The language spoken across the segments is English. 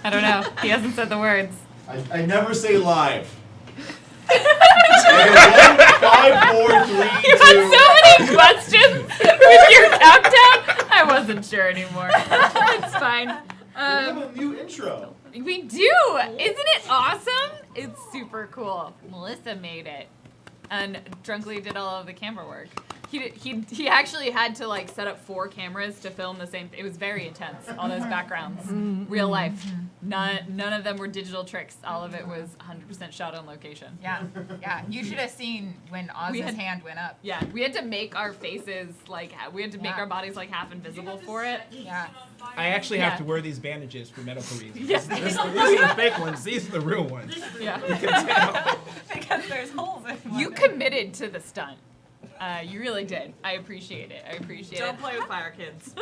I don't know. He hasn't said the words. I never say live. 5, 4, 3, 2. You had so many questions with your countdown. I wasn't sure anymore. It's fine. We have a new intro. We do. Isn't it awesome? It's super cool. Melissa made it, and Drunkly did all of the camera work. He actually had to like set up 4 cameras to film the same. It was very intense. All those backgrounds, real life. None of them were digital tricks. All of it was 100% shot on location. Yeah. You should have seen when Oz's hand went up. Yeah, we had to make our faces make our bodies like half invisible for it. Yeah. I actually have to wear these bandages for medical reasons. Yeah. These are the fake ones. These are the real ones. Yeah. You can tell. Because there's holes in one. You committed to the stunt. You really did. I appreciate it. Don't play with fire, kids.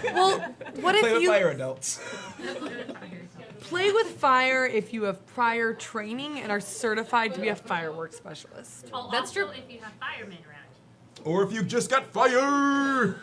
Well, what Play if with you fire, adults. play with fire if you have prior training and are certified to be a fireworks specialist? Oh, That's also, true. if you have firemen around. Or if you just got fire.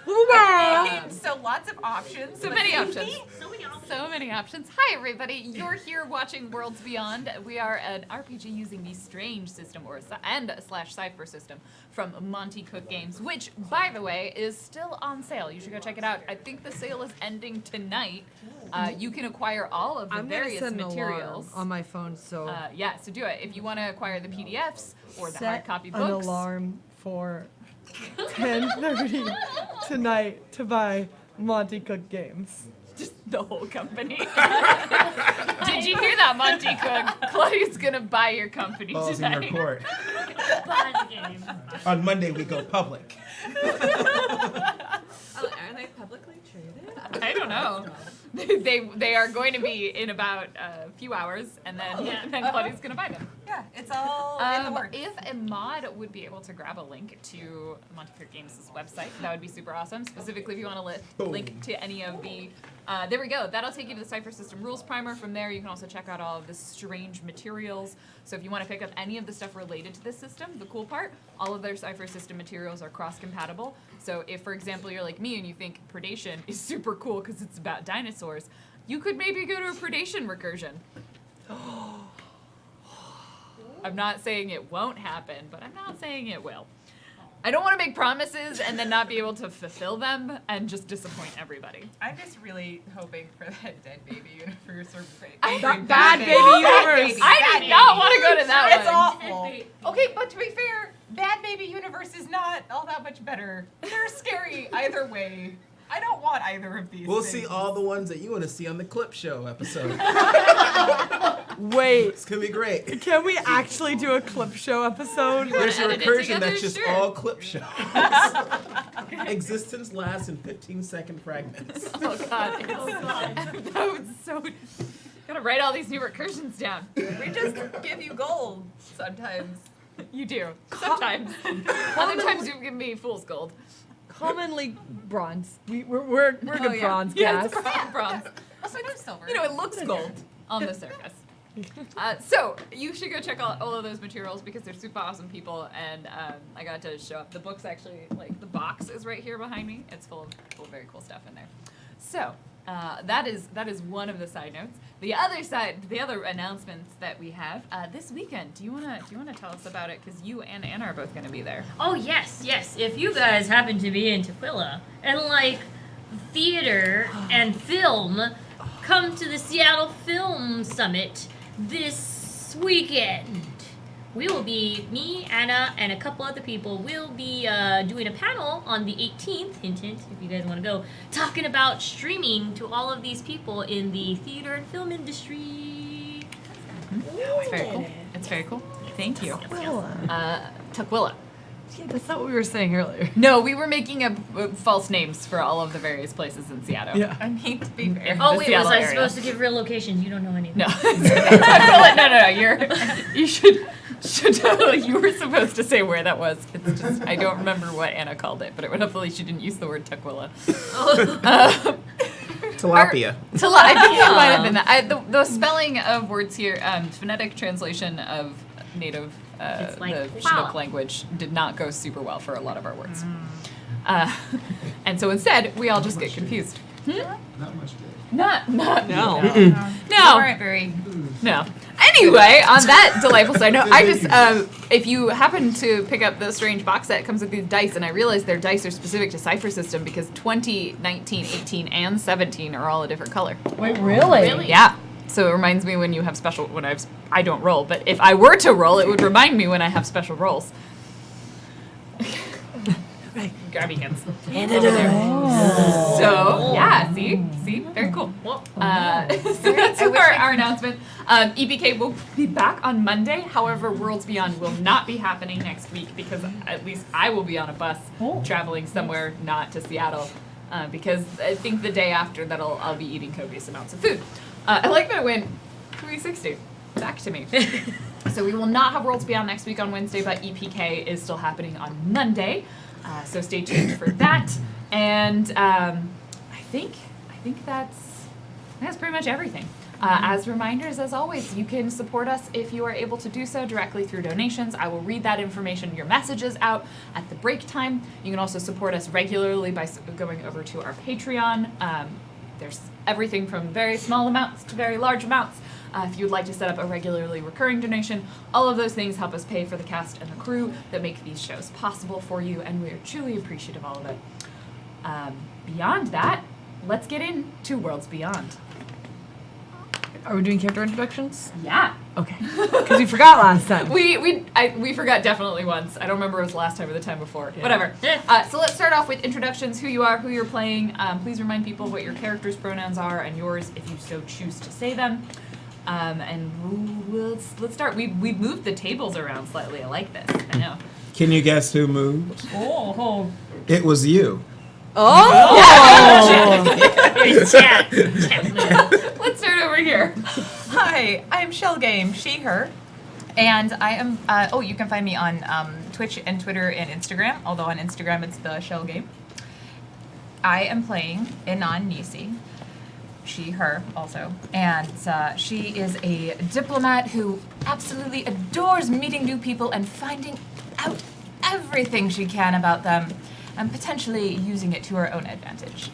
So lots of options. So but many safety? options. So many options. So many options. Hi, everybody. You're here watching Worlds Beyond. We are an RPG using the Strange system / Cypher system from Monty Cook Games, which, by the way, is still on sale. You should go check it out. I think the sale is ending tonight. You can acquire all of the I'm gonna various set an materials. alarm on my phone, so So do it. If you want to acquire the PDFs or the hard set copy an books. alarm for 10:30 tonight to buy Monty Cook Games. Just the whole company. Did you hear that, Monty Cook? Claudia's gonna buy your company Balls in tonight. your court. Behind the game. On Monday we go public. Are they publicly traded? I don't know. They are going to be in about a few hours, and then Claudia's gonna buy them. Yeah, it's all in the works. If a mod would be able to grab a link to Monty Cook Games' website, that would be super awesome. Specifically, if you want to link to any of the, there we go. That'll take you to the Cypher System Rules Primer. From there, you can also check out all of the strange materials. So if you want to pick up any of the stuff related to this system, the cool part, all of their Cypher System materials are cross-compatible. So if, for example, you're like me and you think Predation is super cool because it's about dinosaurs, you could maybe go to a Predation recursion. I'm not saying it won't happen, but I'm not saying it will. I don't want to make promises and then not be able to fulfill them and just disappoint everybody. I'm just really hoping for that Dead Baby Universe or Bad Baby Universe. I do not want to go to that It's one. awful. Okay, but to be fair, Bad Baby Universe is not all that much better. They're scary either way. I don't want either of these We'll things. see all the ones that you want to see on the clip show episode. Wait, It's gonna be great. can we actually do a clip show episode? There's a edit it recursion together? that's just Sure. all clip shows. Existence lasts in 15-second fragments. Oh god, that was so. Gotta write all these new recursions down. We just give you gold sometimes. You do sometimes. Other times you give me fool's gold. Commonly bronze. We're good bronze Yeah, cast. it's bronze. Sometimes silver. You know, it looks gold on the surface. So you should go check out all of those materials because they're super awesome people, and I got to show up. The book's actually like the box is right here behind me. It's full of very cool stuff in there. So that is one of the side notes. The other announcements that we have this weekend. Do you wanna tell us about it? Because you and Anna are both gonna be there. Oh, yes. If you guys happen to be in Tequila and like theater and film, come to the Seattle Film Summit this weekend. We will be, me, Anna, and a couple other people, will be doing a panel on the 18th, hint, hint, if you guys want to go, talking about streaming to all of these people in the theater and film industry. It's very cool. It's very cool. Thank you. Tukwila. Tukwila. Yeah, that's not what we were saying earlier. No, we were making up false names for all of the various places in Seattle. Yeah. I mean, to be fair. Oh, The wait, Seattle was I area. supposed to give real locations? You don't know anything. No. No. You should totally. You were supposed to say where that was. It's just I don't remember what Anna called it, but hopefully she didn't use the word Tukwila. Tilapia. I think it might have been that. The spelling of words here, phonetic translation of native It's like the wow. Chinook language did not go super well for a lot of our words. And so instead, we all just get confused. Not much good. No. You No. weren't very. No. Anyway, on that delightful side note, I just, if you happen to pick up the strange box set, it comes with these dice, and I realize their dice are specific to Cypher System because 20, 19, 18, and 17 are all a different color. Wait, really? Really? Yeah. So it reminds me when you have special, I don't roll, but if I were to roll, it would remind me when I have special rolls. Grabby hands. Over there. So, yeah, see? Very cool. So that's our announcement. EPK will be back on Monday. However, Worlds Beyond will not be happening next week because at least I will be on a bus traveling somewhere not to Seattle because I think the day after that I'll be eating copious amounts of food. I like that it went 360 back to me. So we will not have Worlds Beyond next week on Wednesday, but EPK is still happening on Monday. So stay tuned for that. And I think that's pretty much everything. As reminders, as always, you can support us if you are able to do so directly through donations. I will read that information, your messages out at the break time. You can also support us regularly by going over to our Patreon. There's everything from very small amounts to very large amounts. If you would like to set up a regularly recurring donation, all of those things help us pay for the cast and the crew that make these shows possible for you, and we are truly appreciative of all of it. Beyond that, let's get into Worlds Beyond. Are we doing character introductions? Yeah. Okay. Because we forgot last time. We forgot definitely once. I don't remember if it was last time or the time before. Yeah. Whatever. So let's start off with introductions, who you are, who you're playing. Please remind people what your character's pronouns are and yours if you so choose to say them. And let's start. We've moved the tables around slightly. I like this. I know. Can you guess who moved? Oh. It was you. Chat. Let's start over here. Hi, I'm Shell Game, she, her. And I am, you can find me on Twitch and Twitter and Instagram, although on Instagram it's the Shell Game. I am playing Inan Nisi, she, her also. And she is a diplomat who absolutely adores meeting new people and finding out everything she can about them and potentially using it to her own advantage.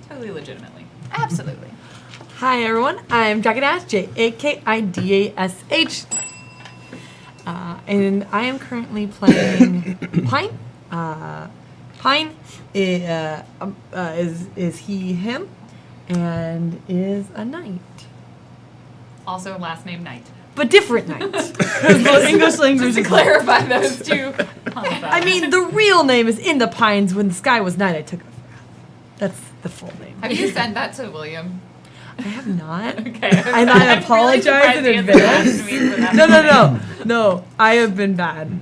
Totally legitimately. Absolutely. Hi everyone, I'm Jakidash, Jakidash. And I am currently playing Pine. Pine is he, him, and is a knight. Also last name Knight. But different knight. The English language Just to is clarify those two. I mean, the real name is In the Pines. When the sky was night, I took it. That's the full name. Have you sent that to William? I have not. Okay. And I apologize in advance. No. I have been bad.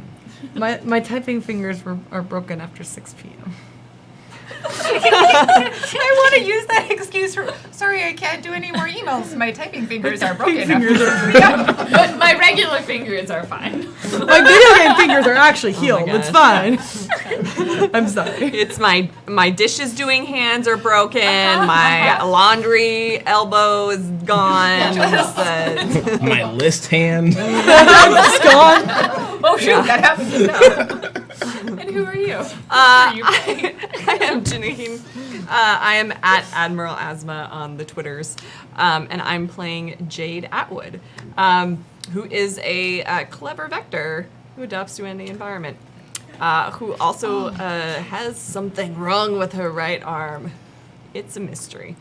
My typing fingers are broken after 6 p.m. I want to use that excuse for, sorry, I can't do any more emails. My typing fingers are broken. But my regular fingers are fine. My video game fingers are actually healed. It's fine. I'm sorry. It's my dishes doing hands are broken. My laundry elbow is gone. My list hand. It's gone. Oh shoot, that happened just now. And who are you? I am Janine. I am at Admiral Asma on the Twitters, and I'm playing Jade Atwood, who is a clever vector who adapts to any environment, who also has something wrong with her right arm. It's a mystery.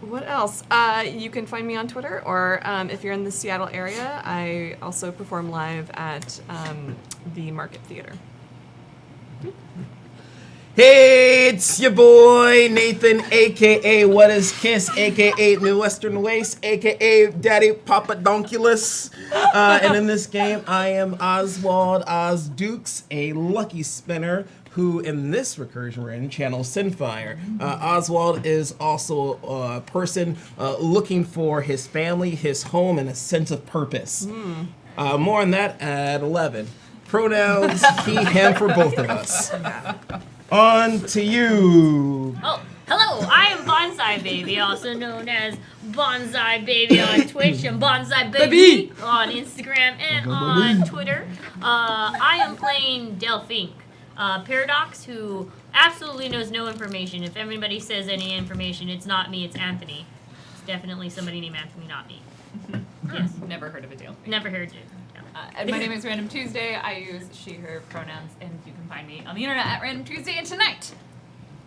What else? You can find me on Twitter, or if you're in the Seattle area, I also perform live at the Market Theater. Hey, it's your boy Nathan, aka What Is Kiss, aka Midwestern Waste, aka Daddy Papa Donkulus. And in this game, I am Oswald Oz Dukes, a lucky spinner who, in this recursion we're in, channels Sinfire. Oswald is also a person looking for his family, his home, and a sense of purpose. More on that at 11. Pronouns, he, him for both of us. On to you. Oh, hello, I am Bonsai Baby, also known as Bonsai Baby on Twitch and Bonsai Baby on Instagram and on Twitter. I am playing Delphine. Paradox, who absolutely knows no information. If anybody says any information, it's not me, it's Anthony. It's definitely somebody named Anthony, not me. Yes. Never heard of a deal. Never heard it. No. And my name is Random Tuesday. I use she, her pronouns, and you can find me on the internet at Random Tuesday. And tonight,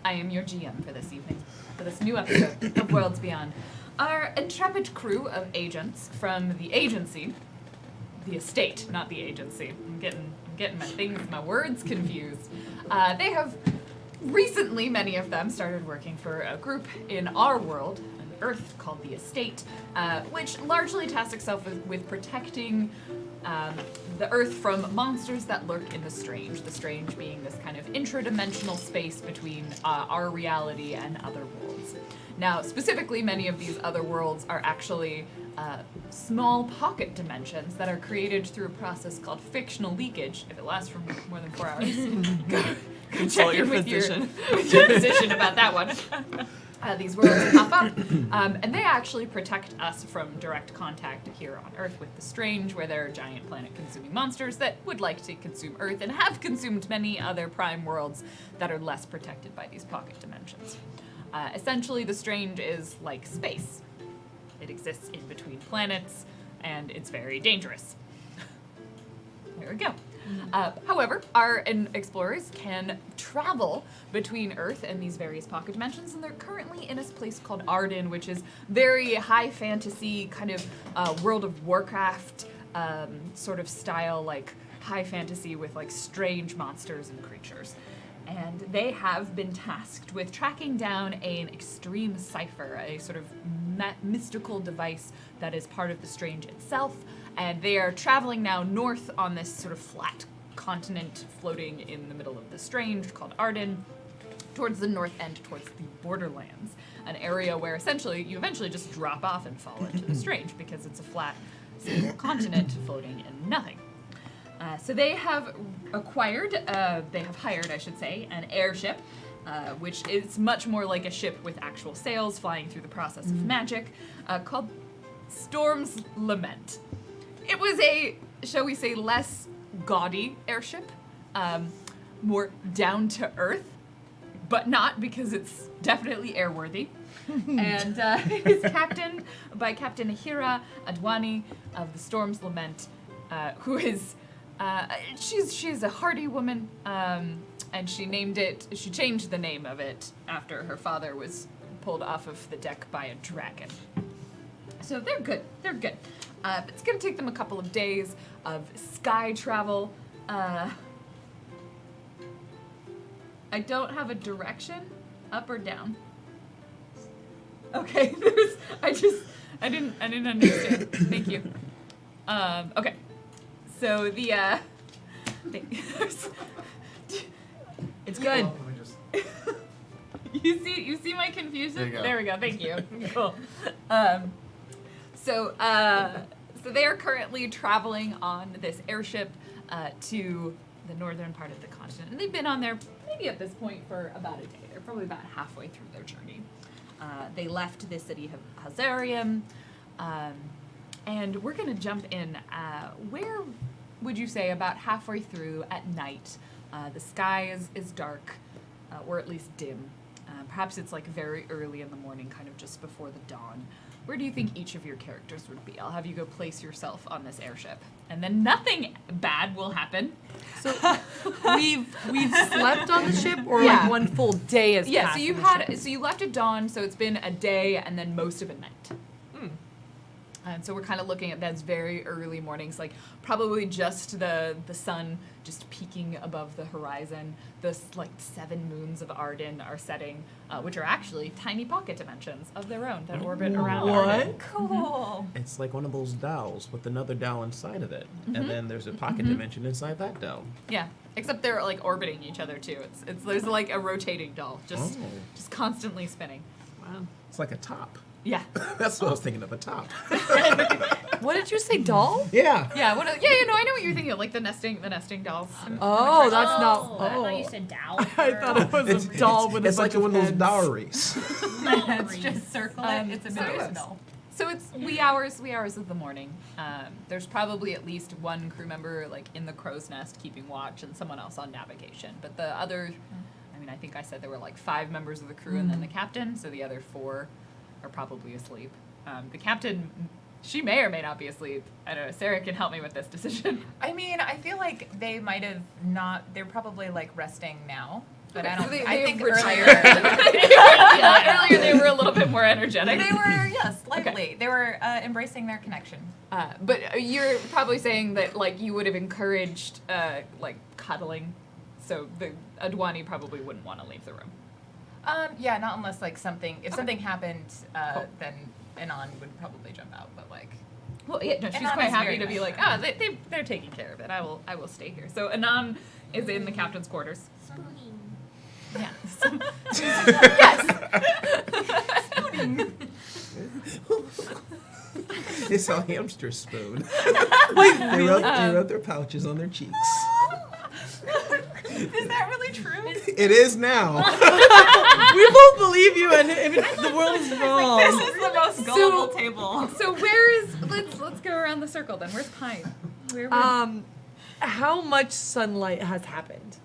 I am your GM for this evening, for this new episode of Worlds Beyond. Our intrepid crew of agents from the agency, the estate, not the agency. I'm getting my words confused. They have recently, many of them, started working for a group in our world, on Earth, called the Estate, which largely tasks itself with protecting the Earth from monsters that lurk in the strange being this kind of intradimensional space between our reality and other worlds. Now, specifically, many of these other worlds are actually small pocket dimensions that are created through a process called fictional leakage. If it lasts for more than 4 hours, go Consult check your in with physician. with your physician about that one. These worlds pop up, and they actually protect us from direct contact here on Earth with the strange, where there are giant planet-consuming monsters that would like to consume Earth and have consumed many other prime worlds that are less protected by these pocket dimensions. Essentially, the strange is like space. It exists in between planets, and it's very dangerous. There we go. However, our explorers can travel between Earth and these various pocket dimensions, and they're currently in a place called Arden, which is very high fantasy, kind of World of Warcraft sort of style, like high fantasy with like strange monsters and creatures. And they have been tasked with tracking down an extreme cipher, a sort of mystical device that is part of the strange itself. And they are traveling now north on this sort of flat continent floating in the middle of the strange called Arden, towards the north end, towards the borderlands, an area where essentially you eventually just drop off and fall into the strange because it's a flat single continent floating in nothing. So they have hired, I should say, an airship, which is much more like a ship with actual sails flying through the process of magic, called Storm's Lament. It was a, shall we say, less gaudy airship, more down to earth, but not, because it's definitely airworthy. And it is captained by Captain Ahira Adwani of the Storm's Lament, who is she's a hardy woman, and she changed the name of it after her father was pulled off of the deck by a dragon. So they're good. But it's gonna take them a couple of days of sky travel. I don't have a direction, up or down. Okay, I didn't understand. Thank you. Okay. So the It's good. you see my confusion? There you go. There we go. Thank you. Cool. So they are currently traveling on this airship to the northern part of the continent, and they've been on there maybe at this point for about a day. They're probably about halfway through their journey. They left the city of Hazarium, and we're gonna jump in. Where would you say about halfway through at night? The sky is dark, or at least dim. Perhaps it's like very early in the morning, kind of just before the dawn. Where do you think each of your characters would be? I'll have you go place yourself on this airship, and then nothing bad will happen. So we've slept on the ship, or Yeah. like one full day has Yeah, passed. so you left at dawn, so it's been a day and then most of a night. And so we're kind of looking at that's very early mornings, like probably just the sun just peeking above the horizon. The like 7 moons of Arden are setting, which are actually tiny pocket dimensions of their own that orbit around Arden. Cool. It's like one of those dowels with another dowel inside of it, and then there's a pocket dimension inside that dowel. Yeah, except they're like orbiting each other too. It's there's like a rotating doll, just constantly spinning. Wow. It's like a top. Yeah. That's what I was thinking of, a top. What did you say, doll? Yeah. Yeah, I know what you're thinking of, like the nesting dolls. Oh, that's not. I Oh, thought you said doll. I thought it was a doll with It's a like bunch one of those heads. dowries. Let's just circle it. It's a so Medusa yes. doll. So it's wee hours of the morning. There's probably at least one crew member like in the crow's nest keeping watch, and someone else on navigation. But the other, I mean, I think I said there were like 5 members of the crew and then the captain. So the other 4 are probably asleep. The captain, she may or may not be asleep. I don't know. Sarah can help me with this decision. I mean, I feel like they might have not. They're probably like resting now, but I So don't. they I think retired. earlier. Yeah, earlier they were a little bit more energetic. They were, yes, slightly. They were embracing their connection. But you're probably saying that like you would have encouraged like cuddling, so the Adwani probably wouldn't want to leave the room. Yeah, not unless like something. If Okay. something happened, Cool. then Anon would probably jump out. But like, Well, yeah, no, she's Anon quite is happy very to be nice. like, they're taking care of it. I will stay here. So Anon is in the captain's quarters. Spooning. Yeah. It's a hamster spoon. They rub their pouches on their cheeks. is that really true? It is now. We both believe you, and if the world is wrong. This is the most gullible table. So where is let's go around the circle then. Where's Pine? Where How much sunlight has happened?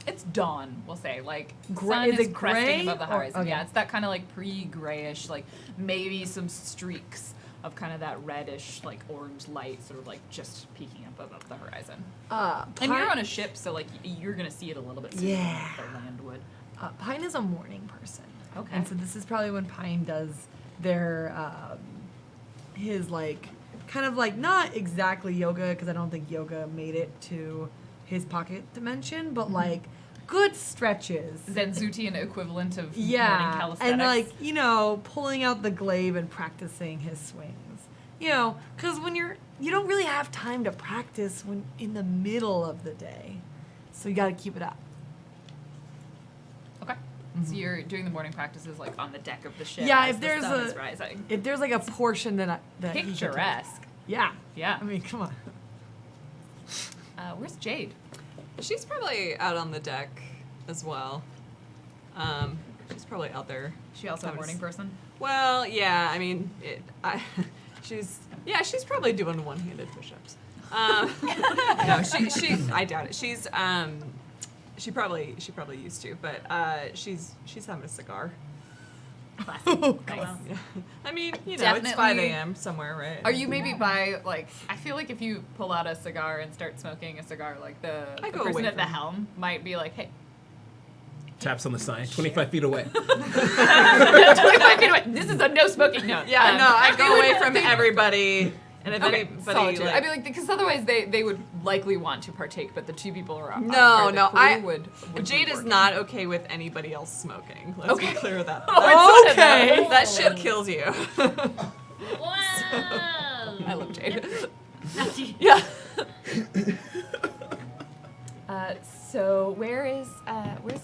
it's dawn, we'll say. Like Gray- sun is is it cresting gray above the or- horizon. okay. Yeah, it's that kind of like pre-grayish, like maybe some streaks of kind of that reddish, like orange light, sort of like just peeking up above the horizon. And you're on a ship, so like you're gonna see it a little bit sooner Yeah. than the land would. Pine is a morning person. Okay. And so this is probably when Pine does their, his like, kind of like, not exactly yoga, because I don't think yoga made it to his pocket dimension, but like good stretches. Zenzutian equivalent of morning Yeah, calisthenics. and like, you know, pulling out the glaive and practicing his swings. You know, because when you don't really have time to practice when in the middle of the day. So you got to keep it up. Okay. So you're doing the morning practices like on the deck of the ship. Yeah, as if the there's sun a- is rising. If there's like a portion that he can take- Picturesque. Yeah. Yeah. I mean, come on. Where's Jade? She's probably out on the deck as well. She's probably out there. She also a morning person. Well, yeah. I mean, she's probably doing one-handed push-ups. No, she. I doubt it. She probably used to, but she's having a cigar. Classic. Nice. Yeah. I mean, you know, it's 5 Definitely. a.m. somewhere, right? Are you maybe by like? I feel like if you pull out a cigar and start smoking a cigar, like the I go person away at the from- helm might be like, "Hey, Taps on the sign, 25 feet away. 25 feet away. This is a no smoking note." Yeah, no, I they go would- away from they- everybody, and if Okay, anybody, solitude. like, I'd be like, because otherwise they would likely want to partake, but the 2 people are No, the no, crew would be Jade is working. not okay with anybody else smoking. Let's Okay. be clear of that. Oh, Okay. That shit kills you. Wow. I love Jade. Yeah. So where's Oz?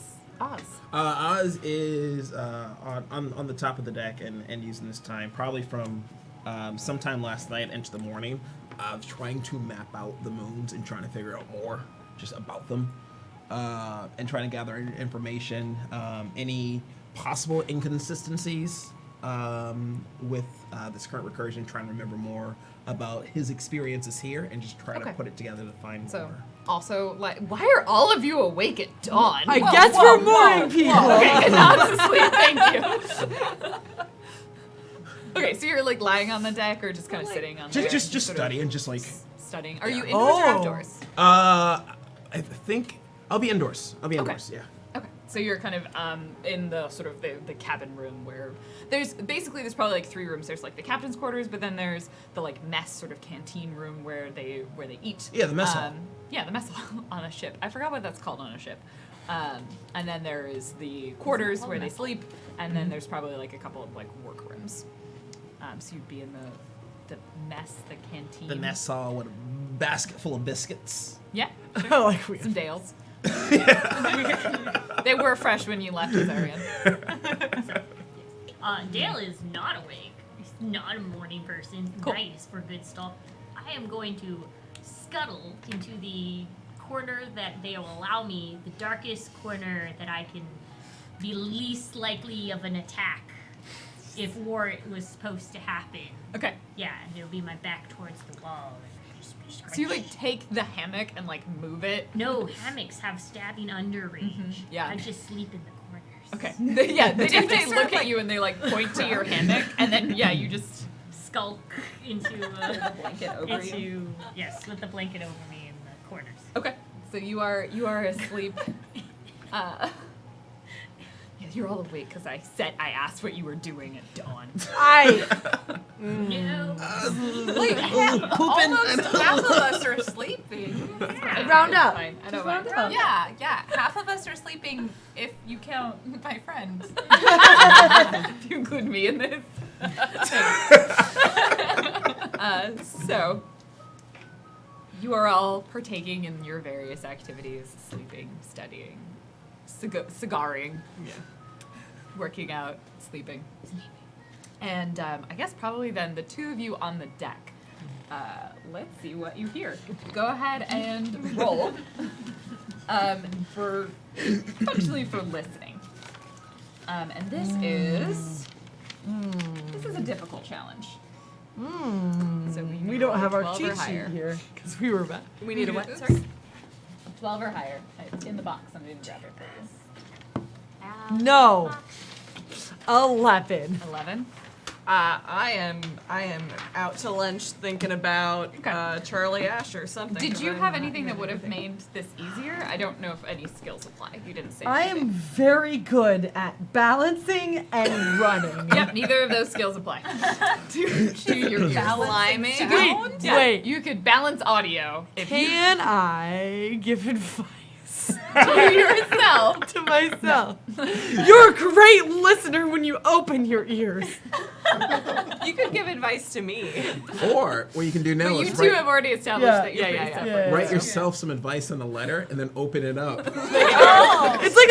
Oz is on the top of the deck and using this time, probably from sometime last night into the morning, of trying to map out the moons and trying to figure out more just about them, and trying to gather information, any possible inconsistencies with this current recursion, trying to remember more about his experiences here and just try Okay. to put it together to find So more. also, like, why are all of you awake at dawn? I guess we're morning people. Okay, Anon's asleep. Thank you. Okay, so you're like lying on the deck or just kind of sitting on there? Just sort of studying, just like studying. Are you indoors or Oh. outdoors? I think I'll be indoors. I'll be Okay. indoors. Yeah. Okay, so you're kind of in the sort of the cabin room where there's probably like 3 rooms. There's like the captain's quarters, but then there's the like mess sort of canteen room where they eat. Yeah, the mess hall. Yeah, the mess hall on a ship. I forgot what that's called on a ship. And then there is the quarters where they sleep, and then there's probably like a couple of like work rooms. So you'd be in the mess, the canteen. The mess hall with a basket full of biscuits. Yeah, Like we some Dales. They were fresh when you left, Azarian. Dale is not awake. He's not a morning person. Cool. Nice for good stuff. I am going to scuttle into the corner that they will allow me, the darkest corner that I can be least likely of an attack. if war was supposed to happen. Okay. Yeah, and it'll be my back towards the wall. So you like take the hammock and like move it. No, hammocks have stabbing under range. Yeah. I just sleep in the corners. Okay. Yeah, they definitely sort look of, at like- you and they like point to your hammock, and then yeah, you just Skulk into blanket over you. yes, with the blanket over me in the corners. Okay. So you are asleep. Yeah, you're all awake because I asked what you were doing at dawn. No. Like almost half of us are sleeping. Round up. Fine. I don't Just mind. round up. Yeah. Half of us are sleeping if you count my friends. If you include me in this. So you are all partaking in your various activities: sleeping, studying, cigaring, working out, sleeping. And I guess probably then the two of you on the deck. Let's see what you hear. Go ahead and roll for functionally for listening. And this is a difficult challenge. So We don't have our 12 or cheat sheet higher. here because we were back. We need a what? Sorry. 12 or higher. It's in the box. I'm going to grab it for you. No. 11. 11. I am out to lunch thinking about Okay. Charlie Ash or something. Did 'cause you I'm have not anything that doing would have anything. made this easier? I don't know if any skills apply. You didn't say. I am very good at balancing and running. Yep, neither of those skills apply. to your ears. Climbing? Wait, Yeah, wait. you could balance audio if you Can I give advice to yourself. to myself? You're a great listener when you open your ears. You could give advice to me. Or what you can do now But you is two have already established Yeah. that you're Yeah, pretty yeah, separate. yeah. write yourself some advice in a letter and then open it up. It's like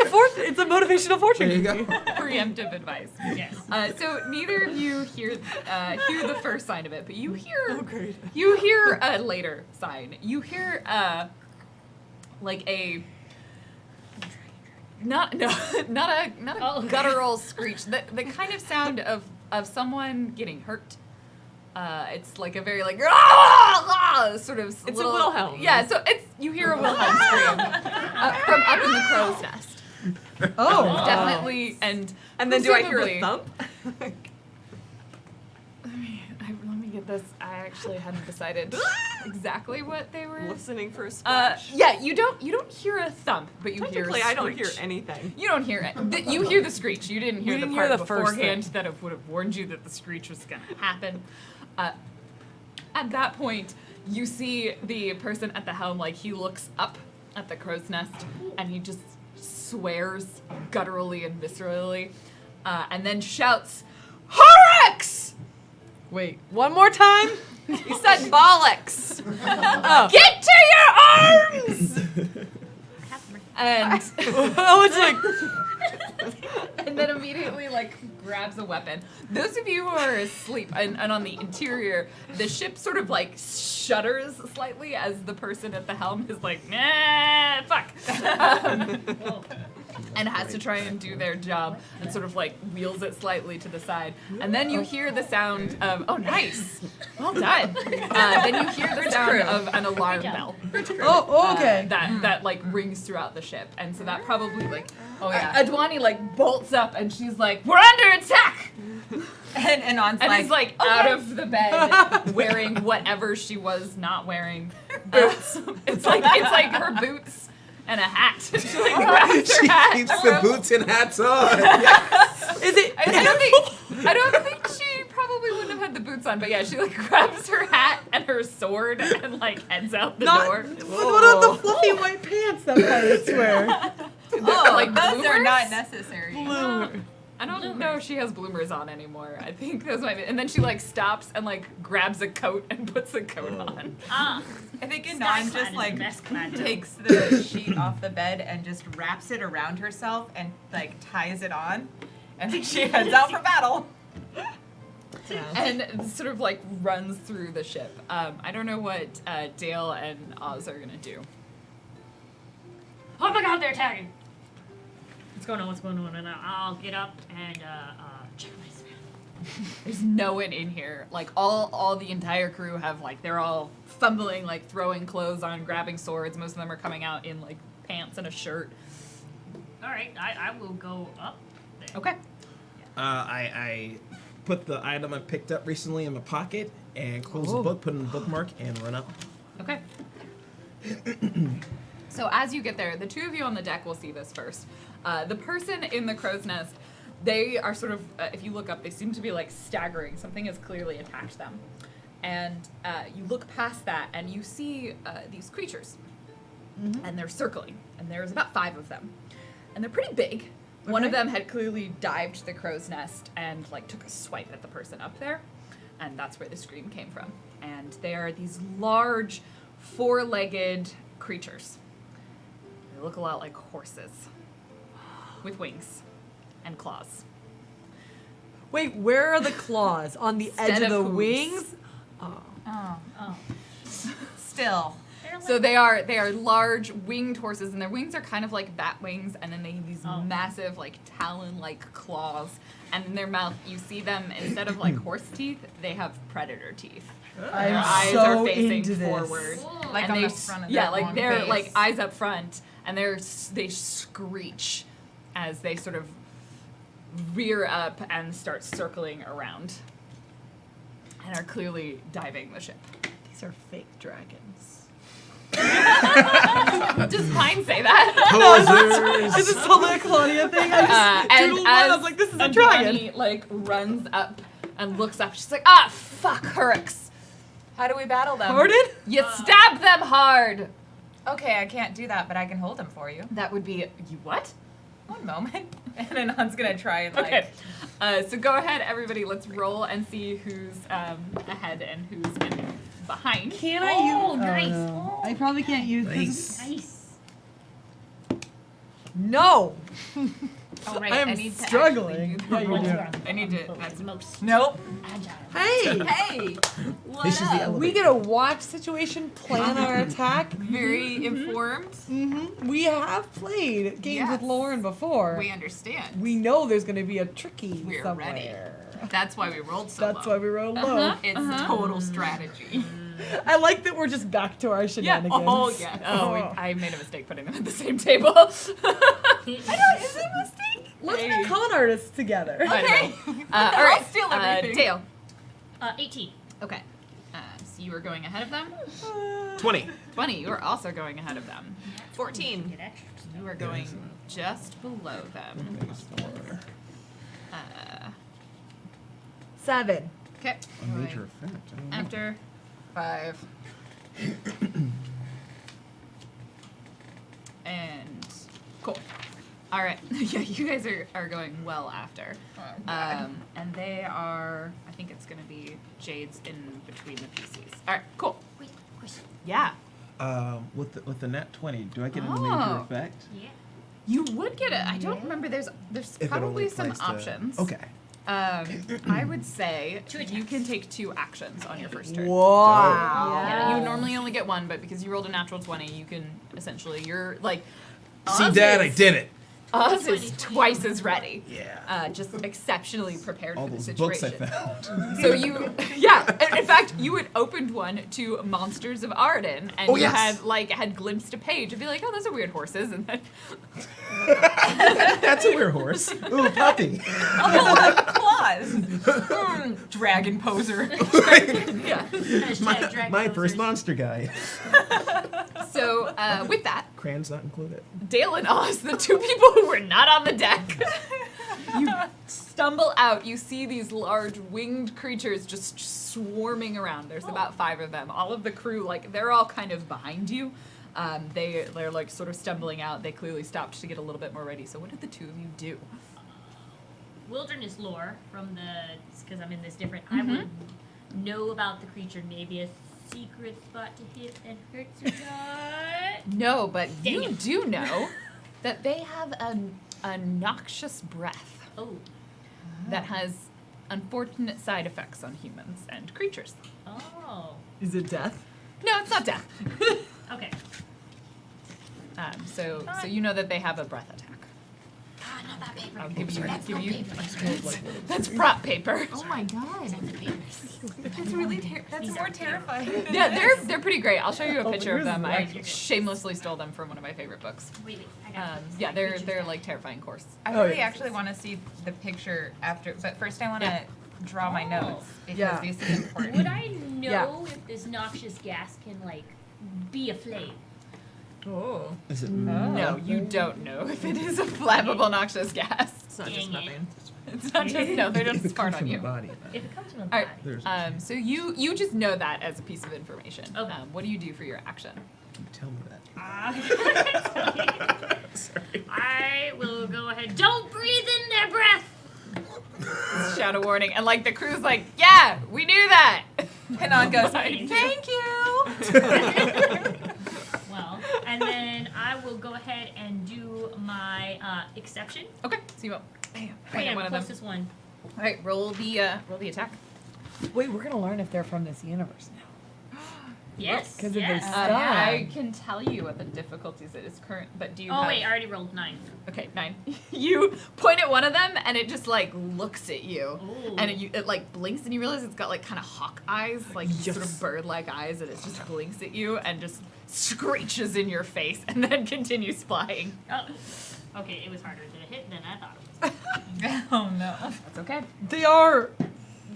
it's a motivational fortune. There you go. Preemptive advice. Yes. So neither of you hear the first sign of it, but you hear great. you hear a later sign. You hear like a not a Oh. guttural screech. The kind of sound of someone getting hurt. It's like a very like sort of. It's a little, Wilhelm. Yeah, so it's you hear a Wilhelm scream from up in the crow's nest. Oh. Definitely, and And then do I hear presumably- a thump? Let me get this. I actually hadn't decided exactly what they were. Listening for a splash. Yeah, you don't hear a thump, but you hear. Technically, A I don't hear screech. anything. You don't hear it. You hear the screech. You didn't hear We the didn't part hear the first beforehand thing. that would have warned you that the screech was going to happen. At that point, you see the person at the helm. Like he looks up at the crow's nest, and he just swears gutturally and viscerally, and then shouts, "Horrocks!" Wait, one more time? He said bollocks. Get to your arms! And Oh, it's like and then immediately like grabs a weapon. Those of you who are asleep and on the interior, the ship sort of like shudders slightly as the person at the helm is like, nah, fuck. And has to try and do their job and sort of like wheels it slightly to the side. And then you hear the sound of, oh, nice. Well done. Then you hear the sound of an alarm bell. oh, okay. That like rings throughout the ship. And so that probably like, oh yeah. Adwani like bolts up and she's like, we're under attack! And Anon's And like, is like out of the bed wearing whatever she was not wearing. Boots. It's like her boots and a hat. She like grabs her She hat. keeps the boots and hats on. Is it? I don't think she probably wouldn't have had the boots on, but yeah, she like grabs her hat and her sword and like heads out the door. What about the fluffy white pants that pirates wear? oh, like those are bloomers? not necessary. I don't know if she has bloomers on anymore. I think those might be. And then she like stops and like grabs a coat and puts the coat on. Ah, I think Skyclad Anon is just the like best clad though. takes the sheet off the bed and just wraps it around herself and like ties it on, and then she heads out for battle. And sort of like runs through the ship. I don't know what Dale and Oz are gonna do. Oh my god, they're attacking! What's going on? And I'll get up and check my spell. There's no one in here. Like all the entire crew have like they're all fumbling, like throwing clothes on, grabbing swords. Most of them are coming out in like pants and a shirt. All right, I will go up there. Okay. I put the item I picked up recently in my pocket and close the book, put it in the bookmark, and run up. Okay. So as you get there, the two of you on the deck will see this first. The person in the crow's nest, they are sort of, if you look up, they seem to be like staggering. Something has clearly attacked them. And you look past that and you see these creatures. And they're circling. And there's about 5 of them. And they're pretty big. One of them had clearly dived to the crow's nest and like took a swipe at the person up there. And that's where the scream came from. And they are these large, 4-legged creatures. They look a lot like horses. With wings and claws. Wait, where are the claws? On the edge Instead of the of hooves. wings? Oh. Still. So they are large winged horses, and their wings are kind of like bat wings, and then they have these massive like talon-like claws. And in their mouth, you see them instead of like horse teeth, they have predator teeth. Their eyes so are facing into this. forward, Cool. Like and on they the front of yeah, their like long they're face. like eyes up front, and they screech as they sort of rear up and start circling around, and are clearly diving the ship. These are fake dragons. Does mine say that? Posers. Is this totally a Claudia thing? I just And doodled one. I was like, this is a dragon. Bonnie, like runs up and looks up. She's like, ah, fuck, Hurrix. How do we battle them? Pardon? You stab them hard. Okay, I can't do that, but I can hold them for you. That would be you what? One moment. And then Han's gonna try and like. Okay. So go ahead, everybody. Let's roll and see who's ahead and who's behind. Can I Oh, use? nice. no. I probably can't use Nice. Nice. No. Oh, right. I am need to struggling. actually do Yeah, the you roll. do. I need to- That's the most Nope. agile. Hey, Hey, This is the we elevator. get a watch situation, plan our attack. very informed. We have played games with Yes. Lauren before. We understand. We know there's going to be a tricky We're somewhere. That's why we rolled so That's low. why we rolled low. It's total strategy. I like that we're just back to our shenanigans. Oh, yeah. Oh, Oh. I made a mistake putting them at the same table. Is it a mistake? Let's Hey. be con artists together. Might have been. All right. steal everything. Dale. 18. Okay. So you were going ahead of them. 20. 20. You are also going ahead of them. 14. Get extra. You are going just below them. 7. Okay. A major effect. I don't know. After 5. And cool. All right. Yeah, you guys are going well after. And they are, I think it's going to be Jade's in between the PCs. All right, cool. Wait, question. Yeah. With the net 20, do I get a Oh. major effect? Yeah. You would get it. I don't remember. There's If it probably only some applies to- options. Okay. I would say Two you can take 2 actions on your first turn. Wow. Yeah, you would normally only get 1, but because you rolled a natural 20, you can essentially, you're like, See, Oz Dad, I is- did it. Oz is twice as ready. Yeah. Just exceptionally prepared All for the those situation. books I found. So you, yeah. In fact, you had opened one to Monsters of Arden, and Oh, you yes. had glimpsed a page and be like, oh, those are weird horses, and then That's a weird horse. Ooh, puppy. Claws. Dragon poser. yeah. Hashtag drag My first posers. monster guy. So with that, Crayons not included. Dale and Oz, the 2 people who were not on the deck. You stumble out. You see these large winged creatures just swarming around. There's about 5 of them. All of the crew, like, they're all kind of behind you. They're like sort of stumbling out. They clearly stopped to get a little bit more ready. So what did the 2 of you do? Wilderness lore from because I'm in this different. I would know about the creature, maybe a secret spot to hit and hurt or not. No, but Dang you it. do know that they have a noxious breath Oh. that has unfortunate side effects on humans and creatures. Oh. Is it death? No, it's not death. Okay. So you know that they have a breath attack. that paper. I'll give you. That's prop paper. Oh my god. That's really that's more terrifying. Yeah, they're pretty great. I'll show you a picture of them. I shamelessly stole them from one of my favorite books. Wait, I got Yeah, they're like terrifying course. I really actually want to see the picture after, but first I want to draw my notes because Yeah. this is important. Would I know Yeah. if this noxious gas can like be a flame? Oh. Is it? No, you don't know if it is a flammable noxious gas. It's not just Dang it. methane. It's not just no, they don't It fart comes on from the you. body. If it comes from a All body. right. There's. So you just know that as a piece of information. Okay. What do you do for your action? Tell me that. I will go ahead. Don't breathe in their breath. Shout a warning, and like the crew's like, yeah, we knew that. Pinon goes, Thank thank you. Well, and then I will go ahead and do my exception. Okay, so you won't. Bam, point at Bam, one of them. closest one. All right, roll the attack. Wait, we're gonna learn if they're from this universe now. Yes. 'Cause if they yes. stop- I can tell you what the difficulties it is current, but do you? Oh have, wait, I already rolled 9. Okay, 9. You point at one of them, and it just like looks at you, Ooh. and it like blinks, and you realize it's got like kind of hawk eyes, like sort of bird-like eyes, and it just blinks at you and just screeches in your face, and then continues flying. Oh. Okay, it was harder to hit than I thought it was. Oh no. That's okay. They are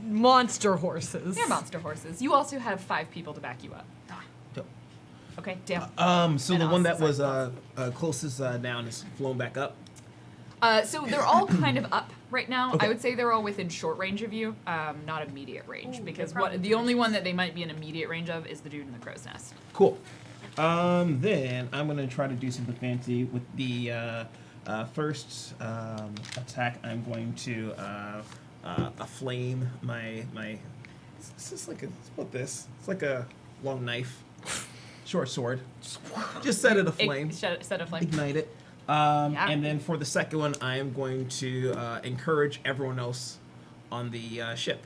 monster horses. They're monster horses. You also have 5 people to back you up. Yep. Okay, damn. So And the one that Austin's was closest down is flown back up. So they're all kind of up right now. Okay. I would say they're all within short range of you, not immediate range, Ooh, because they're probably the only one that they might be in immediate range of is the dude in the crow's nest. Cool. Then I'm gonna try to do something fancy with the first attack. I'm going to flame my. It's just like it's about this. It's like a long knife, short sword. Just set it aflame. Set a flame. Ignite it. Yeah. And then for the second one, I am going to encourage everyone else on the ship.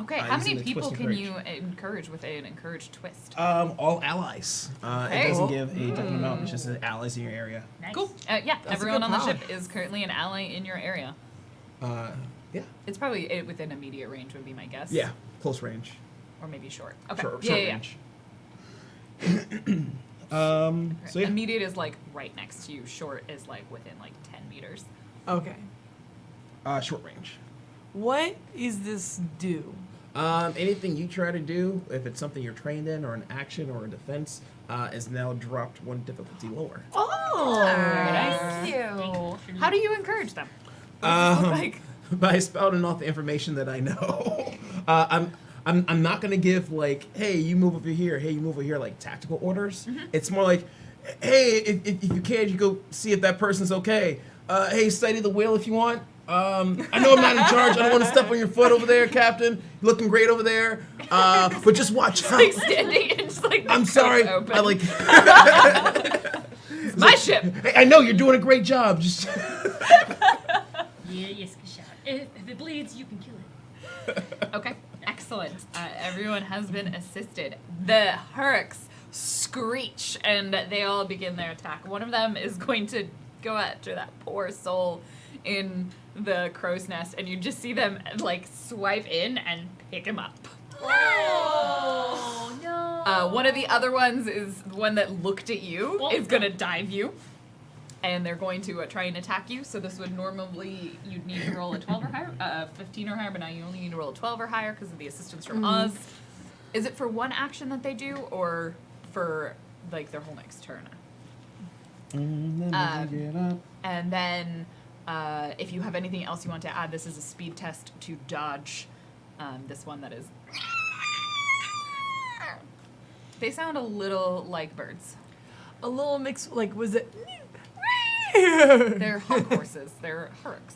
Okay, Uh, how using many the twist people can encourage. you encourage with an encourage twist? All allies. It Okay. doesn't give a definite amount. It's just allies in your area. Nice. Cool. Yeah, a everyone good on the power. ship is currently an ally in your area. Yeah. It's probably within immediate range would be my guess. Yeah. Close range. Or maybe short. Okay. Short, yeah, short yeah, range. yeah. So yeah. Immediate is like right next to you. Short is like within like 10 meters. Okay. Short range. What is this do? Anything you try to do, if it's something you're trained in, or an action, or a defense, is now dropped 1 difficulty lower. Oh. Thank you. How do you encourage them? What does this look like? By spouting off the information that I know. I'm not gonna give like, hey, you move over here, hey, you move over here, like tactical orders. It's more like, hey, if you can, you go see if that person's okay. Hey, study the wheel if you want. I know I'm not in charge. I don't want to step on your foot over there, Captain. You're looking great over there. But just watch out. Like standing and just like the I'm sorry. coat's open. I like. It's my ship. Hey, I know you're doing a great job. Just. Yeah, yes, shout. If it bleeds, you can kill it. Okay, excellent. Everyone has been assisted. The Hurks screech and they all begin their attack. One of them is going to go after that poor soul in the crow's nest, and you just see them like swipe in and pick him up. Oh no. One of the other ones is the one that looked at you, Oh, is going to dive you. And they're going to try and attack you. So this would normally, you'd need to roll a 12 or higher, 15 or higher, but now you only need to roll a 12 or higher because of the assistance from Oz. Is it for one action that they do, or for like their whole next turn? And then if you have anything else you want to add, this is a speed test to dodge this one that is... They sound a little like birds. A little mix, like, was it? They're hawk horses. They're Hurks.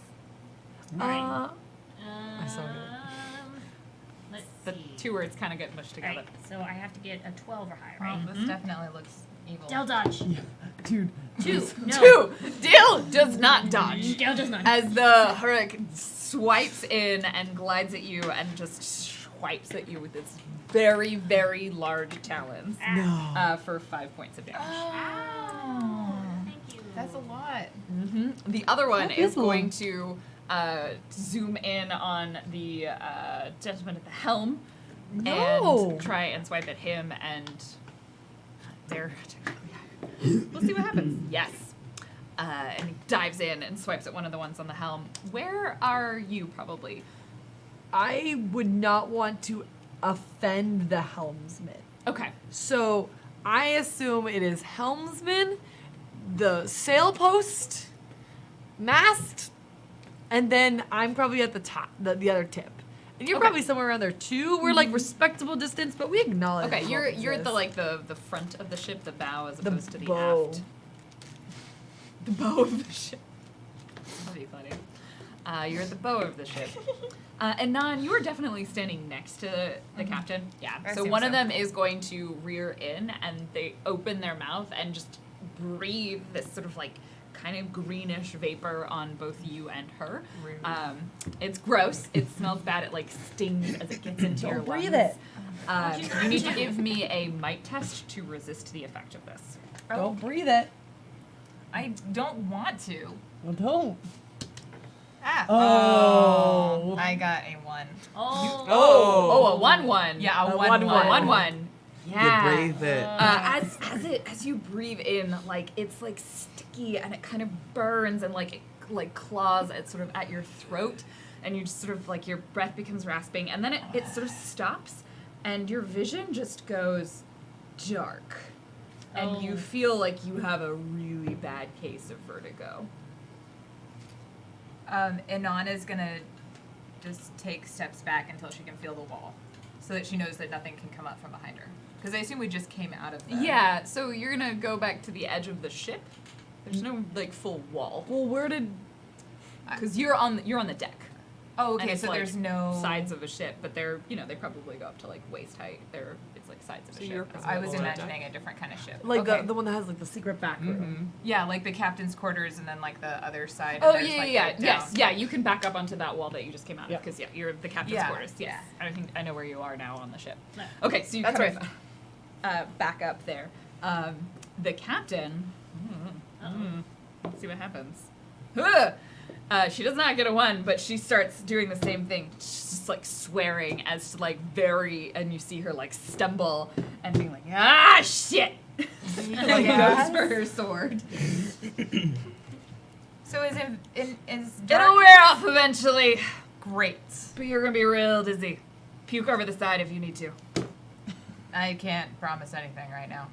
Uh, I saw it. Let's The see. 2 words kind of get mushed together. Alright, so I have to get a 12 or higher, right? This definitely looks evil. Del dodge. Dude. 2. No. 2. Dill does not dodge. Del does not. As the Hurk swipes in and glides at you and just swipes at you with its very, very large talons no. for 5 points of damage. Ow. Thank you. That's a lot. The other one That is is a lot. going to zoom in on the gentleman at the helm No. and try and swipe at him, and they're we'll see what happens. Yes. And he dives in and swipes at one of the ones on the helm. Where are you, probably? I would not want to offend the helmsman. Okay. So I assume it is helmsman, the sail post, mast, and then I'm probably at the top, the other tip. And you're Okay. probably somewhere around there too. We're like respectable distance, but we acknowledge. Okay, what you're at the exists. the front of the ship, the bow, as The opposed to the bow. aft. The bow of the ship. That'd be funny. You're at the bow of the ship. And Nan, you are definitely standing next to the captain. Yeah. I So assume one of so. them is going to rear in, and they open their mouth and just breathe this sort of like kind of greenish vapor on both you and her. It's gross. It smells bad. It like stings as it gets into your lungs. breathe it. You need to give me a might test to resist the effect of this. Don't breathe it. I don't want to. Well, don't. Ah. Oh. I got a 1. Oh. Oh, a 1-1. Yeah, a A 1-1. 1-1. Yeah. You breathe it. As you breathe in, like it's like sticky and it kind of burns and like it like claws at sort of at your throat, and you just sort of like your breath becomes rasping, and then it sort of stops, and your vision just goes dark, and you Oh. feel like you have a really bad case of vertigo. Anon is gonna just take steps back until she can feel the wall, so that she knows that nothing can come up from behind her. Because I assume we just came out of the... Yeah, so you're gonna go back to the edge of the ship. There's no like full wall Well, where did? because you're on the deck. Oh, And okay, it's so like there's no... sides of a ship, but they're they probably go up to like waist height. It's like sides of a So ship. you're as I opposed was to a imagining deck. a different kind of ship. Like Okay. the one that has like the secret back room. Yeah, like the captain's quarters and then like the other side. and Oh there's, yeah, like, yeah, the yes, down. yeah. You can back up onto that wall that you just came out Yeah. of because you're the captain's Yeah, quarters. Yes, yeah. I think I know where you are now on the ship. No. Okay, so you That's kind of back up there. The captain. Let's see what happens. She does not get a 1, but she starts doing the same thing. She's just like swearing as to like and you see her like stumble and being like, ah, shit. And, like goes for her sword. So is It'll dark... wear off eventually, Great. but you're gonna be real dizzy. Puke over the side if you need to. I can't promise anything right now.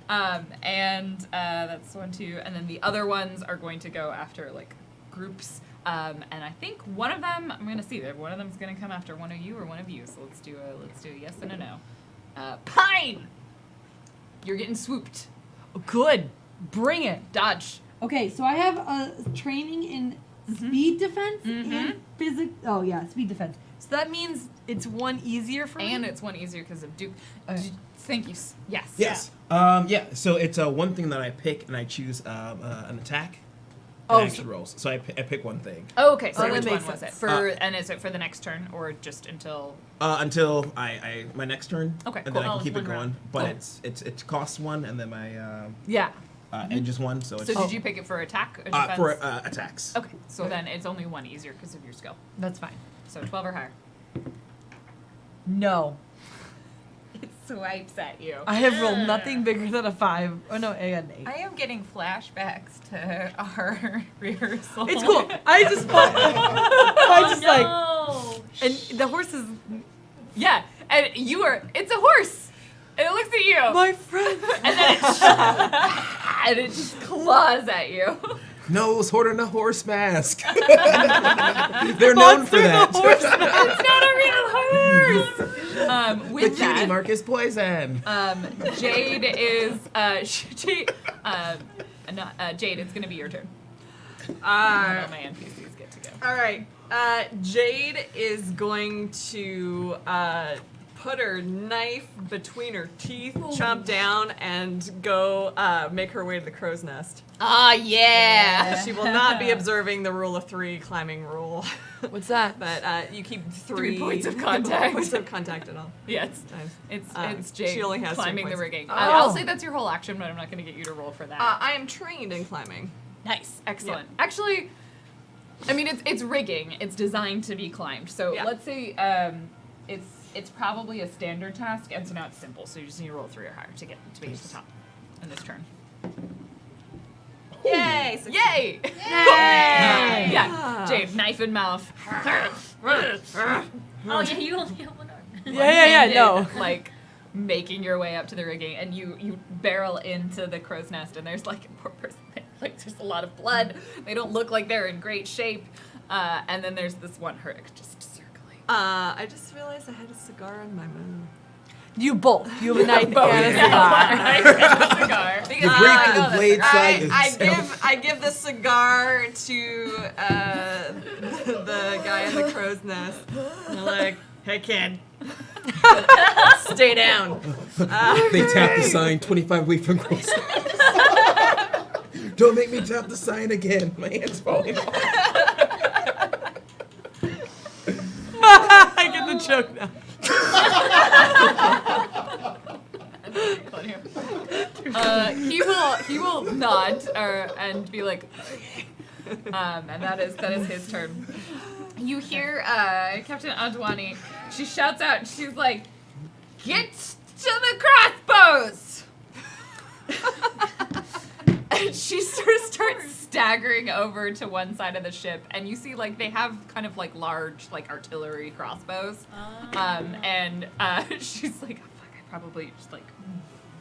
And that's 1, 2, and then the other ones are going to go after like groups. And I think one of them, I'm gonna see that one of them's gonna come after one of you or one of you. So let's do a yes and a no. Pine, you're getting swooped. Good. Bring it. Dodge. Okay, so I have a training in speed defense and Oh yeah, speed defense. So that means it's one easier for me. And it's one easier because of Duke. Okay. Thank you. Yes. Yes. Yeah. So it's one thing that I pick, and I choose an attack. Oh, And action rolls. So I pick one thing Oh, okay. So that which one makes was it? sense. For and is it for the next turn or just until? until I my next turn. Okay, And cool. then I Oh, can it's keep it one going. round. But Cool. it costs 1, and then my Yeah. edge is 1. So it's So did you pick it for attack or defense? for attacks. Okay. So then it's only 1 easier because of your skill. That's fine. So 12 or higher. No. It swipes at you. I have rolled nothing bigger than a 5. Oh no, an 8. I am getting flashbacks to our rehearsal. It's cool. I just I just like No. and the horse is Yeah, and it's a horse. And it looks at you. my friend. and then and it just claws at you. Nose holding a horse mask. They're known for that. It's not a real horse. The With cutie that, mark is poison. Jade is Jade. It's gonna be your turn. All my NPCs get to go. All right. Jade is going to put her knife between her teeth, chomp down, and go make her way to the crow's nest. Ah, yeah. She will not be observing the rule of 3 climbing rule. What's that? But you keep 3 points of contact. points of contact at all. Yeah, Times. it's Jade she only has 2 climbing the points. rigging. Oh. I'll say that's your whole action, but I'm not going to get you to roll for that. I am trained in climbing. Nice, excellent. Actually, I mean it's rigging. It's designed to be climbed. So Yeah. let's say it's probably a standard task, and so now it's simple. So you just need to roll 3 or higher to get to the top in this turn. Yay! Yay! Yay! Yeah, Jade, knife in mouth. Oh yeah, you only have one arm. Yeah, no. One-handed, like making your way up to the rigging, and you barrel into the crow's nest, and there's like a poor person there. Like there's a lot of blood. They don't look like they're in great shape. And then there's this one Hurrick just circling. I just realized I had a cigar on my mouth. You both. You have a knife Both. and a Yeah, cigar. cigar. You break the blade side I give the cigar to the guy in the crow's nest. And I'm like, hey kid, stay down. They tap the sign 25 feet from cross. Don't make me tap the sign again. My hand's falling off. I get the joke now. He will nod and be like, and that is his turn. You hear Captain Adwani. She shouts out. She's like, "Get to the crossbows!" And she sort of starts staggering over to one side of the ship, and you see like they have kind of like large like artillery crossbows, and she's like, oh, fuck, I probably just like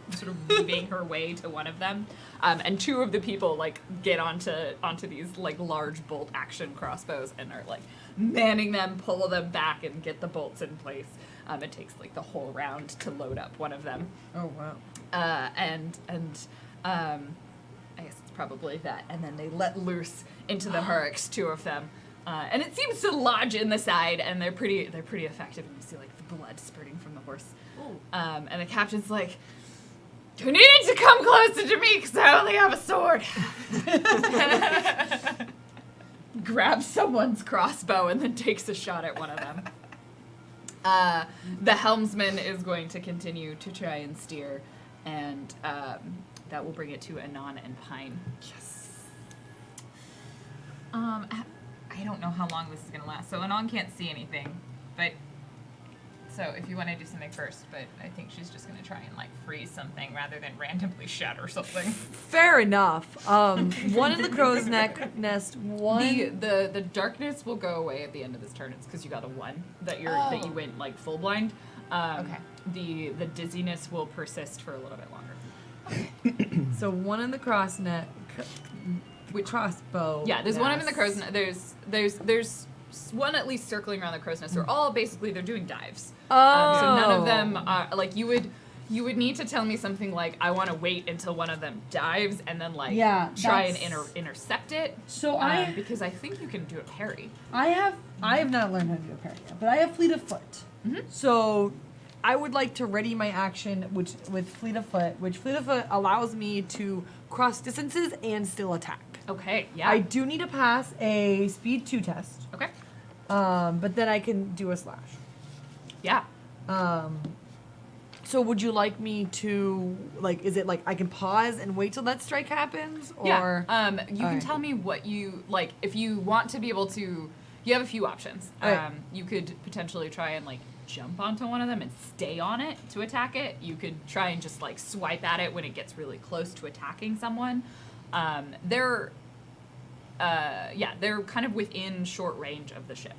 sort of weaving her way to one of them, and 2 of the people like get onto these like large bolt action crossbows and are like manning them, pull them back, and get the bolts in place. It takes like the whole round to load up one of them. Oh wow. And I guess it's probably that. And then they let loose into the Hurricks, 2 of them, and it seems to lodge in the side, and they're pretty effective. And you see like the blood spurting from the horse. And the captain's like, "You needed to come closer to me because I only have a sword." Grabs someone's crossbow and then takes a shot at one of them. The helmsman is going to continue to try and steer, and that will bring it to Anon and Pine. Yes. I don't know how long this is gonna last. So Anon can't see anything, but so if you want to do something first, but I think she's just gonna try and like freeze something rather than randomly shatter something. Fair enough. One in the crow's nest. One. The darkness will go away at the end of this turn. It's because you got a 1 that you went like full blind. Okay. The dizziness will persist for a little bit longer. So one in the crossbow. Yeah, there's one in the crow's nest. There's one at least circling around the crow's nest. They're all basically they're doing dives. Oh. So none of them are like you would need to tell me something like I want to wait until one of them dives and then like try and intercept it. So because I think you can do a parry. I have not learned how to do a parry yet, but I have fleet of foot. So I would like to ready my action with Fleet of Foot, which Fleet of Foot allows me to cross distances and still attack. Okay, yeah. I do need to pass a speed 2 test. Okay. But then I can do a slash. Yeah. So would you like me to like? Is it like I can pause and wait till that strike happens, or yeah. You can Alright. tell me what you like. If you want to be able to, you have a few options. Alright. You could potentially try and like jump onto one of them and stay on it to attack it. You could try and just like swipe at it when it gets really close to attacking someone. They're kind of within short range of the ship.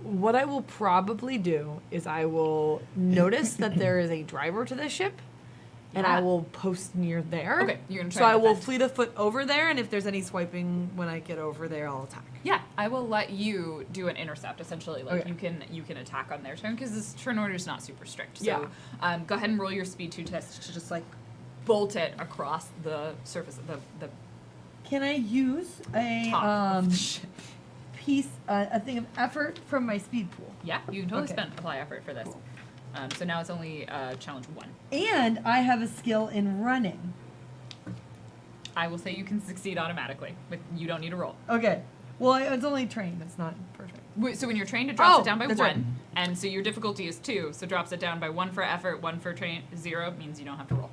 What I will probably do is I will notice that there is a driver to the ship, and I Yeah. will post near there. Okay, you're gonna try So and I will defend. fleet of foot over there, and if there's any swiping when I get over there, I'll attack. Yeah, I will let you do an intercept. Essentially, like Okay. you can attack on their turn because this turn order is not super strict. So Yeah. go ahead and roll your speed 2 test to just like bolt it across the surface of the Can I use a top of the ship. piece, a thing of effort from my speed pool? Yeah, you can totally Okay. apply effort for this. So now it's only challenge 1. And I have a skill in running. I will say you can succeed automatically. You don't need a roll. Okay. Well, it's only trained. It's not perfect. So when you're trained, it drops Oh, it down by 1. that's right. And so your difficulty is 2. So drops it down by 1 for effort, 1 for train. 0 means you don't have to roll.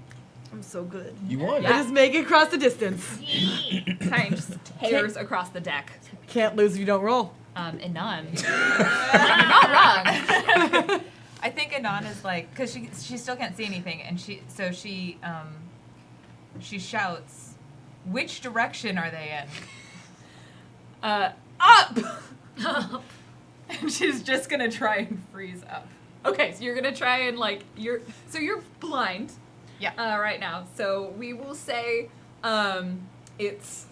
I'm so good. You won. I just make it across the distance. Time just tears across the deck. Can't lose if you don't roll. And none. You're not wrong. I think Anon is like, because she still can't see anything, and she shouts, "Which direction are they in?" Up. And she's just gonna try and freeze up. Okay, so you're gonna try and you're blind. Yeah. Right now. So we will say it's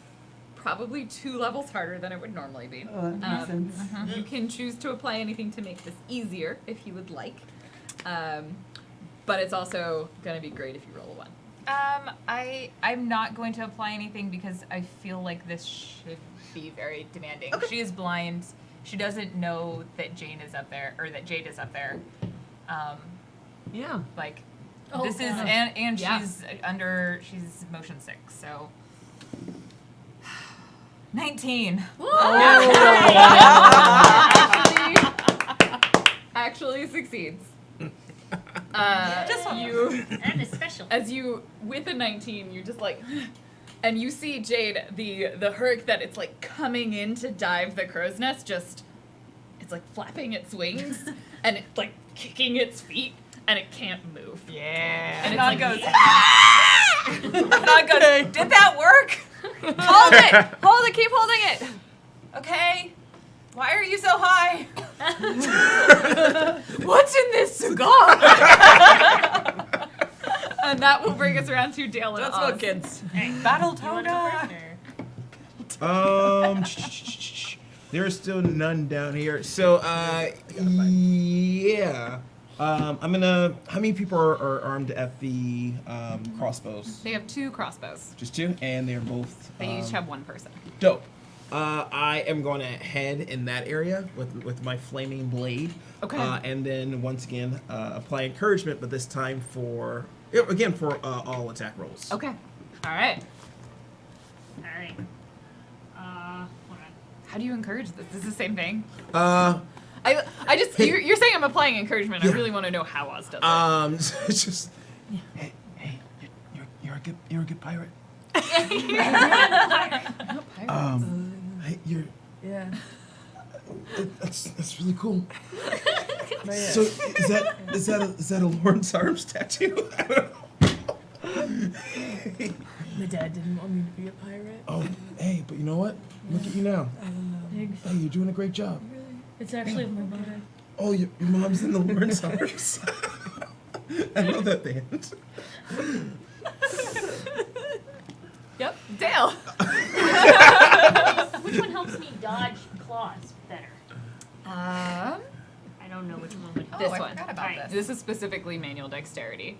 probably 2 levels harder than it would normally be. Oh, that makes sense. You can choose to apply anything to make this easier if you would like. But it's also gonna be great if you roll a 1. I'm not going to apply anything because I feel like this should be very demanding. Okay. She is blind. She doesn't know that Jane is up there, or that Jade is up there. Yeah. Like, Oh, this is, God. and Yeah. she's motion sick, so. 19. Actually succeeds. Just one. That is special. As you, with a 19, you just and you see Jade, the Hurk that it's coming in to dive the crow's nest, it's flapping its wings and it's kicking its feet and it can't move. Yeah. And Anon it's goes, Anon goes, did that work? Hold it, keep holding it. Okay. Why are you so high? What's in this cigar? And that will bring us around to Dale and That's Oz. what kids. Battle You want to go first, or? There's still none down here. So, yeah. I'm gonna. How many people are armed at the crossbows? They have 2 crossbows. Just 2, and they're both. They each have 1 person. Dope. I am going to head in that area with my flaming blade. Okay. And then once again apply encouragement, but this time for all attack rolls. Okay. All right. Alright. Hold on. How do you encourage this? Is this the same thing? Uh, I just Hey. you're saying I'm applying encouragement. I Yeah. really want to know how Oz does it. it's just. Hey, you're a good pirate. Hey, Yeah. that's really cool. So is that a Lawrence Arms tattoo? I don't know. My dad didn't want me to be a pirate. Oh, hey, but you know what? Look at you now. Thanks. Hey, you're doing a great job. It's actually my mother. Oh, your mom's in the Lawrence Arms. I know that band. Yep. Dale. Which one helps me dodge claws better? Um, I don't know which one would help. This I one. forgot about Alright. this. This is specifically manual dexterity.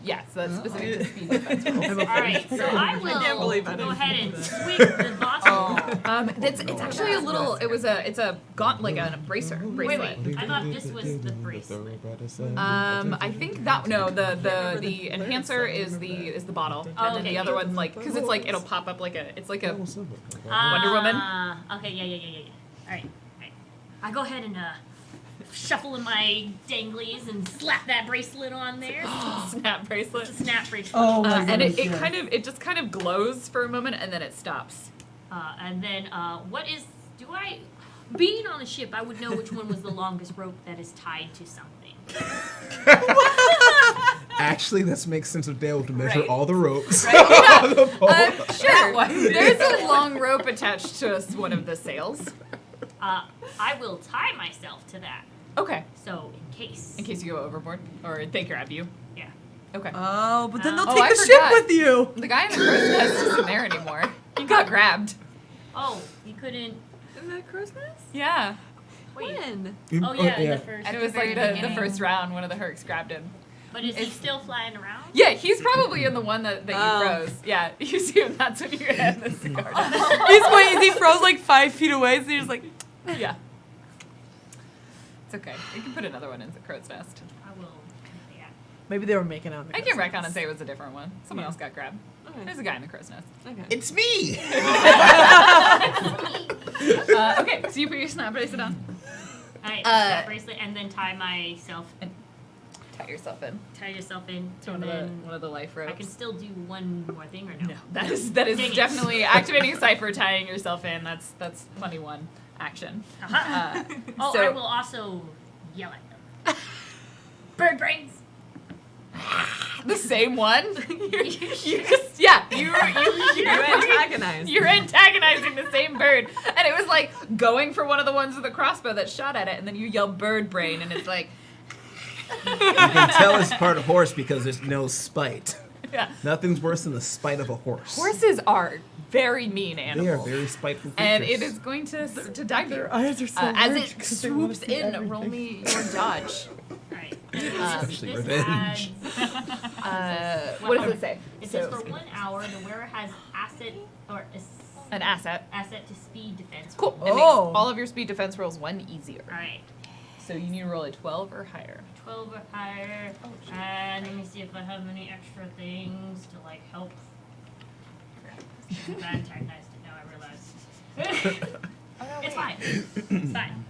Yeah, so that's specific to speed defense rolls. Alright, so I will can't believe I go didn't ahead and swing the bottom. It's actually a little. It's a a bracelet. I thought this was the bracelet. I think that the enhancer is the bottle, and then okay. the other one's because it's it'll pop up it's like a Wonder Woman. Okay, yeah. Alright. I go ahead and shuffle in my danglies and slap that bracelet on there. snap bracelet. Snap bracelet. Oh my And it goodness, yes. just kind of glows for a moment and then it stops. And then being on the ship, I would know which one was the longest rope that is tied to something. Actually, this makes sense of Dale to measure Right. all the ropes. Right, on the pole. Sure. There's a long rope attached to one of the sails. I will tie myself to that. Okay. So in case. In case you go overboard or they grab you. Yeah. Okay. Oh, but then they'll Oh, take I the forgot. ship with you. The guy in the crow's nest isn't there anymore. He got grabbed. Oh, you couldn't. Isn't that Christmas? Yeah. Wait. When? Oh yeah, yeah. the first. And it the was very the beginning. first round, one of the Hurks grabbed him. But is he still flying around? Yeah, he's probably in the one that you Oh. froze. Yeah, you see him, that's when you end the cigar. He froze like 5 feet away, so you're just like, Yeah. It's okay. We can put another one in the crow's nest. I will. Yeah. Maybe they were making out. in the I can crow's retcon nest. and say it was a different one. Someone else got grabbed. Okay. There's a guy in the crow's nest. Okay. It's me. Okay, so you put your snap bracelet on. Alright, Uh, bracelet and then tie myself. Tie yourself in Tie yourself in. to and then one of the life I ropes. can still do one more thing or no? No, that is Dang it. definitely activating a cipher, tying yourself in. That's 21 action. Uh-huh. Oh, so- I will also yell at them. Bird brains. The same one. you just you're antagonized. You're antagonizing the same bird, and it was like going for one of the ones with the crossbow that shot at it, and then you yell bird brain, and it's like You can tell it's part of horse because there's no spite. yeah. Nothing's worse than the spite of a horse. Horses are very mean animals. They are very spiteful creatures. and it is going to dive you. Their eyes are so As large it 'cause they wanna swoops see in, everything. roll me your dodge. Alright. Especially This revenge. What does it say? It So- says for 1 hour, the wearer has An asset. asset to speed defense. Cool. It Oh. makes all of your speed defense rolls 1 easier. Alright. So you need to roll a 12 or higher. 12 or higher. And let me see if I have any extra things to like help. I antagonized it now, I realize. It's fine. It's fine.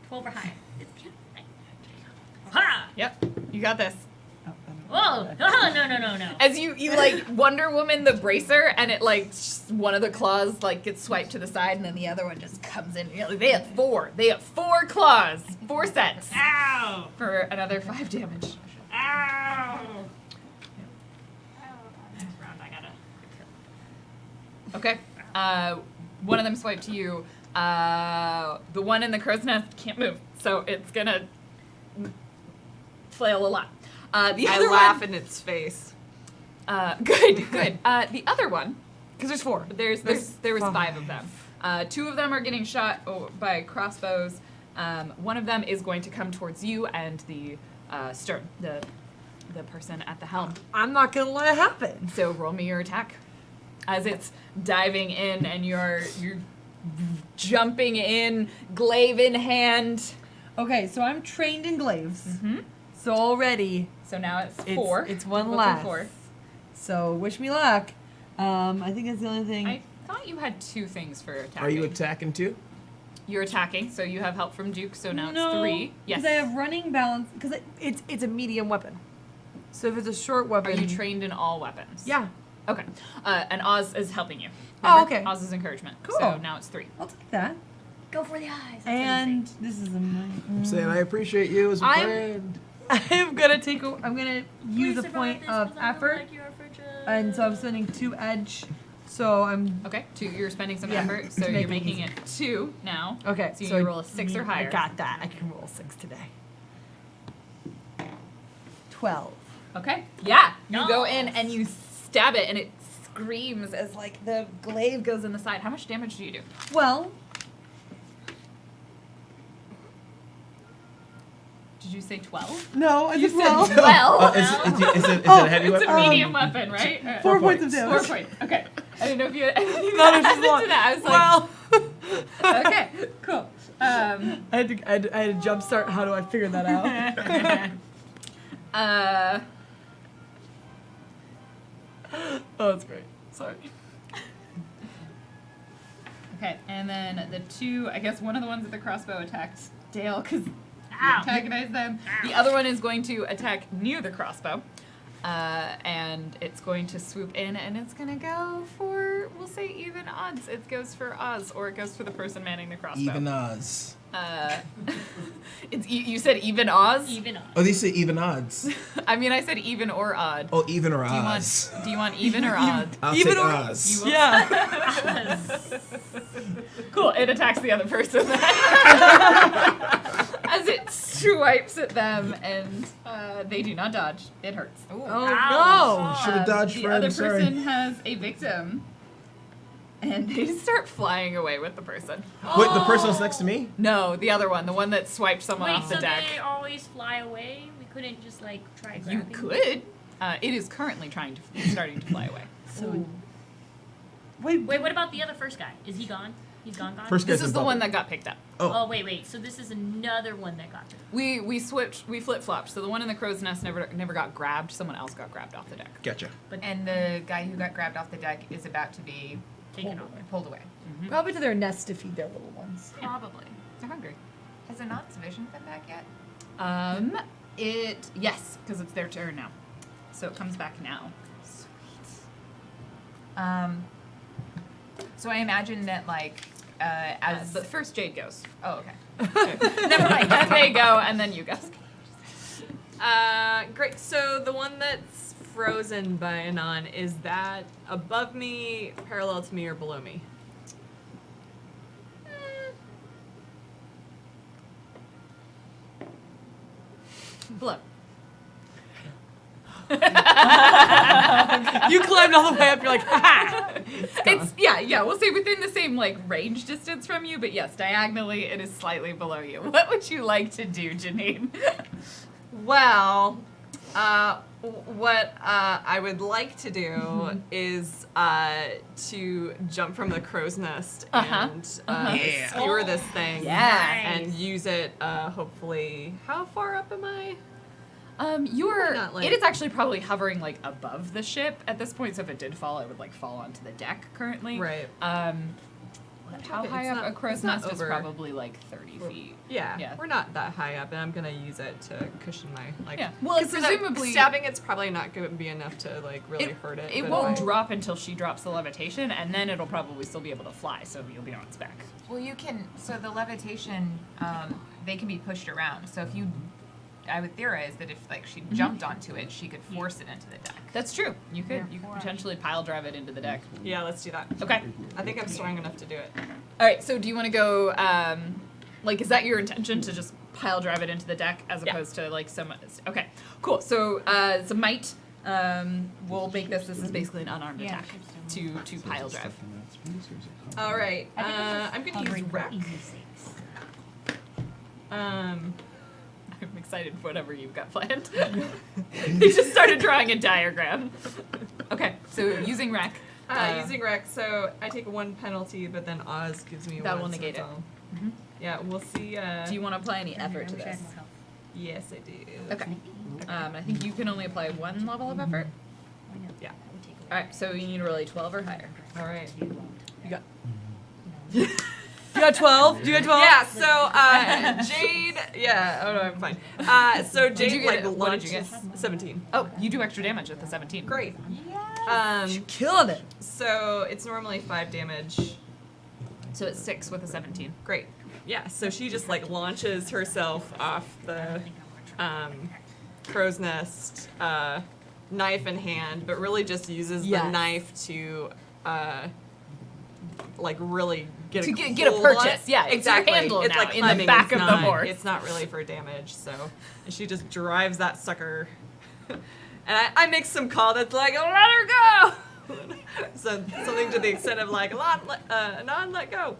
12 or higher. It's fine. Ha! Yep. You got this. Whoa! Oh, no. As you like Wonder Woman the bracer, and it like one of the claws like gets swiped to the side, and then the other one just comes in. You know, they have 4. They have 4 claws, 4 sets Ow! for another 5 damage. Ow! Next round, I gotta. Okay. One of them swiped to you. The one in the crow's nest can't move, so it's gonna flail a lot. The I other laugh one, in its face. good. The other one, Because there's 4. there was 5 of them. 2 of them are getting shot by crossbows. One of them is going to come towards you and the stern, the person at the helm. I'm not gonna let it happen. So roll me your attack. As it's diving in and you're jumping in, glaive in hand. Okay, so I'm trained in glaives. Mm-hmm. So already So now it's it's 4. It's one Both are less. 4. So wish me luck. I think that's the only thing. I thought you had 2 things for attacking. Are you attacking too? You're attacking, so you have help from Duke, so now no, it's 3. Yes. Because I have running balance. Because it's a medium weapon. So if it's a short Are weapon. you trained in all weapons? Yeah. Okay. And Oz is helping you. Oh, okay. Oz's encouragement. Cool. So now it's 3. I'll take that. Go for the eyes. And this is a I'm saying I appreciate you as a I'm- friend. I'm gonna I'm gonna use a point of effort, and so I'm spending 2 edge. So I'm Okay. 2. You're spending some Yeah, effort, so to make you're it making easy. it 2 now. okay. So you need to roll a 6 or higher. I got that. I can roll 6 today. 12. Okay. Yeah. You go in and you stab it, and it screams as like the glaive goes in the side. How much damage do you do? Well, Did you say 12? no, I You said said 12. well. Is it Oh, a heavy It's weapon? a medium weapon, right? 4 points of 4 damage. points. Okay. I didn't know if you had anything No, to no, add she's into not. that. I was Well, like, okay, cool. I had to jump start. How do I figure that out? Oh, that's great. Sorry. Okay, and then the 2, I guess one of the ones with the crossbow attacked Dale because you Ow. antagonized them. The other one is going to attack near the crossbow. And it's going to swoop in and it's going to go for, we'll say even odds. It goes for Oz or it goes for the person manning the crossbow. Even odds. It's you said even Oz? Even on. Oh, they say even odds. I mean, I said even or odd. Oh, even or Do you want, odds. do you want even or odd? I'll even take or- odds. You will- Yeah. Cool, it attacks the other person as it swipes at them, and they do not dodge. It hurts. Oh Ow. Should have dodged, The friend. other Sorry. person has a victim, and they start flying away with the person. Wait, the person was next to me? No, the other one, the one that swiped someone Wait, off the so deck. they always fly away? We couldn't just like try grabbing You them? could. It is currently starting to fly away. So. Wait. Wait, what about the other first guy? Is he gone? He's gone. First This guy's is in the bubble. one that got picked up. Oh wait. So this is another one that got picked. We flip flopped. So the one in the crow's nest never got grabbed. Someone else got grabbed off the deck. Gotcha. And the guy who got grabbed off the deck is about to be Taken over. pulled away. Probably to their nest to feed their little ones. Probably. They're hungry. Has Anon's vision come back yet? Yes, because it's their turn now. So it comes back now. So I imagine that like as But first Jade goes. oh okay. Never mind. And they go, and then you go. Great. So the one that's frozen by Anon, is that above me, parallel to me, or below me? Blow. You climbed all the way up. You're like, ha! It's yeah. We'll say within the same like range distance from you, but yes, diagonally it is slightly below you. What would you like to do, Janine? Well, what I would like to do is to jump from the crow's nest and Yeah. skewer this thing Yeah. and use it, hopefully. How far up am I? You're. Not, like- It is actually probably hovering like above the ship at this point. So if it did fall, it would like fall onto the deck currently. Right. How Okay, high it's up not- a crow's it's not nest is over. probably like 30 feet. Yeah, Yeah. we're not that high up, and I'm gonna use it to cushion my like. Yeah. Well, 'cause presumably- stabbing it's probably not going to be enough to like really hurt it. It but won't if I- drop until she drops the levitation, and then it'll probably still be able to fly. So you'll be on its back. Well, you can. So the levitation, they can be pushed around. So if you, I would theorize that if like she jumped onto it, she could force it into the deck. That's true. You could potentially pile drive it into the deck. Yeah, let's do that. Okay. I think I'm strong enough to do it. All right. So do you want to go? Like, is that your intention to just pile drive it into the deck as Yeah. opposed to like some? Okay. Cool. So it's a might. We'll make this. This is basically an unarmed attack to pile drive. All right. I'm going to use wreck. I'm excited for whatever you've got planned. He just started drawing a diagram. Okay. So using wreck. Using wreck, so I take one penalty, but then Oz gives me That one. will so negate it's it. all- Yeah, we'll see. Do you want to apply any effort to this? Yes, I do. Okay. I think you can only apply one level of effort. Yeah. All right. So you need to roll a 12 or higher. All right. You got 12? Do you got 12? Yeah, so Jade. Yeah, oh no, I'm fine. So Jade you get? like What did you launches 17. Oh, you do extra damage with the 17. Great. Killing it. So it's normally 5 damage. So it's 6 with a 17. Great. Yeah, so she just like launches herself off the crow's nest, knife in hand, but really just uses the Yes. knife to like really get To a get a hold on purchase, it. yeah, it's your exactly. handle it's now like in the climbing, back it's of the not- horse. It's not really for damage, so and she just drives that sucker. And I make some call that's like, oh, let her go. So something to the extent of like, Anon, let go.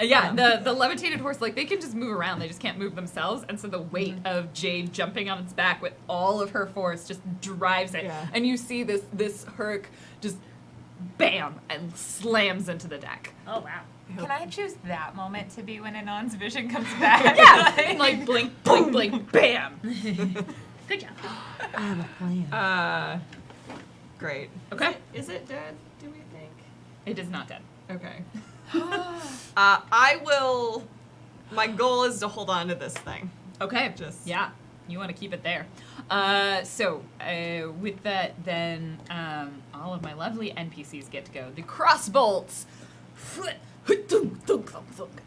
Yeah, the levitated horse, like, they can just move around. They just can't move themselves. And so the weight of Jade jumping on its back with all of her force just drives it. Yeah. And you see this Hurk just bam and slams into the deck. Oh wow. Can I choose that moment to be when Anon's vision comes back? Yeah, like blink, blink, blink, bam. Good job. I have a plan. Great. Okay. Is it dead, do we think? It is not dead. Okay. I will. My goal is to hold on to this thing. Okay. Just- yeah, you want to keep it there. So with that, then all of my lovely NPCs get to go. The crossbolts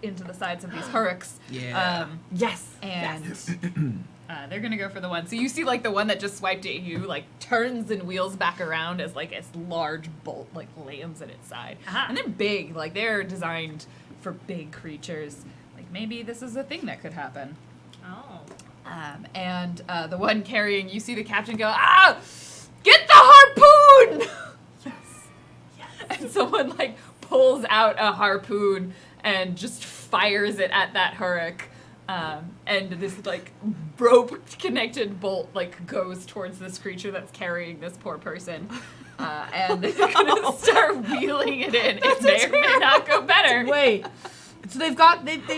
into the sides of these Hurks. Yeah. Yes. And they're gonna go for the one. So you see, like, the one that just swiped at you, like, turns and wheels back around as like a large bolt like lands at its side. Aha. And they're big, like they're designed for big creatures. Like maybe this is a thing that could happen. Oh. And the one carrying, you see the captain go, ah, get the harpoon! Yes. And someone like pulls out a harpoon and just fires it at that Hurk. And this like rope connected bolt like goes towards this creature that's carrying this poor person. and they're gonna start wheeling it in. It may or may not go better. Wait. So they've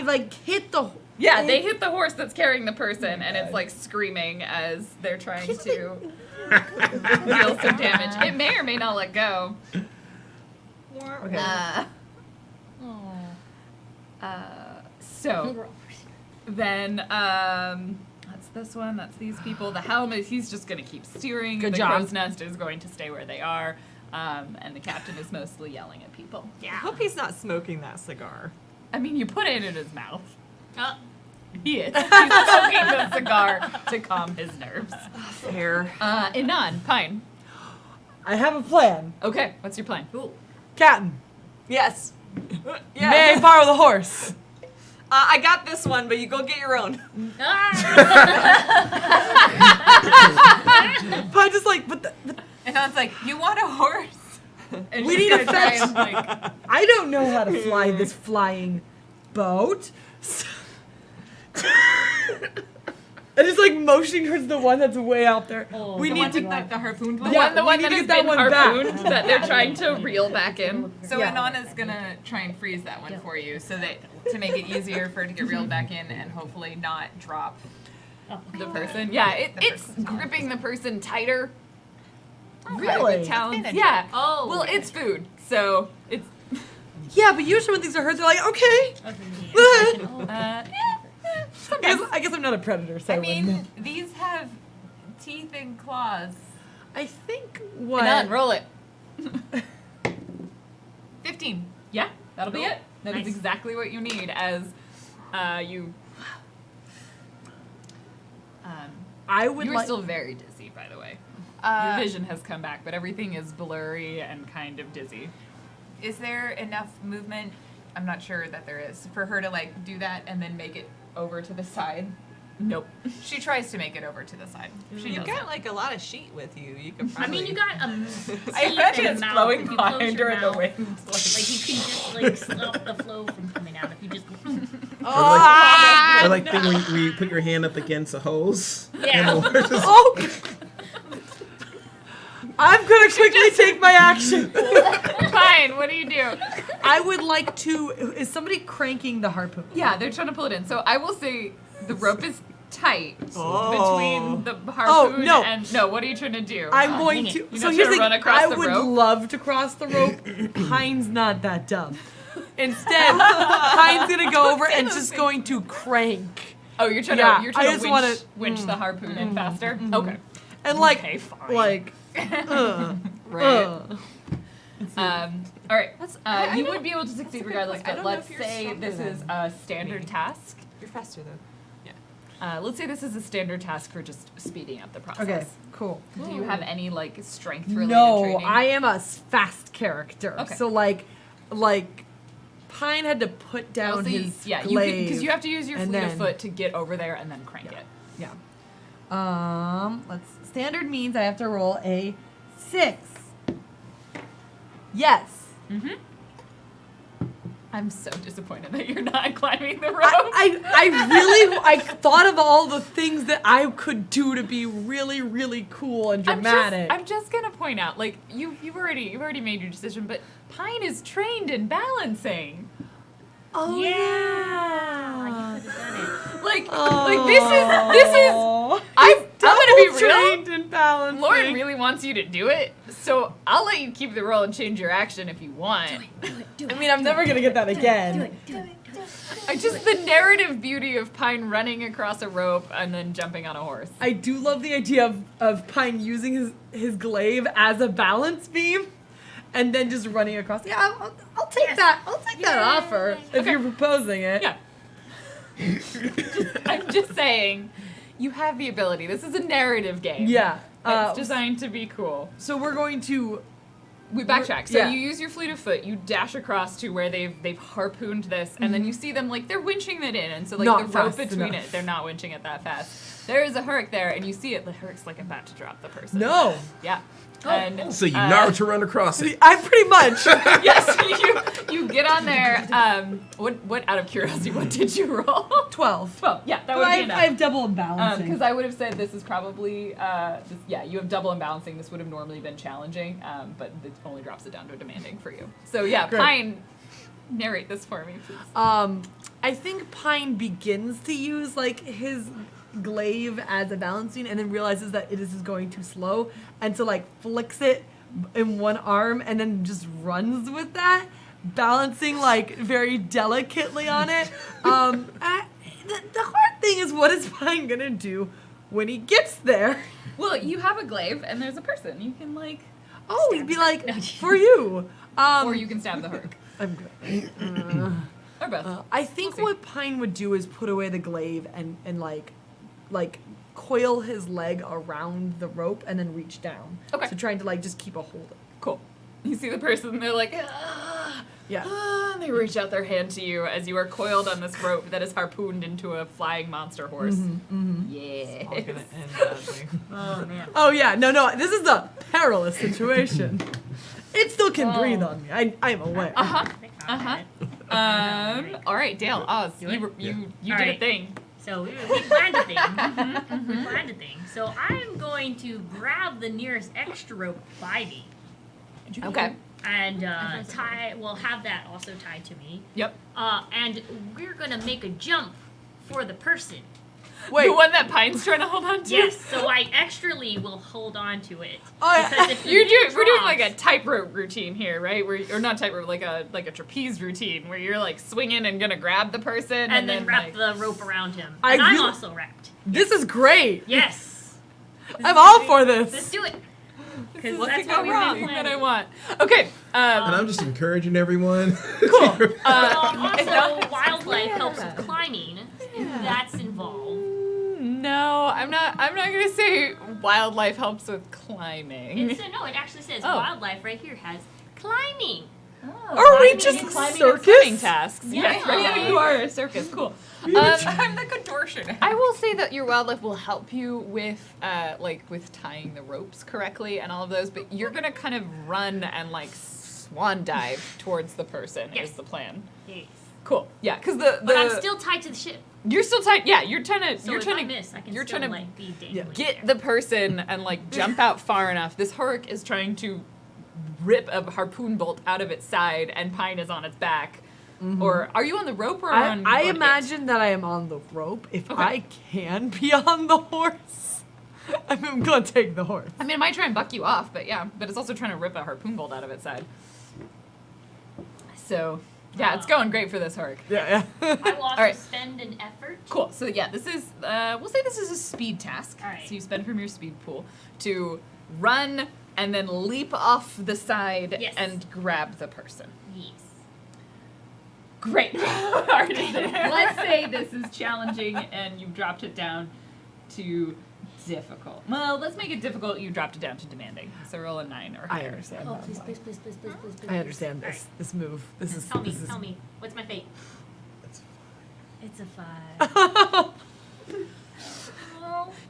like hit the. Yeah, they hit the horse that's carrying the person, and it's like screaming as they're trying to deal some damage. It may or may not let go. Okay. So then, that's this one. That's these people. The helmet. He's just gonna keep steering. Good the job. crow's nest is going to stay where they are, and the captain is mostly yelling at people. I hope he's not smoking that cigar. I mean, you put it in his mouth. Uh, He is. He's smoking the cigar to calm his nerves. Fair. Inan, Pine. I have a plan. Okay, what's your plan? Captain, Yes. Yeah. may I borrow the horse? I got this one, but you go get your own. But just like, but And I was like, you want a horse? And We she's need a gonna try fetch. and, like, I don't know how to fly this flying boat. So- and just like motioning towards the one that's way out there. Oh, we the need one to. with The harpooned one? Yeah, the we one need that to has get that been one back. harpooned that they're trying to reel back in. So Yeah. Inanna's gonna try and freeze that one for you, so that to make it easier for it to get reeled back in and hopefully not drop. The person. Yeah, it's gripping the person tighter. Really? With talons. It's been a Yeah. Oh. Well, it's food, so it's. Yeah, but usually when things are hurt, they're like, okay. I guess I'm not a predator, so I wouldn't mean, know. these have teeth and claws. I think what. Inan, roll it. 15. Yeah, that'll be Cool. it. That is Nice. exactly what you need as you. I would You're like. still very dizzy, by the way. Your vision has come back, but everything is blurry and kind of dizzy. Is there enough movement? I'm not sure that there is for her to like do that and then make it over to the side. Nope. She tries to make it over to the side. She You doesn't. got like a lot of sheet with you. You could I probably. mean, you got a. I imagine it's mouth. flowing If you close behind your her in the mouth, wind. Like you can just like stop the flow from coming out if you just. Or like thing where you put your hand up against a hose. Yeah. And the horse just Oh! I'm gonna quickly take my action. Fine, what do you do? I would like to. Is somebody cranking the harpoon? Yeah, they're trying to pull it in. So I will say the rope is tight Oh. between the harpoon no. and no. What are you trying to do? I'm going dang to. it. You're So not here's trying the to run across I the would rope? love to cross the rope. Pine's not that dumb. Instead, Pine's gonna go over and just going to crank. Oh, you're trying Yeah, to I just winch, wanna- winch the harpoon in faster. Okay. And like, Okay, fine. like, Right. All right. You would be able to succeed regardless, point. I but don't know let's if you're say stronger this is than a standard me. task. You're faster though. Let's say this is a standard task for just speeding up the process. okay, cool. Do you have any like strength related No, training? I am a fast character. Okay. So like, Pine had to put down Also, his yeah, glaive. because you have to use your and fleet of then- foot to get over there and then crank it. Yeah. Standard means I have to roll a 6. Yes. I'm so disappointed that you're not climbing the rope. I thought of all the things that I could do to be really, really cool and dramatic. I'm just gonna point out, like you've already made your decision, but Pine is trained in balancing. oh Yeah. You could have done it. Like this is I'm gonna be real. trained in balancing. Lauren really wants you to do it, so I'll let you keep the roll and change your action if you want. I mean, I'm never gonna get that again. Just the narrative beauty of Pine running across a rope and then jumping on a horse. I do love the idea of Pine using his glaive as a balance beam, and then just running across. Yeah, I'll take that. I'll take that offer if you're proposing it. Yeah. I'm just saying, you have the ability. This is a narrative game. Yeah. It's designed to be cool. So we're going to. We backtrack. So Yeah. you use your fleet of foot. You dash across to where they've harpooned this, and then you see them like they're winching it in, and so like Not the rope fast between enough. it, they're not winching it that fast. there is a Hurk there, and you see it. The Hurk's like about to drop the person. No. Yeah. And So you Naruto run across it. I pretty much. yes, you get on there. What out of curiosity, what did you roll? 12. 12. Yeah, that But would I be have, enough. I have double imbalancing. Because I would have said this is probably, you have double imbalancing. This would have normally been challenging, but it only drops it down to demanding for you. So yeah, Great. Pine, narrate this for me, please. I think Pine begins to use like his glaive as a balancing and then realizes that it is going too slow and so like flicks it in one arm and then just runs with that, balancing like very delicately on it. The hard thing is, what is Pine gonna do when he gets there? Well, you have a glaive, and there's a person. You can Oh, he'd be like, for you. or you can stab the Hurk. I'm good. Or both. I think what Pine would do is put away the glaive and like coil his leg around the rope and then reach down. Okay. So trying to like just keep a hold of it. Cool. You see the person, they're like, ah, Yeah. ah, and they reach out their hand to you as you are coiled on this rope that is harpooned into a flying monster horse. Yeah. All gonna end badly. Oh, man. Oh yeah, no, this is a perilous situation. It still can breathe on me. I'm aware. All right, Dale, Oz, you it? did a Alright. thing. So we planned a thing. We planned a thing. So I'm going to grab the nearest extra rope by me Okay. and tie. Well, have that also tied to me. Yep. And we're gonna make a jump for the person. Wait. The one that Pine's trying to hold on to? Yes. So I extrally will hold on to it. Oh, Because if We're doing drops- like a tightrope routine here, right? Or not tightrope, like a trapeze routine where you're like swinging and gonna grab the person and then wrap like, the rope around him. I And I'm really- also wrapped. This is great. Yes. I'm all for Let's this. do it. Because what that's could what go we've wrong been that I planning. want. Okay. And I'm just encouraging everyone. Also, wildlife helps with climbing. If that's involved. No, I'm not gonna say wildlife helps with climbing. It actually says Oh. wildlife right here has climbing. Are we Climbing just and climbing and circus? swimming tasks. Yeah. Yes, right now you are a circus. Cool. I'm the contortionist. I will say that your wildlife will help you with with tying the ropes correctly and all of those, but you're gonna kind of run and like swan dive towards the person Yes. is the plan. Yes. Cool. Yeah, because the But I'm still tied to the ship. you're still tight. Yeah, you're trying to So you're if trying I to miss, I can you're still trying to like be dangling. get the person and like jump out far enough. This Hurk is trying to rip a harpoon bolt out of its side, and Pine is on its back. Or are you on the rope or on? I on it? imagine that I am on the rope. If Okay. I can be on the horse, I'm gonna take the horse. I mean, it might try and buck you off, but yeah, but it's also trying to rip a harpoon bolt out of its side. So yeah, it's going great for this Hurk. Yeah. I will also Alright. spend an effort. Cool. So yeah, this is we'll say this is a speed task. Alright. So you spend from your speed pool to run and then leap off the side Yes. and grab the person. Yes. Great. Alright, let's say this is challenging and you've dropped it down to difficult. Well, let's make it difficult. You dropped it down to demanding. So roll a 9 or I higher. understand. Oh, please, please, please, please, please, please, please. I understand Alright. this move. This is. Tell me, this is tell me. What's my fate? It's a 5.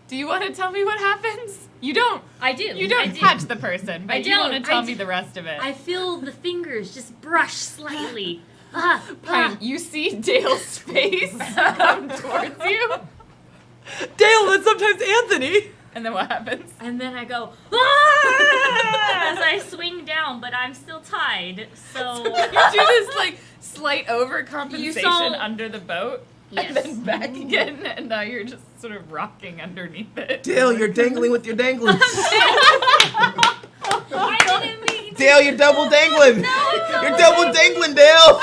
Do you want to tell me what happens? You don't. I do. You don't I do. catch the person, but I you want to don't. tell I me do. the rest of it. I feel the fingers just brush slightly. Pine, you see Dale's face come towards you, Dale, and sometimes Anthony. and then what happens? And then I go, "Ah!" as I swing down, but I'm still tied. So You do this like slight overcompensation You saw- under the boat, Yes. and then back again, and now you're just sort of rocking underneath it. Dale, you're dangling with your danglings. I didn't mean. Dale, you're double dangling. You're double dangling, Dale.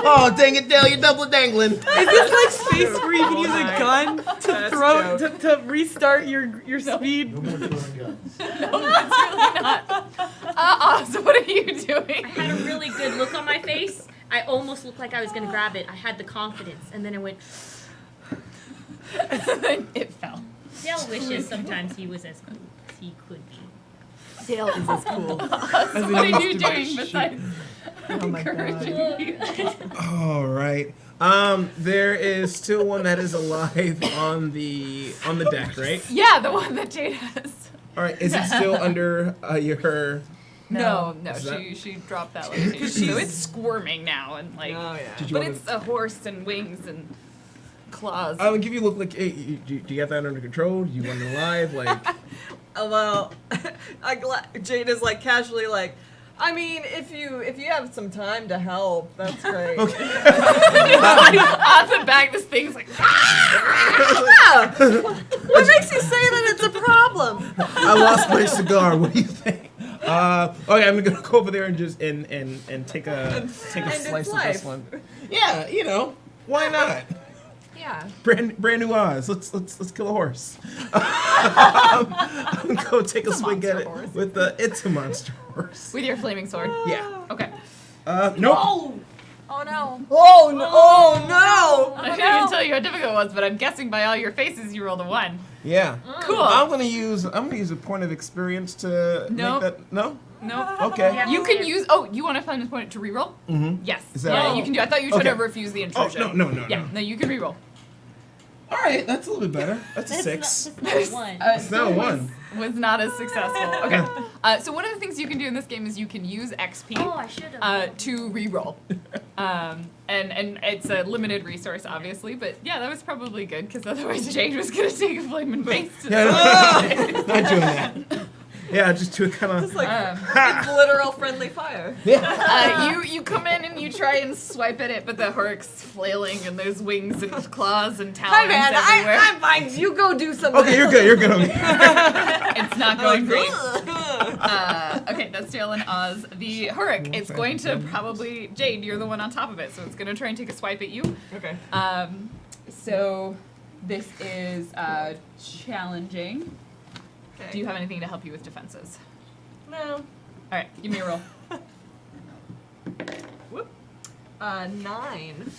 Oh, dang it, Dale, you're double dangling. Is this like space where you can use a gun to throw to restart your speed? No more throwing guns. So what are you doing? I had a really good look on my face. I almost looked like I was gonna grab it. I had the confidence, and then it went. It fell. Dale wishes sometimes he was as cool as he could be. Dale is as cool. What are you doing besides Oh my god. encouraging people? All right. There is still one that is alive on the deck, right? Yeah, the one that Jade has. All right. Is it still under your? No, Is that- she dropped that location. So it's squirming now and like. Oh yeah. Did you But wanna- it's a horse and wings and claws. I would give you a look like, hey, do you got that under control? Do you want it alive? Like, Well, Jade is like casually like, I mean, if you have some time to help, that's great. On the back, this thing's like. What makes you say that it's a problem? I lost my cigar. What do you think? Okay, I'm gonna go over there and just and take a its slice of this life. one. Yeah, why not? Yeah. Brand new Oz. Let's kill a horse. I'm gonna go take a swing at it monster horse. with the. It's a monster horse. With your flaming sword. Yeah. Okay. Nope. Oh no. Oh no! Oh no! I didn't even tell you how difficult it was, but I'm guessing by all your faces you rolled a 1. Yeah. Cool. I'm gonna use a point of experience to Nope. make that. No. No. Okay. Yeah. You can use. Oh, you want to find this point to reroll? Mm-hmm. Yes. Is that- Yeah, you can do. I thought you were trying Okay. to refuse the Oh intrusion. no. Yeah. No, you can reroll. All right, that's a little bit better. That's a 6. That's not one. It's not a 1. Was not as successful. Okay. So one of the things you can do in this game is you can use XP. Oh, I should have. To reroll. And it's a limited resource, obviously, but yeah, that was probably good because otherwise Jade was gonna take a flaming face. To Yeah, not doing that. Yeah, just do it kind of. It's like Um, it's literal friendly fire. you come in and you try and swipe at it, but the Hurric's flailing and there's wings and claws and talons Hi man, everywhere. I'm fine. You go do something. Okay, you're good. You're good. Okay. It's not going great. Ugh. Okay, that's Dale and Oz. The Hurric, it's going to probably Jade. You're the one on top of it, so it's going to try and take a swipe at you. Okay. So this is challenging. Okay. Do you have anything to help you with defenses? No. All right, give me a roll. Whoop. 9.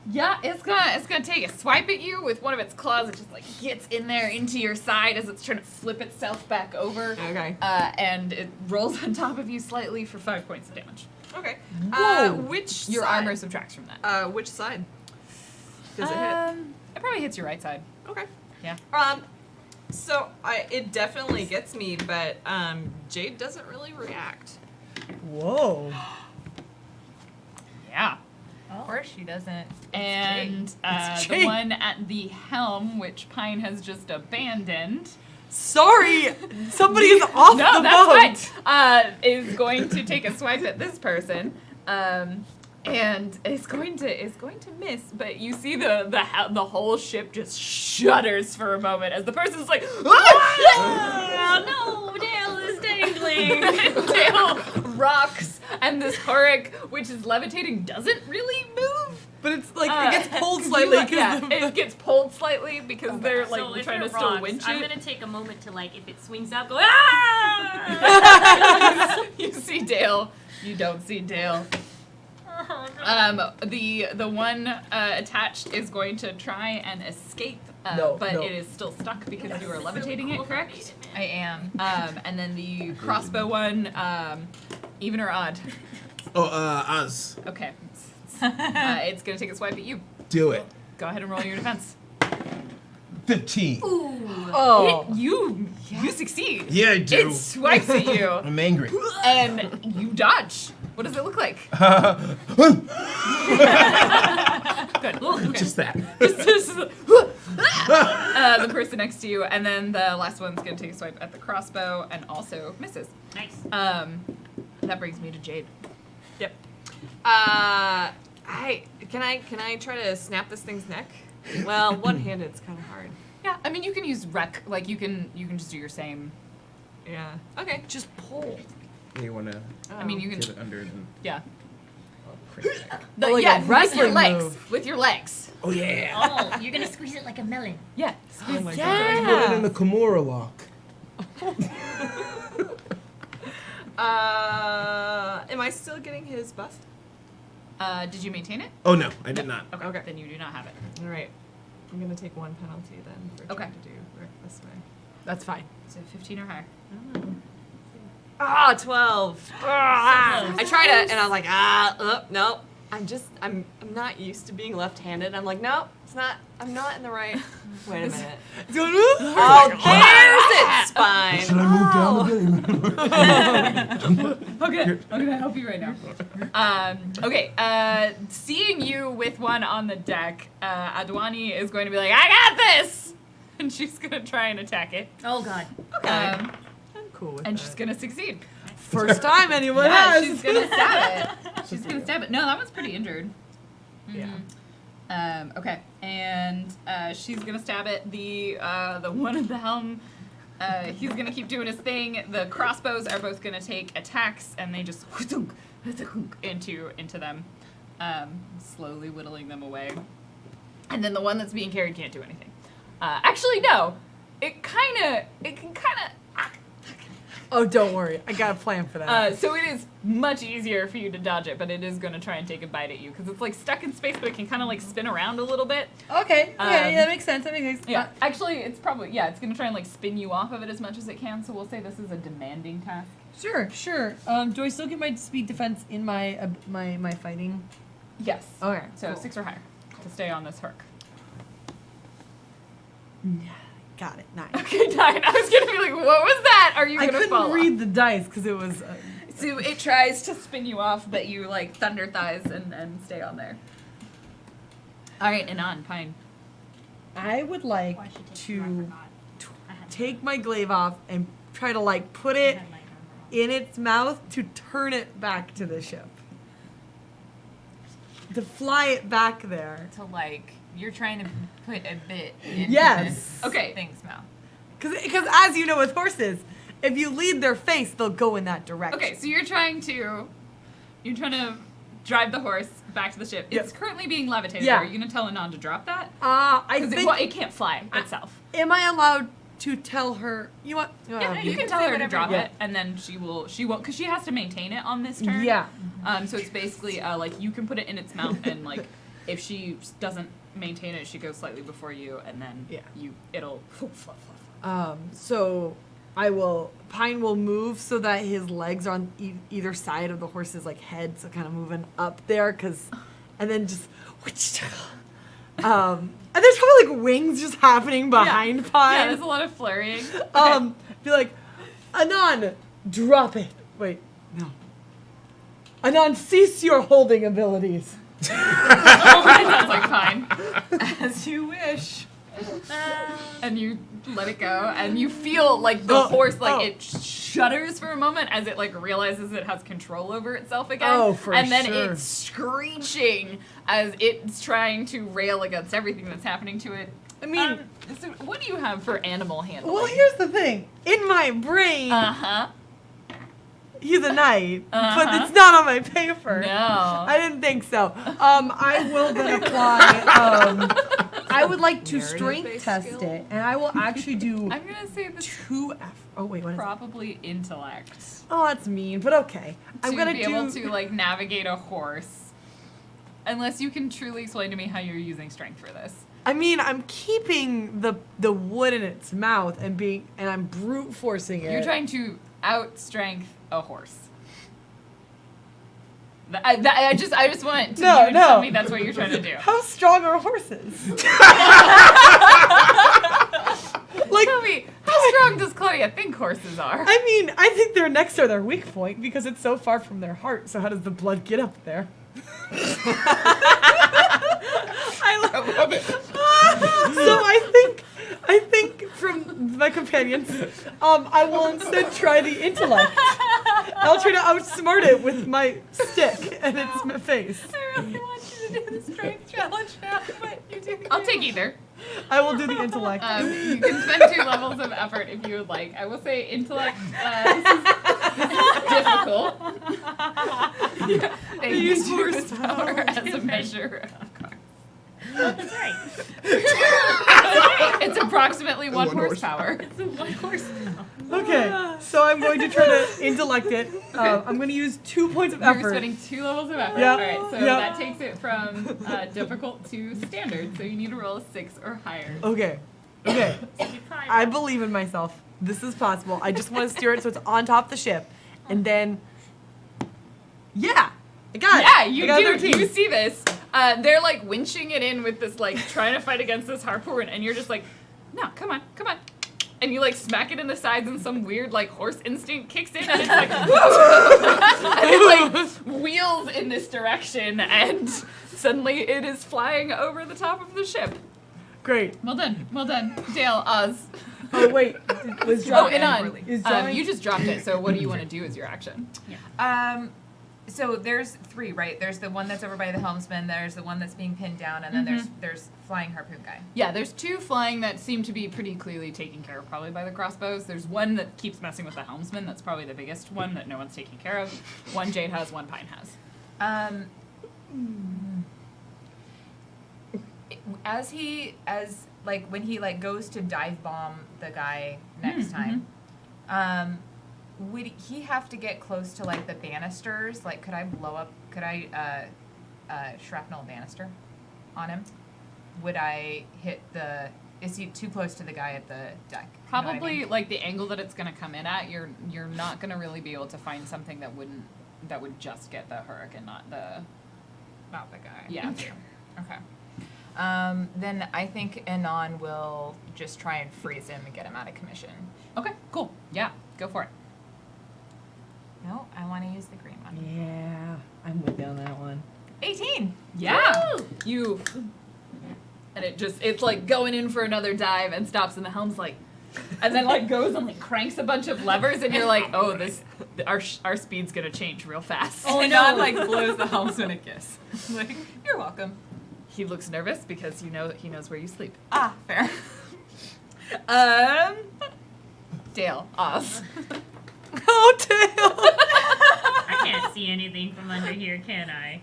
Yeah, it's gonna take a swipe at you with one of its claws. It just like gets in there into your side as it's trying to flip itself back over. Okay. And it rolls on top of you slightly for 5 points of damage. Okay. Whoa. Which Your side? armor subtracts from that. Which side? Does it It probably hits your right side. hit? Okay. Yeah. So it definitely gets me, but Jade doesn't really react. Whoa. Yeah. Of course she doesn't. And It's the Jade. one at the helm, which Pine has just abandoned. Sorry, somebody is off No, the that's boat. fine. Is going to take a swipe at this person, and is going to miss. But you see the whole ship just shudders for a moment as the person's like, Oh, no, Dale is dangling. Dale rocks, and this Hurric, which is levitating, doesn't really move. But it's like it gets pulled 'cause slightly you- yeah, because it gets pulled slightly because they're like So if trying to it still rocks, winch I'm it. gonna take a moment to like, if it swings out, go ah! You see Dale. You don't see Dale. Oh, no. The one attached is going to try and escape, No, but no. it is still stuck because you are It's levitating really cool it, if I correct? made it, I man. am. And then the crossbow one, even or odd? Oh, Oz, Okay. It's gonna take a swipe at you. do it. Go ahead and roll your defense. 15. oh, You succeed. Yeah, I do. It swipes at you, I'm angry. and you dodge. What does it look like? Good. Okay. Just that. Just the person next to you, and then the last one's gonna take a swipe at the crossbow and also misses. Nice. That brings me to Jade. Yep. Can I try to snap this thing's neck? Well, one-handed's kind of hard. Yeah, I mean you can use wreck, like you can just do your same. Yeah. Okay. just pull. You want to I mean you get can. it under and Yeah. crank it back. The, like a yeah, with your wrestling legs. move. With your legs. Oh yeah. Oh, you're gonna squeeze it like a melon. Yeah. Oh my Put it in Yeah. the Kimura lock. Am I still getting his buff? Did you maintain it? Oh no, I did not. Okay. Okay. Then you do not have it. All right. I'm gonna take one penalty then for Okay. trying to do work this way. That's fine. So 15 or higher. 12. I tried it and I was like, no. I'm not used to being left-handed. I'm like, nope, it's not. I'm not in the right. Wait a minute. Oh, Oh, there's its spine. Should I move down a bit? Okay, I'm gonna help you right now. Okay, seeing you with one on the deck, Adwani is going to be like, I got this! And she's gonna try and attack it. Oh God. Um, I'm cool with and that. she's gonna succeed. First time anyone Yeah, has. she's gonna stab it. She's gonna stab it. No, that one's pretty injured. Yeah. Okay, and she's gonna stab it. The one at the helm, he's gonna keep doing his thing. The crossbows are both gonna take attacks, and they just into them, slowly whittling them away. And then the one that's being carried can't do anything. Actually, no. It can kind of. Oh, don't worry. I got a plan for that. So it is much easier for you to dodge it, but it is going to try and take a bite at you because it's like stuck in space, but it can kind of like spin around a little bit. Okay. Yeah, Um, that makes sense. That makes sense. Yeah, actually, it's probably it's going to try and like spin you off of it as much as it can. So we'll say this is a demanding task. Sure. Do I still get my speed defense in my my fighting? Yes. Okay. So cool. 6 or higher to stay on this hook. Got it. 9. Okay, 9. I was going to be like, what was that? Are you I going to couldn't fall read the dice because it was. So it tries to spin you off, but you like thunder thighs and stay on there. All right, and on Pine. I would like Oh, I should take to some, I forgot. I had take my glaive off and try to like put it my camera on. in its mouth to turn it back to the ship. To fly it back there. To like, you're trying to put a bit into Yes. this Okay. thing's mouth. Because as you know with horses, if you lead their face, they'll go in that direction. Okay, so you're trying to drive the horse back to the ship. It's Yep. currently being levitated. Yeah. Are you gonna tell Anon to drop that? I Because think. it can't fly itself. Am I allowed to tell her? You want? Yeah, you can tell her to whatever drop you it, and then she won't, because she has to maintain it on this turn. Yeah. So it's basically like you can put it in its mouth, and like if she doesn't maintain it, she goes slightly before you, and then Yeah. it'll. So Pine will move so that his legs are on either side of the horse's like head, so kind of moving up there, and then just, and there's probably like wings just happening behind Yeah, Pine. there's a lot of flurrying. Okay. Be like, Anon, drop it. Wait, no. Anon, cease your holding abilities. Sounds like fine. As you wish. And you let it go, and you feel like the horse, like it shudders for a moment as it like realizes it has control over itself again. Oh, for And then sure. it's screeching as it's trying to rail against everything that's happening to it. I mean, So what do you have for animal handling? well, here's the thing. In my brain, Uh-huh. he's a knight, but Uh-huh. it's not on my paper. No. I didn't think so. I will then apply. I would like to strength Narrative-based test skill? it, and I will actually do I'm gonna say this 2 F. Oh wait, what is it? probably intellect. Oh, that's mean, but okay. I'm to gonna be do. able to like navigate a horse. Unless you can truly explain to me how you're using strength for this. I mean, I'm keeping the wood in its mouth and I'm brute forcing it. You're trying to out-strength a horse. I just want to you to tell me that's what you're trying to do. How strong are horses? Like, Tell me, how strong does Claudia think horses are? I mean, I think their necks are their weak point because it's so far from their heart. So how does the blood get up there? I love it. So I think from my companions, I will instead try the intellect. I'll try to outsmart it with my stick and its face. I really want you to do the strength challenge now, but you do. I'll take either. I will do the intellect. You can spend 2 levels of effort if you would like. I will say intellect. This is difficult. They use horsepower as a measure. That's right. It's approximately 1 1 horsepower. It's a one horse now. Okay, so I'm going to try to intellect it. I'm going to use 2 points of You're effort. spending 2 levels of effort. Yeah. All right, so Yeah. that takes it from difficult to standard. So you need to roll a 6 or higher. Okay. I believe in myself. This is possible. I just want to steer it so it's on top of the ship. And then, yeah, I got it. Yeah, you I got do. 13. You see this. They're like winching it in with this like trying to fight against this harpoon, and you're just like, no, come on. And you like smack it in the sides, and some weird like horse instinct kicks in, and it's like, and it like wheels in this direction, and suddenly it is flying over the top of the ship. Great. Well done, Dale, Oz. Oh wait, was Oh, dropped. Inan. Is drawing- You just dropped it. So what do you want to do as your action? So there's 3, right? There's the one that's over by the helmsman. There's the one that's being pinned down, and then there's flying harpoon guy. Yeah, there's 2 flying that seem to be pretty clearly taken care of, probably by the crossbows. There's one that keeps messing with the helmsman. That's probably the biggest one that no one's taking care of. One Jade has, one Pine has. When he like goes to dive bomb the guy next time, would he have to get close to like the banisters? Like, could I shrapnel a banister on him? Would I hit the? Is he too close to the guy at the deck? You know what I Probably mean? like the angle that it's going to come in at. You're not going to really be able to find something that would just get the hurricane, not the guy. Yeah. Okay. Then I think Inan will just try and freeze him and get him out of commission. Okay. Cool. Yeah. Go for it. No, I want to use the green one. Yeah, I'm with you on that one. 18. Yeah. You. And it's like going in for another dive and stops, and the helm's like, and then like goes and like cranks a bunch of levers, and you're like, oh, our speed's gonna change real fast. Oh, and Inan like blows the helmsman a kiss. Like, you're welcome. He looks nervous because he knows where you sleep. Ah, fair. Dale, Oz. Oh, Dale. I can't see anything from under here, can I?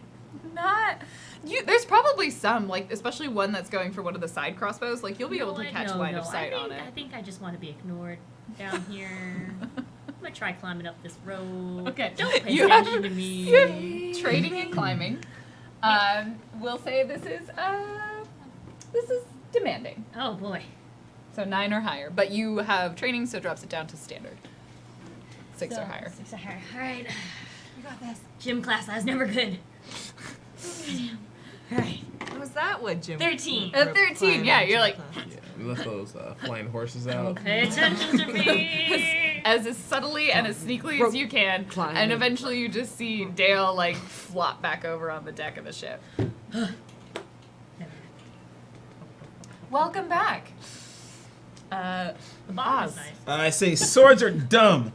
Not you. There's probably some, like especially one that's going for one of the side crossbows. Like you'll be able to No, catch line of sight on it. I think I just want to be ignored down here. I'm gonna try climbing up this road. Okay. Don't pay You attention have- to me. Trading and climbing. We'll say this is demanding. Oh boy. So 9 or higher, but you have training, so it drops it down to standard. 6 So, or higher. 6 or higher. All right. You got this. Gym class, I was never good. All right. Was that what Jim? 13. 13, yeah, you're like We left those flying horses out. Pay attention to me. as subtly and as sneakily as you can, Climbing. and eventually you just see Dale like flop back over on the deck of the ship. Welcome back. The bottom Oz. is nice. I say swords are dumb.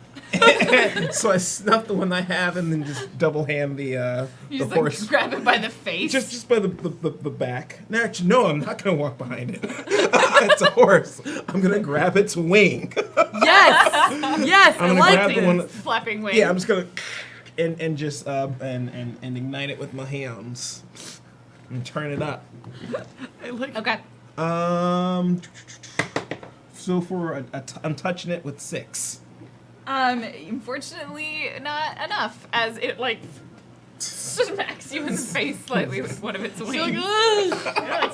So I snuff the one I have and then just double hand the You the just horse. like grab it by the face. Just by the back. No, actually, no, I'm not gonna walk behind it. It's a horse. I'm gonna grab its wing. Yes, yes, I I'm gonna like grab this. the one. flapping wings. Yeah, I'm just gonna and just and ignite it with my hands and turn it up. Okay. So for I'm touching it with 6. Unfortunately, not enough, as it like smacks you in the face slightly with one of its wings. Oh, it's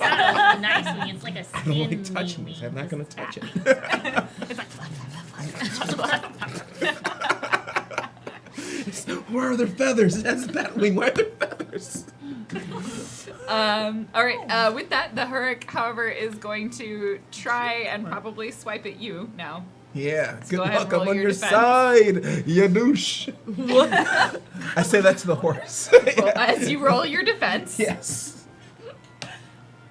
not a nice wing. It's like a I don't skin like touching wing. this. I'm not gonna touch it. It's like flap, flap, flap, flap, flap. Where are their feathers? It has a bat wing. Why are there feathers? All right. With that, the Hurric, however, is going to try and probably swipe at you now. Yeah, good go ahead luck. and roll I'm on your your defense. side, you douche. What? I say that to the horse. Well, as you roll your defense, Yes.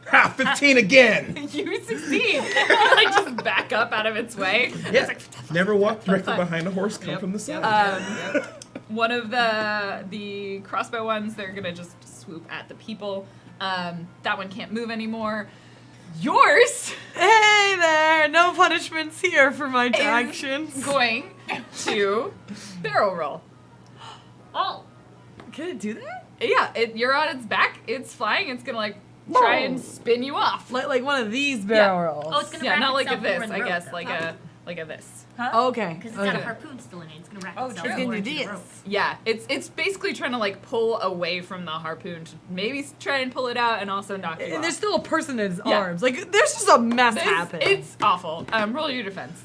Ha! 15 again. you succeed. You like just back up out of its way. Yeah. Never walk directly behind a horse. Come Yep. from the side. One of the crossbow ones, they're gonna just swoop at the people. That one can't move anymore. Yours Hey there, no punishments here for my is actions. going to barrel roll. Oh, Can it do that? Yeah, you're on its back. It's flying. It's gonna like try and spin you off. Like one of these barrel rolls. oh, it's gonna Yeah, wrap not like a itself over this. the I rope, guess though. like a this. Okay. Because it's okay. got a harpoon still in it. It's gonna wrap itself true. over It's gonna do into the this. rope. Yeah, it's basically trying to like pull away from the harpoon to maybe try and pull it out and also knock you And off. there's still a person in his Yeah. arms. Like there's just a mess happening. It's awful. Roll your defense.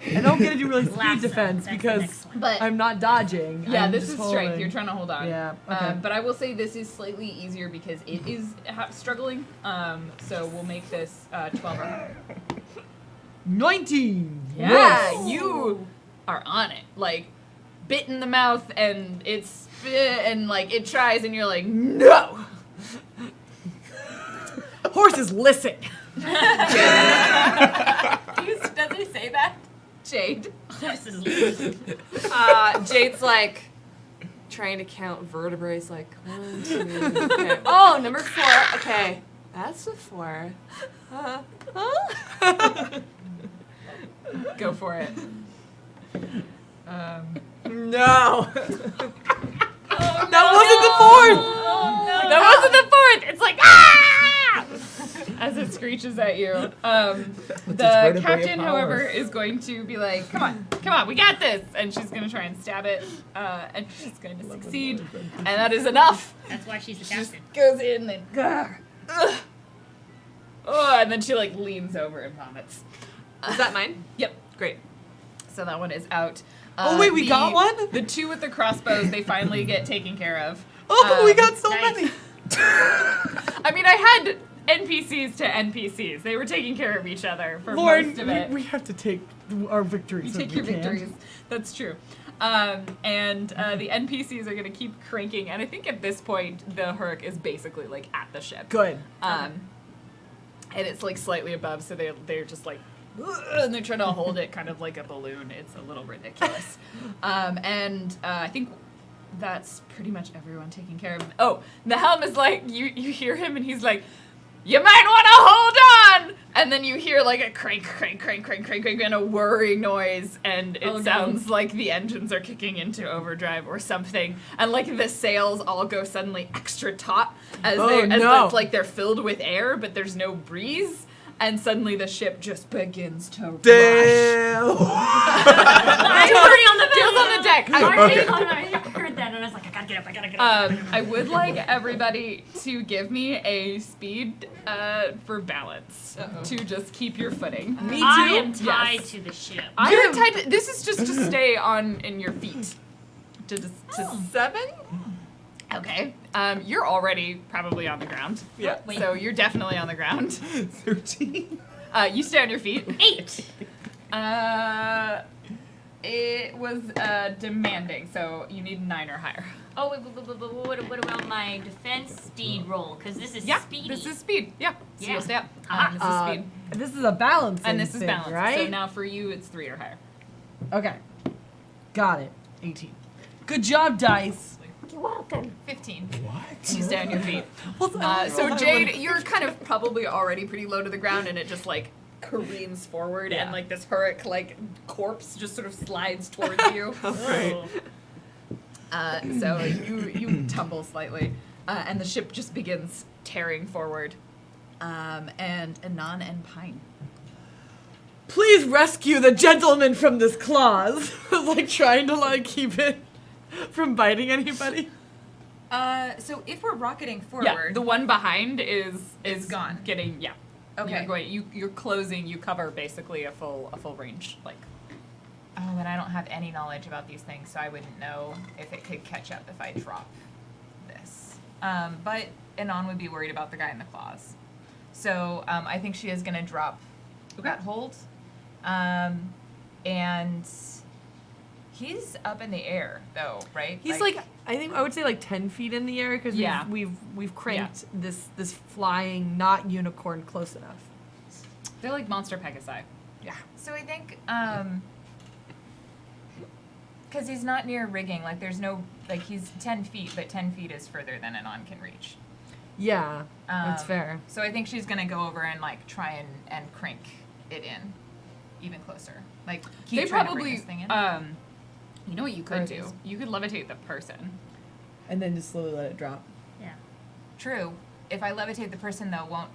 I don't get to do really Last speed one. defense That's the because next one. But I'm not dodging. yeah, I'm this just is strength. holding. You're trying to hold on. Yeah, okay. But I will say this is slightly easier because it is struggling. So we'll make this 12 or higher. 19. Yeah, you are on it. Like, bit in the mouth, and it's and like it tries, and you're like, no. Horses, listen. Does he say that? Jade. This is Jade's like trying to count vertebrae. Like 1, 2. Okay. Oh, number 4. Okay, that's a 4. Huh? Go for it. No. That wasn't the fourth. That wasn't the fourth. It's like ah! As it screeches at you. The vertebrae captain, power. however, is going to be like, come on, we got this, and she's going to try and stab it, and she's going to succeed, and that is enough. That's why she's the Just captain. goes in and and then she like leans over and vomits. Is that mine? Yep. Great. So that one is out. Oh, wait, we got one? The 2 with the crossbows, they finally get taken care of. Oh, we got so nice. many. I mean, I had NPCs to NPCs. They were taking care of each other for Lauren, most of it. we have to take our victories. You take your victories. That's true. And the NPCs are going to keep cranking. And I think at this point, the Hurk is basically like at the ship. Good. And it's like slightly above, so they're just like, "Ugh," and they're trying to hold it kind of like a balloon. It's a little ridiculous. I think that's pretty much everyone taking care of. Oh, the helm is like, you hear him and he's like, you might want to hold on! And then you hear like a crank, crank, crank, crank, crank, crank, and a whirring noise, and it sounds like the engines are kicking into overdrive or something. And like the sails all go suddenly extra taut as it's like they're filled with air, but there's no breeze. And suddenly the ship just begins to rush. Damn. I'm already on the Feels on the deck. I heard that and I was like, I gotta get up. I would like everybody to give me a speed for balance to just keep your footing. Me too. I am tied Yes. to the ship. You're tied to, this is just to stay in your feet. To 7? Okay. You're already probably on the ground. Yeah. Wait. So you're definitely on the ground. 13. You stay on your feet. 8. It was demanding, so you need 9 or higher. Oh, what about my defense speed roll? Because this is Yeah, speedy. this is speed. Yeah, so Yeah. you'll stay up. Ah. This is speed. This is a balance. And this is balance. right? So now for you, it's 3 or higher. Okay. Got it. 18. Good job, dice. 15. What? You stay on your feet. Well, So Jade, you're kind of probably already pretty low to the ground, and it just like careens forward, and like this Hurk like corpse just sort of slides towards you. Oh. So you tumble slightly, and the ship just begins tearing forward. And Anon and Pine. Please rescue the gentleman from this clause. Like trying to like keep it from biting anybody. So if we're rocketing Yeah, forward, the one behind is gone. Getting Okay. You're closing. You cover basically a full range. Like oh, and I don't have any knowledge about these things, so I wouldn't know if it could catch up if I drop this. But Anon would be worried about the guy in the claws. So I think she is going to drop that hold. And he's up in the air, though, right? He's like I think I would say like 10 feet in the air because Yeah. we've cranked this flying not unicorn close enough. they're like monster Pegasi. Yeah. So I think, because he's not near rigging, like there's no, like he's 10 feet, but 10 feet is further than Anon can reach. Yeah, that's Um, fair. So I think she's gonna go over and like try and crank it in, even closer. Like keep They trying to probably bring this thing in. you know what you Or could it do? is. You could levitate the person. And then just slowly let it drop. Yeah. True. If I levitate the person though, won't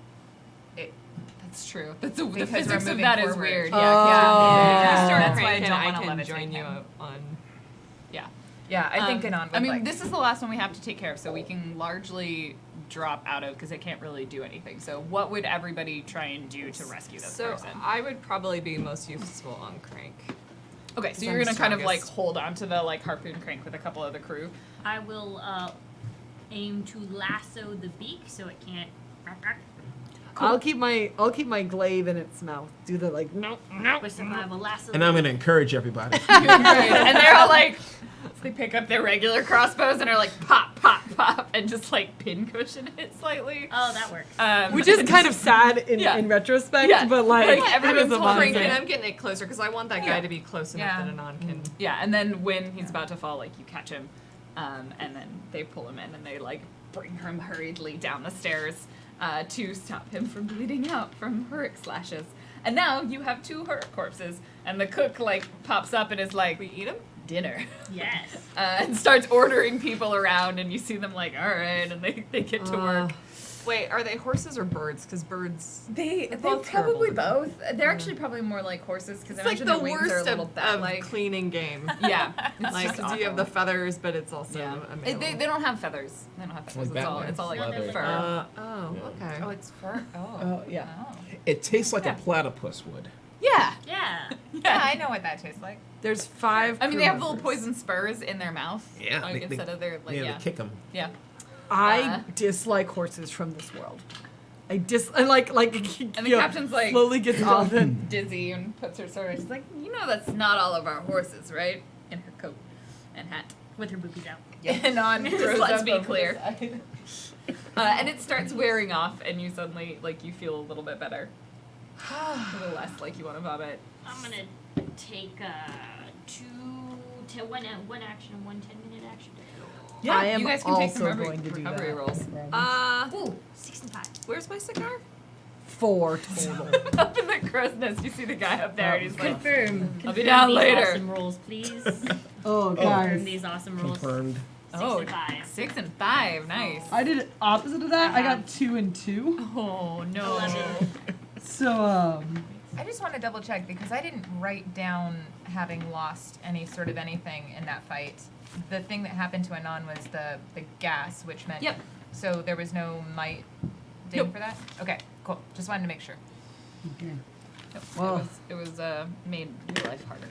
it? That's true. That's the Because physics we're of moving that is forward. weird. Oh. Yeah. If you start That's why I cranking, don't I want to can levitate join you him. on. Yeah. Yeah, I think Anon would I mean, like. this is the last one we have to take care of, so we can largely drop out of because it can't really do anything. So, what would everybody try and do to rescue this So person? I would probably be most useful on Crank. Okay, so I'm you're gonna kind of like strongest. hold on to the like harpoon crank with a couple of the crew. I will aim to lasso the beak so it can't. I'll keep my glaive in its mouth. Do the like no. With survival lasso. And I'm gonna encourage everybody. And they're all like, they pick up their regular crossbows and are like pop, pop, pop, and just like pincushion it slightly. Oh, that works. Which is kind of sad Yeah. in retrospect, Yeah. but like Like, it everyone's was a holding Crank, fun and thing. I'm getting it closer because I want that guy to be close enough Yeah. that Anon can. Yeah, and then when he's about to fall, like you catch him, and then they pull him in and they like bring him hurriedly down the stairs to stop him from bleeding out from Hurrick slashes. And now you have 2 Hurrick corpses, and the cook like pops up and is like, We eat him? dinner. Yes. And starts ordering people around, and you see them like, all right, and they get to work. Wait, are they horses or birds? Because birds. They both probably terrible to both. They're actually probably more like horses because It's like imagine the their wings are a worst little of bat-like. cleaning game. Yeah, it's Like, just do you have awful. the feathers, but it's also Yeah. a They, male. they don't have feathers. They don't have feathers. Like It's all Batman. it's all like Leather. fur. Oh, okay. Oh, it's fur. Oh. Oh yeah. Oh. It tastes like Yeah. a platypus would. Yeah. Yeah. Yeah, I know what that tastes like. There's 5. I mean, crew they have little members. poison spurs in their mouth. Yeah, Like they- instead of their like They kick them. yeah. I dislike horses from this world. I like And the captain's like slowly gets off the dizzy and puts her sword. She's like, you know, that's not all of our horses, right? In her coat and hat. With her boobies out. And on Just throws let's up be over the clear. side. And it starts wearing off, and you suddenly like you feel a little bit better, a little less like you want to vomit. I'm gonna take one action and 1 10-minute action. Yeah, I am you guys can take some also going to do recovery that. rolls. Ooh, 6 and 5. Where's my cigar? 4 total. Up in the crow's nest, you see the guy up there, and he's like, Confirm. I'll be Confirm down these later. Awesome rolls, please. Oh Confirm guys, these awesome rolls. Confirmed. 6 oh, and 5. 6 and 5, nice. I did opposite of that. I got 2 and 2. Oh no. 11. So I just want to double check because I didn't write down having lost any sort of anything in that fight. The thing that happened to Anon was the gas, which meant Yep. So there was no might ding Nope. for that. Okay, cool. Just wanted to make sure. Nope. Well. It was made your life harder.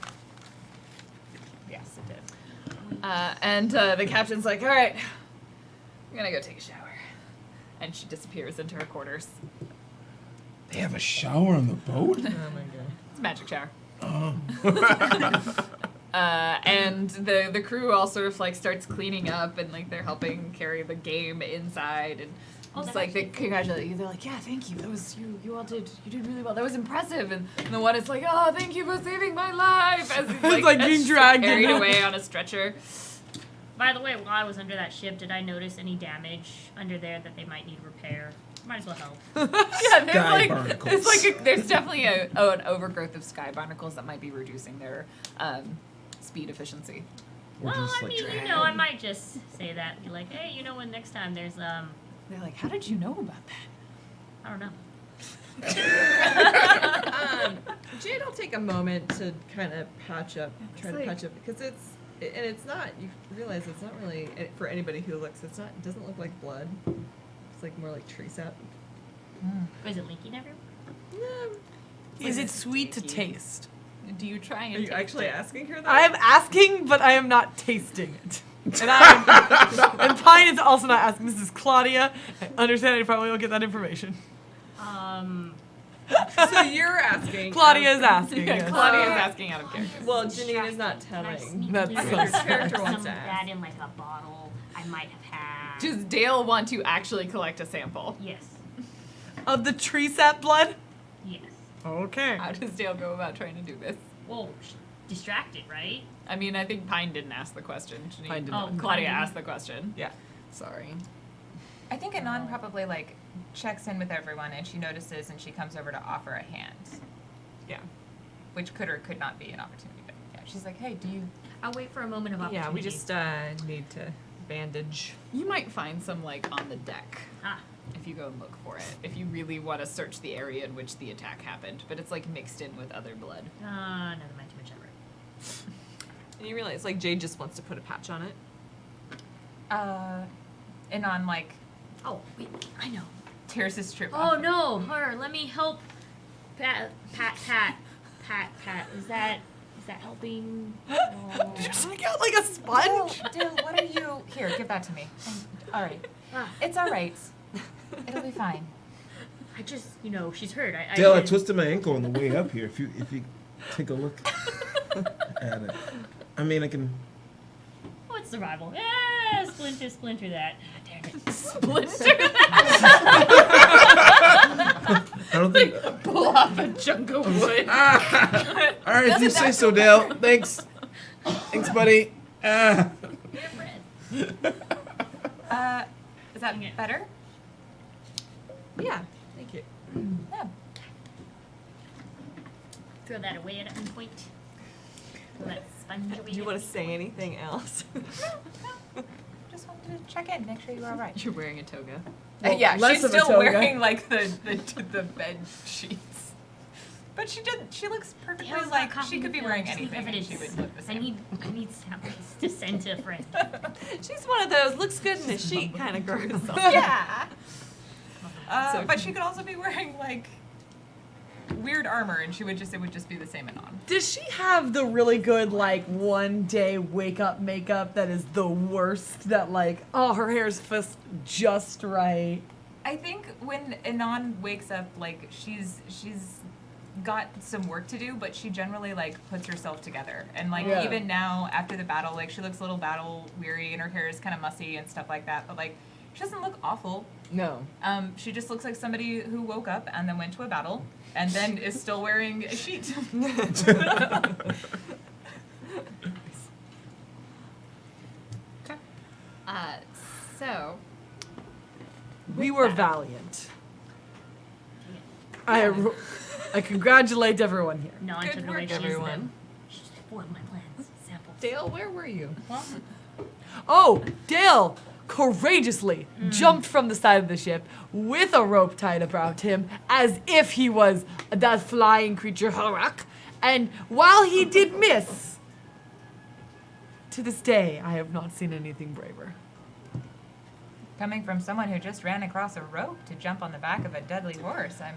Yes, it did. And the captain's like, all right, I'm gonna go take a shower. And she disappears into her quarters. They have a shower on the boat? Oh my god. It's a magic shower. Oh. And the crew all sort of like starts cleaning up and like they're helping carry the game inside and Oh, it's that like they actually- congratulate you. They're like, yeah, thank you. That was you all did really well. That was impressive. And the one is like, oh, thank you for saving my life as he's like as being she's dragged carried in. away on a stretcher. By the way, while I was under that ship, did I notice any damage under there that they might need repair? Might as well help. Yeah, there's Sky like barnacles. there's like there's definitely an overgrowth of sky barnacles that might be reducing their speed efficiency. Or Well, just, I like, mean, I might just say that. Be like, hey, when next time there's They're like, how did you know about that? I don't know. Jade will take a moment to kind of patch up, try to like- patch up because it's not. You realize it's not really for anybody who looks. It's not. It doesn't look like blood. It's like more like tree sap. Is it leaking everywhere? Is it sweet to taste? Do you try and Are you taste actually it? asking her that? I am asking, but I am not tasting it. And Pine is also not asking. This is Claudia. I understand. I probably will get that information. So you're asking. Claudia is asking. Yeah, yes. Claudia is asking out of character. Well, Janine is not Can I telling. sneak That's in so some sad. Character some wants of to that ask. in like a bottle I might have had? Does Dale want to actually collect a sample? Yes. Of the tree sap blood? Yes. Okay. How does Dale go about trying to do this? Well, distracted, right? I mean, I think Pine didn't ask the question. Janine- Pine did not. Oh, Claudia Pine didn't? asked the question. Yeah. Sorry. I think Anon probably like checks in with everyone and she notices and she comes over to offer a hand, Yeah. which could or could not be an opportunity. But yeah, she's like, hey, do you? I'll wait for a moment of opportunity. Yeah. We just need to bandage. You might find some like on the deck Ah, if you go and look for it. If you really want to search the area in which the attack happened, but it's like mixed in with other blood. never mind too much ever. And you realize, like, Jade just wants to put a patch on it. And on like Oh, wait, I know. Tears' trip. Oh no, her. Let me help. Pat. Is that helping? Oh. Did you stick out like a sponge? Dale, what are you? Here, give that to me. All right. Ah, It's all right. It'll be fine. I just, she's hurt. Dale, I twisted my ankle on the way up here. If you take a look at it, I mean, I can. Oh, it's survival. Yeah, splinter that. Damn it. Splinter I don't think. pull off a chunk of wood. All right, if you say so, Dale. Thanks. Thanks, buddy. Your friend. Is that better? Yeah, thank you. Yeah. Throw that away at any point. Throw that sponge away. Do you want to say anything else? Just wanted to check in, make sure you're all right. You're wearing a toga. Well, Yeah, less she's of a still toga. wearing like the bed sheets. But she looks perfectly Dale's like not she could be copying wearing the film, just anything and she evidence. would look the I same. need samples to send to a friend. She's one of those looks good in a sheet kind of girls. Yeah. So But she could also be wearing like weird armor and it would just be the same and on. Does she have the really good like one day wake up makeup that is the worst? That like, oh, her hair's just right. I think when Anon wakes up, like she's got some work to do, but she generally like puts herself together. And like Yeah. even now after the battle, like she looks a little battle weary and her hair is kind of mussy and stuff like that. But like she doesn't look awful. No. She just looks like somebody who woke up and then went to a battle and then is still wearing a sheet. So We were valiant. I congratulate everyone here. No, I Good took work, away everyone. She spoiled my plans. Samples. Dale, where were you? Oh, Dale courageously jumped from the side of the ship with a rope tied about him as if he was that flying creature Harak. And while he did miss, to this day, I have not seen anything braver. Coming from someone who just ran across a rope to jump on the back of a deadly horse, I'm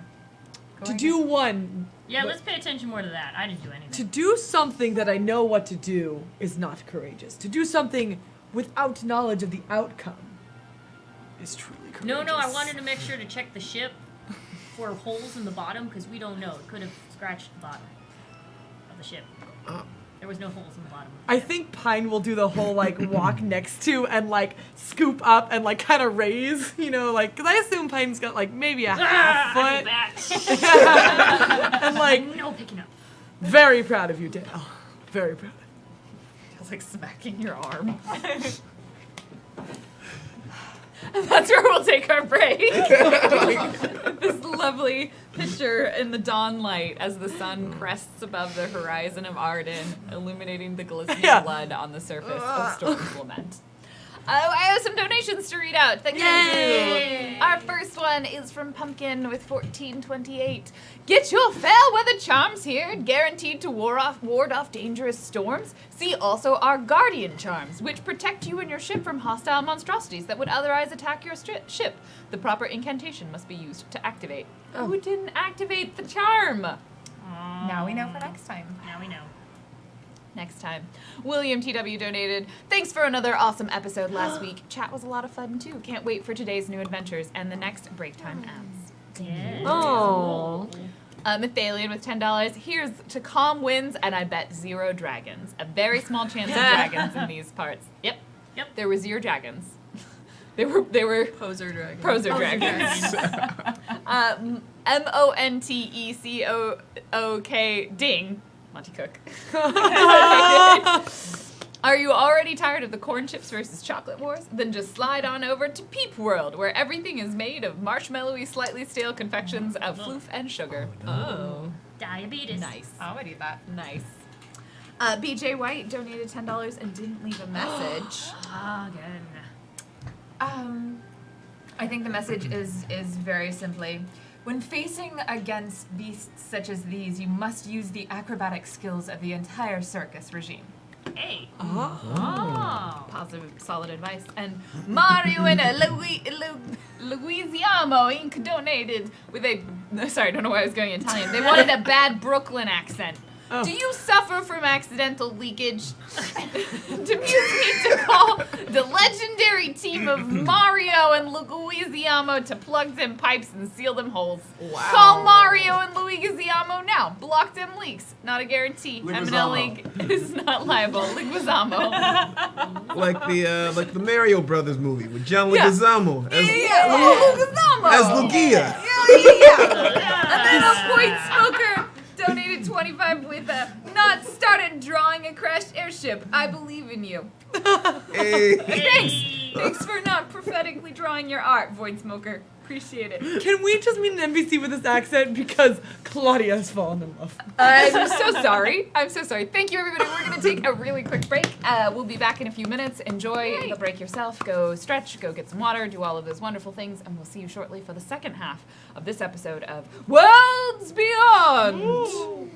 To going do one, Yeah, let's pay attention more to that. I didn't do anything. to do something that I know what to do is not courageous. To do something without knowledge of the outcome is truly courageous. No, I wanted to make sure to check the ship for holes in the bottom because we don't know. It could have scratched the bottom of the ship. There was no holes in the bottom. I think Pine will do the whole like walk next to and like scoop up and like kind of raise, like because I assume Pine's got like maybe a half foot. And like No picking up. very proud of you, Dale. Very proud. feels like smacking your arm. And that's where we'll take our break. This lovely picture in the dawn light as the sun crests above the horizon of Arden, illuminating the glistening Yeah. blood on the surface of Storm's Lament. I have some donations to read out. Thank Yay! you. Our first one is from Pumpkin with 1428. Get your fair weather charms here, guaranteed to ward off dangerous storms. See also our guardian charms, which protect you and your ship from hostile monstrosities that would otherwise attack your ship. The proper incantation must be used to activate. Who didn't activate the charm? Now we know for next time. Now we know. Next time. William TW donated. Thanks for another awesome episode last week. Chat was a lot of fun too. Can't wait for today's new adventures and the next break time ads. Yeah. Oh. Mythalian with $10. Here's to calm winds and I bet 0 dragons. A very small chance of dragons in these parts. Yep. There were 0 dragons. They were Poser dragon. Proser dragons. Montecook. Ding. Monty Cook. Are you already tired of the corn chips versus chocolate wars? Then just slide on over to Peep World, where everything is made of marshmallowy, slightly stale confections of floof and sugar. Oh. Diabetes. Nice. I would eat that. Nice. BJ White donated $10 and didn't leave a message. Again. I think the message is very simply, when facing against beasts such as these, you must use the acrobatic skills of the entire circus regime. Hey. Oh. Positive, solid advice. And Mario and Luigiamo Inc. donated with a. Sorry, I don't know why I was going Italian. They wanted a bad Brooklyn accent. Oh. Do you suffer from accidental leakage? Demuse me to call the legendary team of Mario and Luigiamo to plug them pipes and seal them holes. Wow. Call Mario and Luigiamo now. Block them leaks. Not a guarantee. Leguizamo. MNL League is not liable. Leguizamo. Like the Mario Brothers movie with John Yeah. Leguizamo as Leguizamo. as Lugia. And then a point smoker donated 25 with a not started drawing a crashed airship. I believe in you. Hey. Thanks. Thanks for not prophetically drawing your art, Void Smoker. Appreciate it. Can we just meet an NPC with this accent because Claudia's fallen in love? I'm so sorry. I'm so sorry. Thank you, everybody. We're going to take a really quick break. We'll be back in a few minutes. Enjoy the break yourself. Go stretch, go get some water, do all of those wonderful things, and we'll see you shortly for the second half of this episode of Worlds Beyond. Ooh.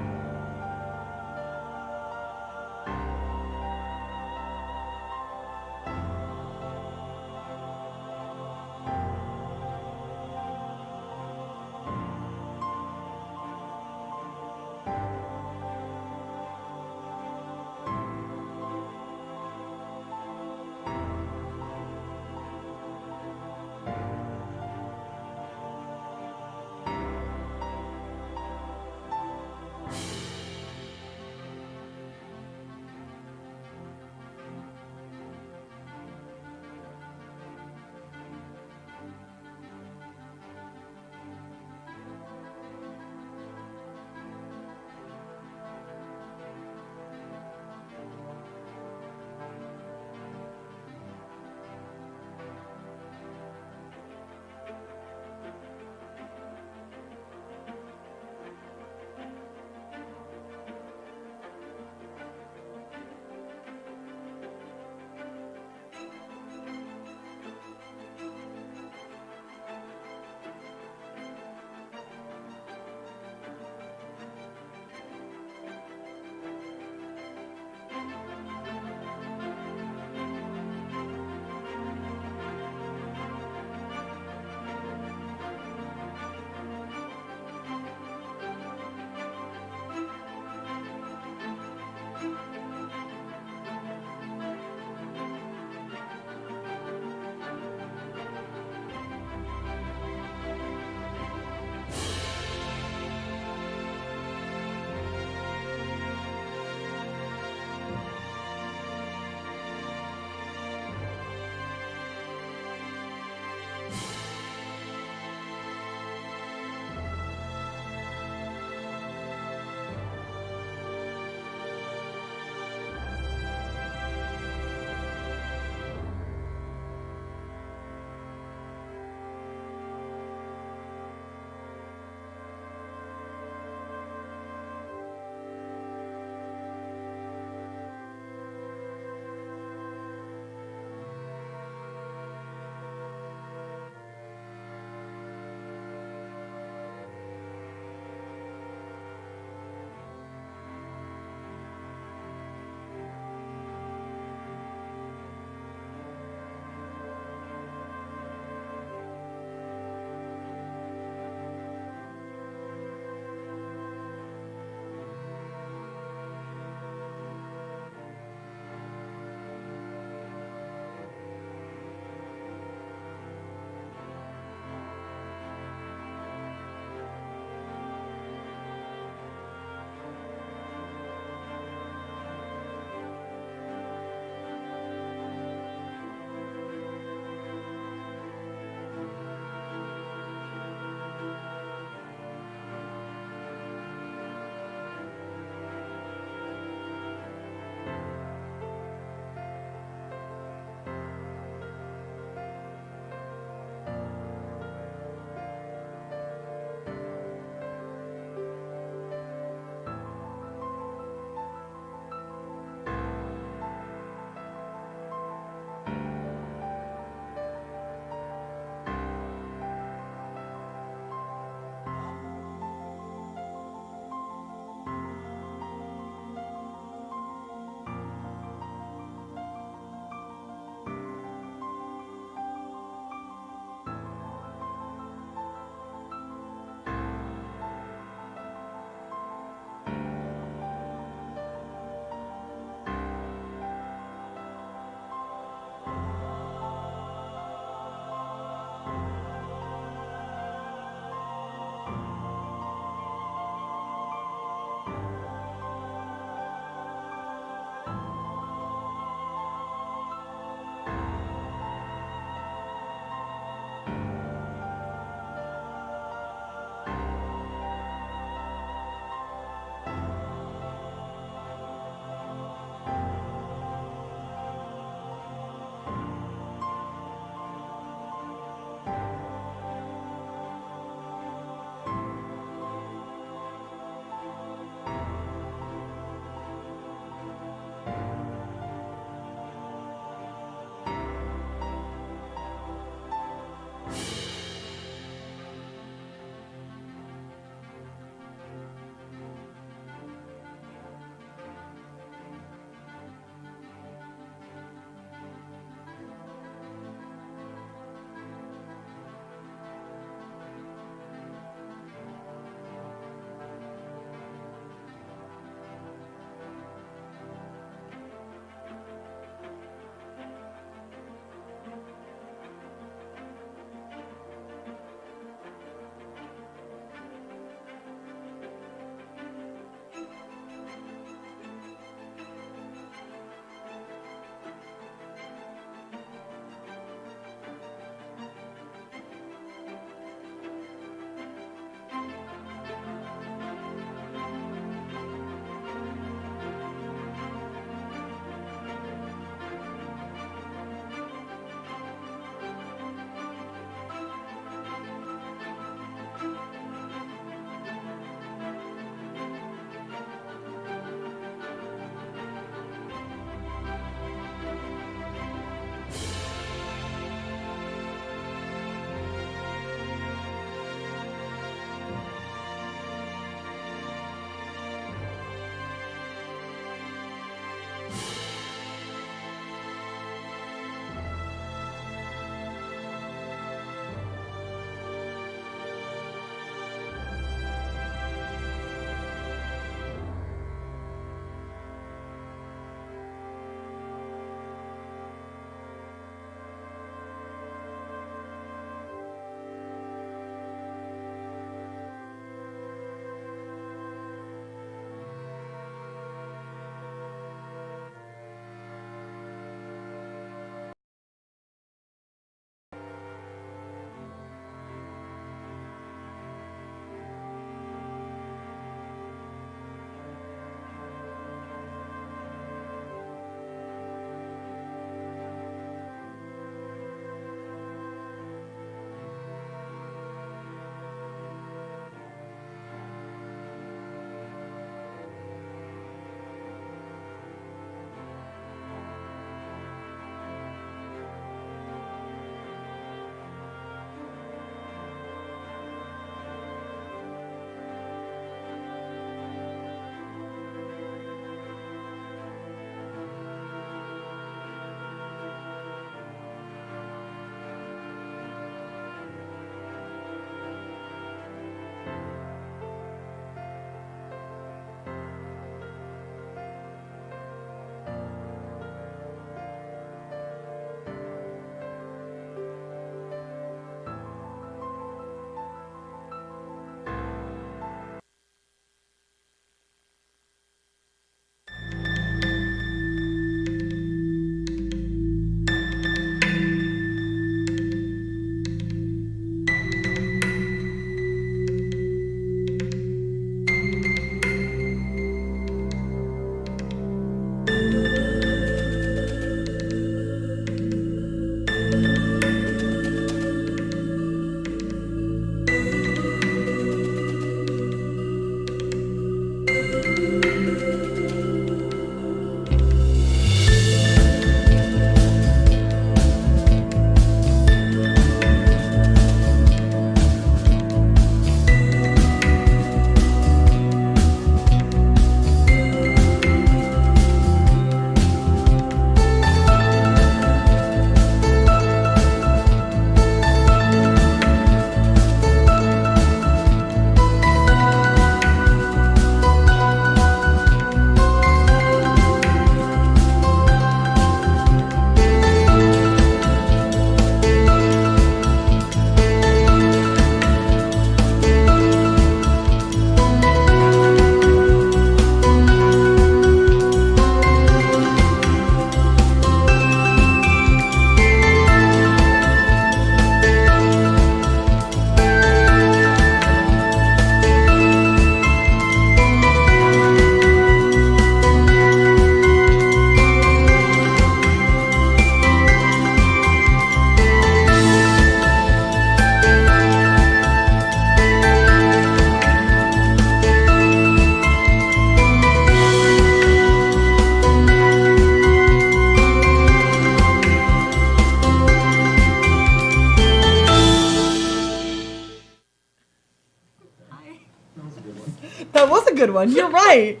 That was a good one. You're right.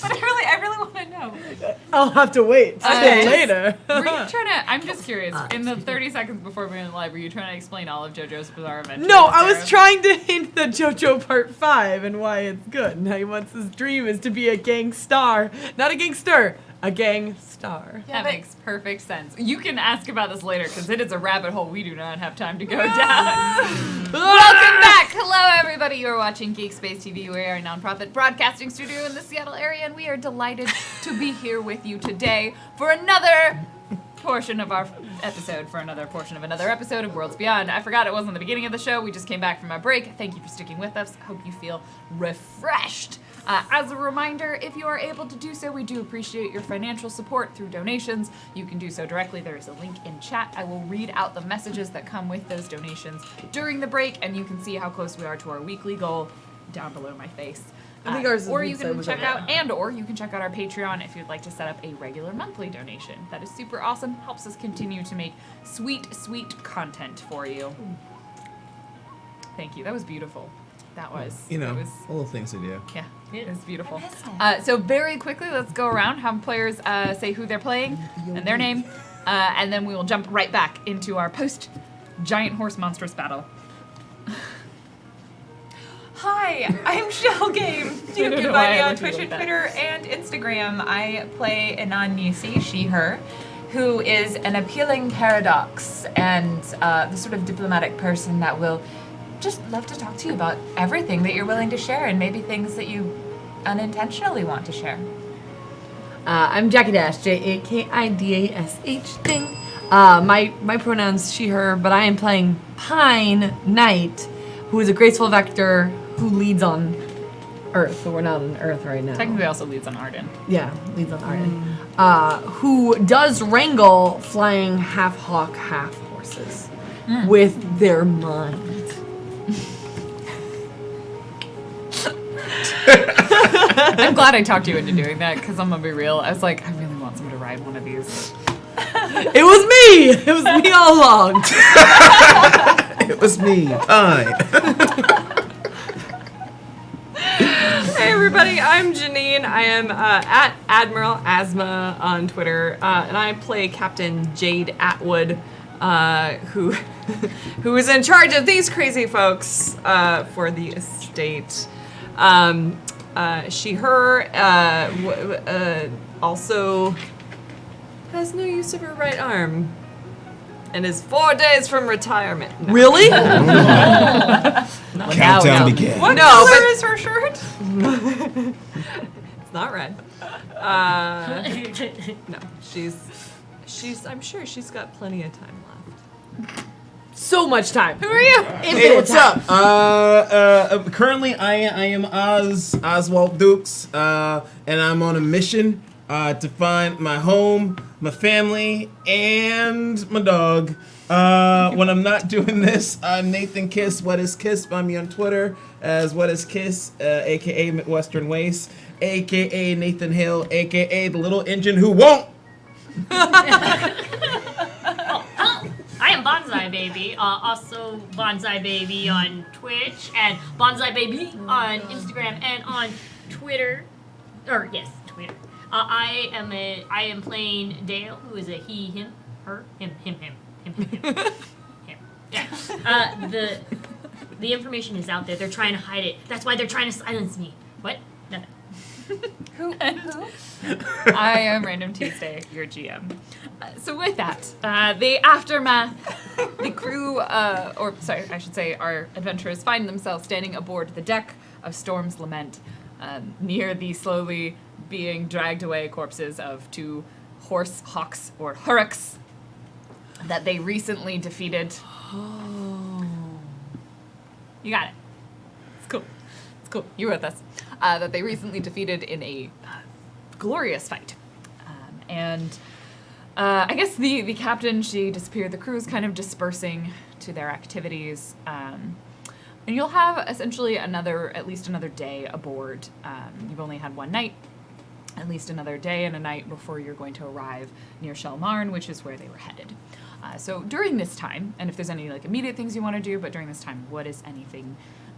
But I really want to know. I'll have to wait till later. Were you trying to? I'm just curious. In the 30 seconds before we went live, were you trying to explain all of JoJo's Bizarre Adventure? No, to I was Sarah? trying to hint at JoJo Part 5 and why it's good. Now he wants his dream is to be a gangstar. Not a gangster, a gang star. Yeah, That but- makes perfect sense. You can ask about this later because it is a rabbit hole we do not have time to go down. Welcome back. Hello, everybody. You are watching Geek Space TV. We are a nonprofit broadcasting studio in the Seattle area, and we are delighted to be here with you today for another portion of our episode, for another portion of another episode of Worlds Beyond. I forgot it wasn't the beginning of the show. We just came back from our break. Thank you for sticking with us. Hope you feel refreshed. As a reminder, if you are able to do so, we do appreciate your financial support through donations. You can do so directly. There is a link in chat. I will read out the messages that come with those donations during the break, and you can see how close we are to our weekly goal down below my face. I think ours is or you inside can with check that. out, or you can check out our Patreon if you'd like to set up a regular monthly donation. That is super awesome. Helps us continue to make sweet, sweet content for you. Thank you. That was beautiful. That was. You know, That was, all the things to do. yeah, it was beautiful. I missed it. So very quickly, let's go around, have players say who they're playing and their name, and then we will jump right back into our post-giant horse monstrous battle. Hi, I'm Shell Game. You don't can know find why me I on looked at you Twitch like and that. Twitter and Instagram. I play Anon Nisi, she/her, who is an appealing paradox and the sort of diplomatic person that will just love to talk to you about everything that you're willing to share and maybe things that you unintentionally want to share. I'm Jackie Dash, Jakidash thing. My pronouns she, her, but I am playing Pine Knight, who is a graceful vector who leads on Earth. So we're not on Earth right now. Technically also leads on Arden. Yeah, leads on Arden. Who does wrangle flying half hawk, half horses with their mind. I'm glad I talked you into doing that, because I'm going to be real. I was like, I really want someone to ride one of these. It was me! It was me all along. It was me. Hi. Hey everybody, I'm Janine. I am at Admiral Asma on Twitter, and I play Captain Jade Atwood, who who is in charge of these crazy folks for the estate. She, her, also has no use of her right arm and is 4 days from retirement. No. Really? Countdown began. What No, color but- is her shirt? It's not red. No, she's. I'm sure she's got plenty of time left. So much time. Who are you? Hey, what's up? Currently, I am Oswald Dukes, and I'm on a mission to find my home, my family, and my dog. When I'm not doing this, I'm Nathan Kiss. What is Kiss? Find me on Twitter as What is Kiss, aka Midwestern Waste, aka Nathan Hill, aka the little engine who won't. I am Bonsai Baby, also Bonsai Baby on Twitch and Bonsai Baby on Instagram and on Twitter. Or yes, Twitter. I am playing Dale, who is a he, him, her, him. Yeah. The information is out there. They're trying to hide it. That's why they're trying to silence me. What? Nothing. Who? I am Random Tuesday, your GM. So with that, the aftermath, the crew, or sorry, I should say our adventurers find themselves standing aboard the deck of Storm's Lament, near the slowly being dragged away corpses of two horse hawks or hurricks that they recently defeated. You got it. It's cool. It's cool. You were with us. That they recently defeated in a glorious fight. I guess the captain, she disappeared. The crew's kind of dispersing to their activities. And you'll have essentially at least another day aboard. You've only had one night. At least another day and a night before you're going to arrive near Shelmarn, which is where they were headed. So during this time, and if there's any like immediate things you want to do, but during this time, what is anything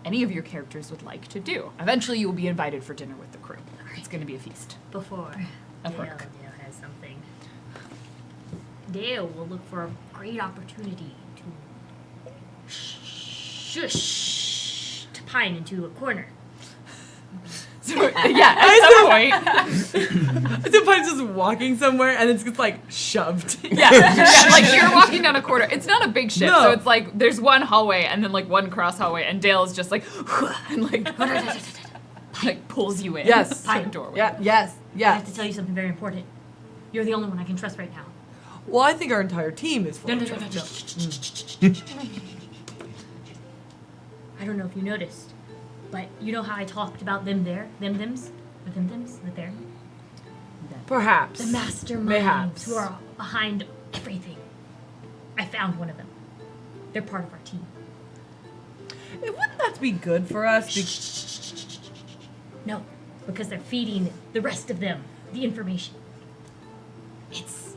any of your characters would like to do. Eventually, you will be invited for dinner with the crew. It's going to be a feast. Before Of Dale, work. Dale has something. Dale will look for a great opportunity to shush to Pine into a corner. So, yeah, at some point. So Pine's just walking somewhere and it's just like shoved. Yeah, like you're walking down a corridor. It's not a big ship, No. so it's like there's one hallway and then like one cross hallway, and Dale is just like and like pulls you in. Yes. to a doorway. Yeah. Yes. I Yeah. have to tell you something very important. You're the only one I can trust right now. Well, I think our entire team is full. No, of no, no, no, trust. no. I don't know if you noticed, but you know how I talked about them there? Them-thems? The them-thems? The there? Perhaps. The masterminds Mayhaps. who are behind everything. I found one of them. They're part of our team. Wouldn't that be good for us? No, because they're feeding the rest of them the information. It's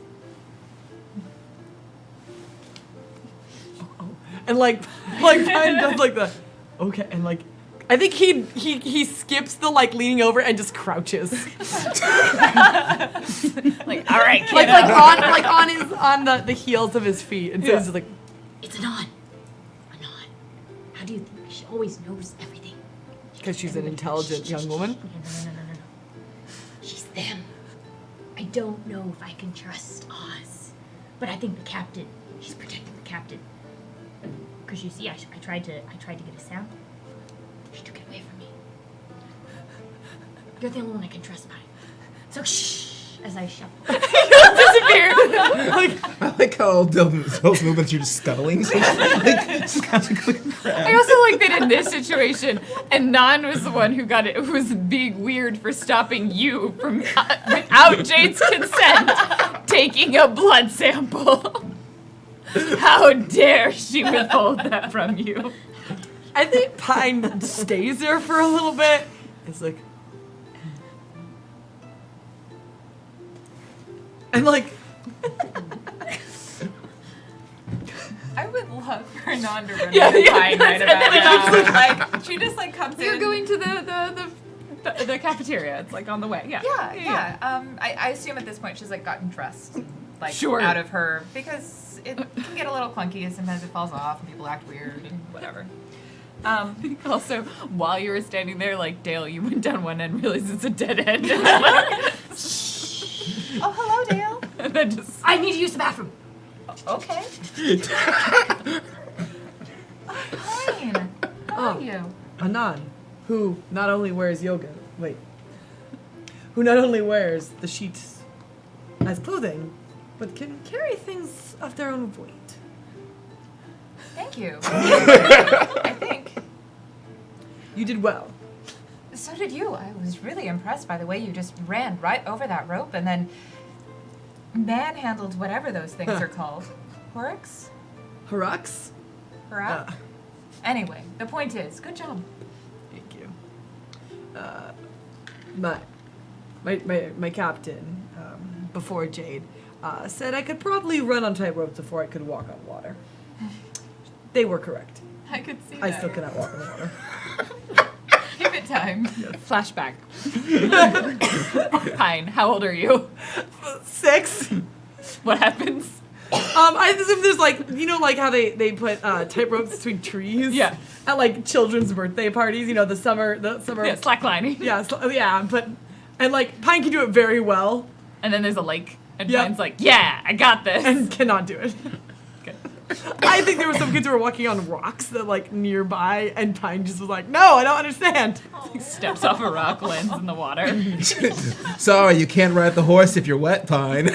And like Pine does like the okay, and like I think he skips the like leaning over and just crouches. Like, all right, kid. like on the heels of his feet, and so he's just like it's Anon. Anon. How do you think she always knows everything? because she's an intelligent young woman. No. She's them. I don't know if I can trust Oz, but I think the captain. She's protecting the captain. Because you see, I tried to get a sound. She took it away from me. You're the only one I can trust, Pine. So shh, as I shuffle. disappear. I like how those movements you're just scuttling. So just kind of I also like that in this situation, Anon was the one who got it, who was being weird for stopping you from, without Jade's consent, taking a blood sample. How dare she withhold that from you? I think Pine stays there for a little bit. It's like, and like, I would love for Anon to run Yeah, into yeah, Pine right about now. Like, she just like comes You're in. going to the cafeteria. It's like on the way. Yeah. Yeah. I assume at this point she's like gotten trust, like Sure. out of her because it can get a little clunky and sometimes it falls off and people act weird and whatever. Also, while you were standing there, like Dale, you went down one end, realized it's a dead end, Oh, hello, Dale. and then just I need to use the bathroom. Okay. Fine. How are you? Anon, who not only wears who not only wears the sheets as clothing, but can carry things of their own weight. Thank you. I think. You did well. So did you. I was really impressed by the way you just ran right over that rope and then manhandled whatever those things are called. Horrocks? Hurrux? Horak? Anyway, the point is, good job. Thank you. My captain, before Jade, said I could probably run on tight ropes before I could walk on water. They were correct. I could see I that. still cannot walk on water. Give it time. flashback. Pine, how old are you? 6. What happens? I assume there's like, you know, like how they put tight ropes between trees. Yeah. At like children's birthday parties, you know, the summer. Yeah, slacklining. Yeah, yeah, but and like Pine can do it very well And then there's a lake, and Yep. Pine's like, yeah, I got this. and cannot do it. Okay. I think there were some kids who were walking on rocks that like nearby, and Pine just was like, "No, I don't understand." He steps off a rock, lands in the water. Sorry, you can't ride the horse if you're wet, Pine. Is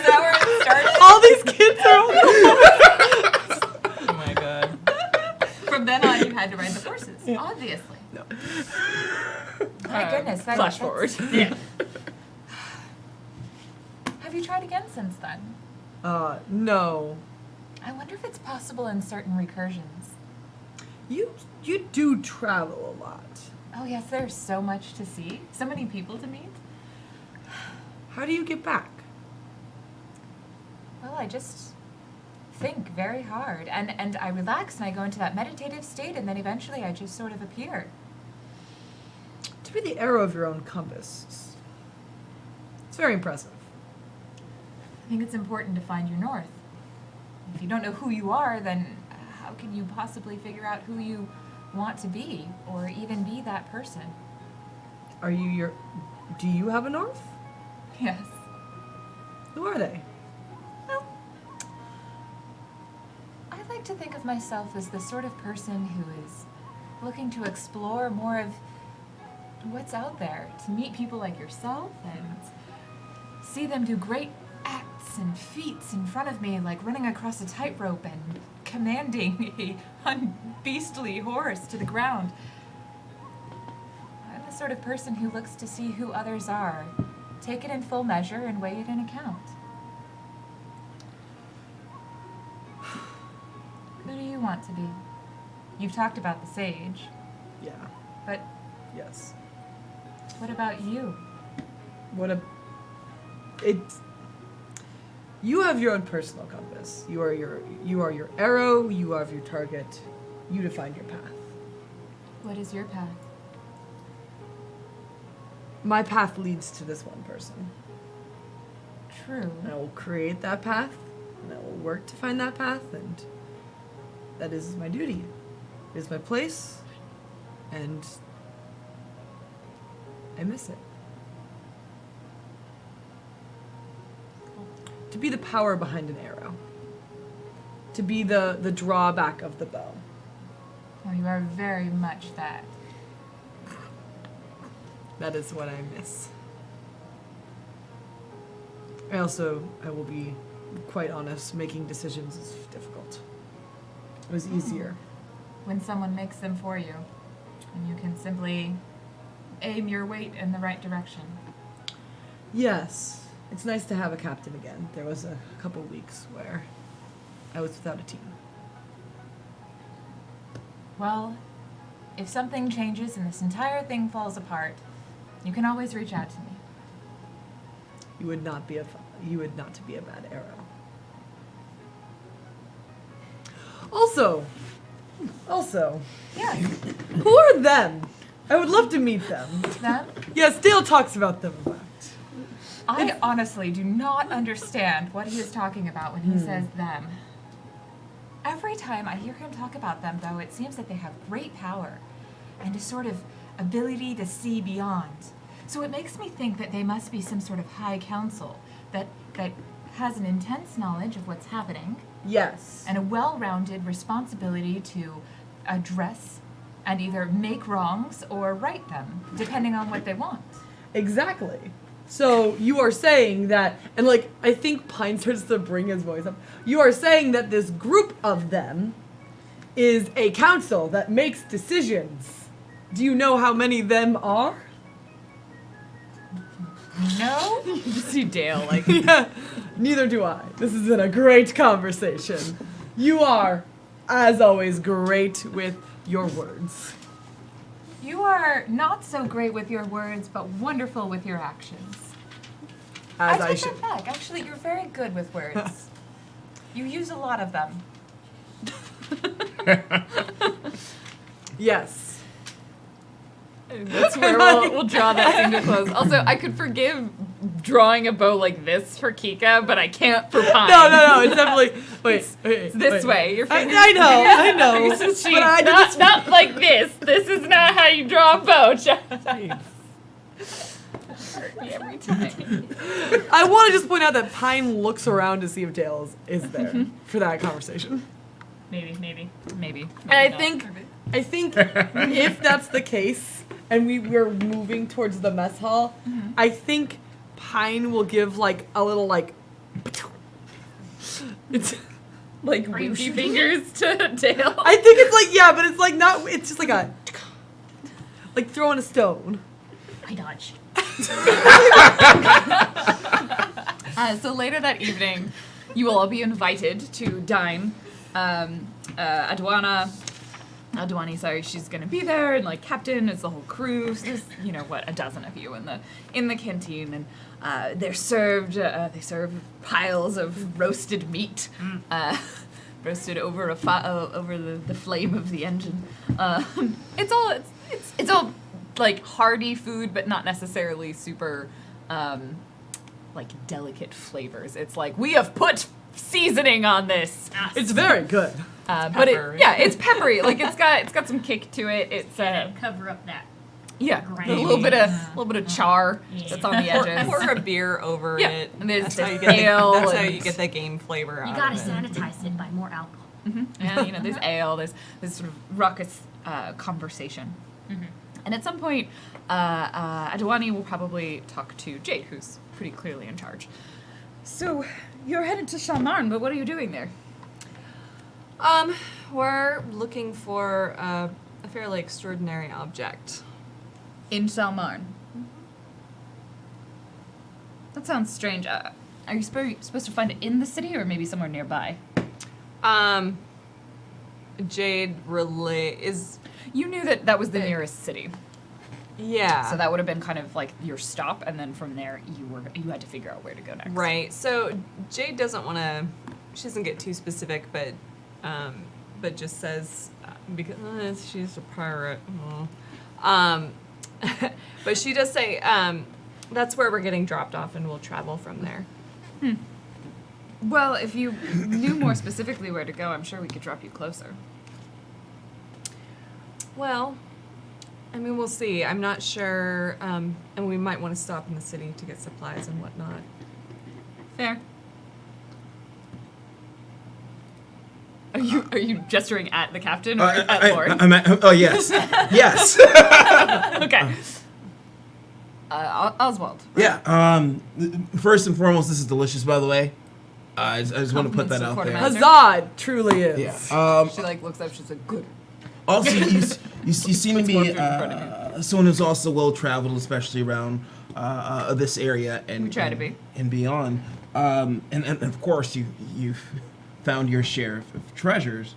that where it started? All these kids are. Oh my god. From then on, you had to ride the horses, obviously. No. My goodness. Flash forward. Yeah. Have you tried again since then? No. I wonder if it's possible in certain recursions. You do travel a lot. Oh yes, there's so much to see, so many people to meet. How do you get back? Well, I just think very hard. And I relax and I go into that meditative state, and then eventually I just sort of appear. To be the arrow of your own compass. It's very impressive. I think it's important to find your north. If you don't know who you are, then how can you possibly figure out who you want to be, or even be that person? Do you have a north? Yes. Who are they? Well, I like to think of myself as the sort of person who is looking to explore more of what's out there, to meet people like yourself and see them do great acts and feats in front of me, like running across a tightrope and commanding a unbeastly horse to the ground. I'm the sort of person who looks to see who others are, take it in full measure, and weigh it in account. Who do you want to be? You've talked about the sage, Yeah. but Yes. what about you? You have your own personal compass. You are your arrow, you have your target. You define your path. What is your path? My path leads to this one person. True. And I will create that path, and I will work to find that path, and that is my duty. It is my place, and I miss it. To be the power behind an arrow. To be the drawback of the bow. Well, you are very much that. That is what I miss. I will be quite honest, making decisions is difficult. It was easier. When someone makes them for you, and you can simply aim your weight in the right direction. Yes. It's nice to have a captain again. There was a couple weeks where I was without a team. Well, if something changes and this entire thing falls apart, you can always reach out to me. You would not be a bad arrow. Also, Yes. who are them? I would love to meet them. Them? Yes, Dale talks about them a lot. I honestly do not understand what he is talking about when he says them. Every time I hear him talk about them, though, it seems that they have great power and a sort of ability to see beyond. So it makes me think that they must be some sort of high council that has an intense knowledge of what's happening Yes. and a well-rounded responsibility to address and either make wrongs or right them, depending on what they want. Exactly. So you are saying that, and like, I think Pine starts to bring his voice up. You are saying that this group of them is a council that makes decisions. Do you know how many them are? No? You just see Dale like, Yeah, neither do I. This has been a great conversation. You are, as always, great with your words. You are not so great with your words, but wonderful with your actions. As I take should. that back. Actually, you're very good with words. You use a lot of them. Yes. That's where we'll draw that thing to close. Also, I could forgive drawing a bow like this for Kika, but I can't for Pine. No. It's definitely. Wait. It's this way. Your fingers. I know. Fingers and cheeks. But I Not like this. This is not how you draw a bow, John. Hurt me every time. I want to just point out that Pine looks around to see if Dale is there for that conversation. Maybe. And I think if that's the case, and we're moving towards the mess hall, I think Pine will give like a little like. It's like winky fingers to Dale. I think it's like but it's like not. It's just like a like throwing a stone. I dodge. So later that evening, you will all be invited to dine. Adwani, sorry, she's gonna be there, and like captain is the whole crew. So there's a dozen of you in the canteen, and they serve piles of roasted meat. roasted over over the flame of the engine. It's all like hearty food, but not necessarily super like delicate flavors. It's like we have put seasoning on this. It's very good. But Pepper. it's peppery. Like it's got some kick to it. It's Cover up that. yeah, Gravy. a little bit of char that's on the edges. Pour a beer over Yeah, it. and there's That's how you this get ale the, that's how and- you get the game flavor You out gotta of it. sanitize it by more alcohol. And there's ale, there's sort of raucous conversation. And at some point, Adwani will probably talk to Jade, who's pretty clearly in charge. So, you're headed to Shalmarn, but what are you doing there? We're looking for a fairly extraordinary object. In Shalmarn. That sounds strange. Are you supposed to find it in the city or maybe somewhere nearby? Jade is You knew that was the nearest city. yeah. So that would have been kind of like your stop, and then from there you had to figure out where to go next. Right. So Jade doesn't want to. She doesn't get too specific, but just says because she's a pirate. But she does say that's where we're getting dropped off, and we'll travel from there. Well, if you knew more specifically where to go, I'm sure we could drop you closer. Well, I mean, we'll see. I'm not sure, and we might want to stop in the city to get supplies and whatnot. Fair. Are you gesturing at the captain or at Lord? Oh yes, yes. Okay. Oswald. Yeah. First and foremost, this is delicious, by the way. I just want to put that out there. Quartermaster. Huzzah! Truly is. Yeah. She like looks up. She's like, good. Also, you seem to Puts more be food in front of someone who's also well traveled, especially around this area and We try to be. and beyond. And of course, you've found your share of treasures.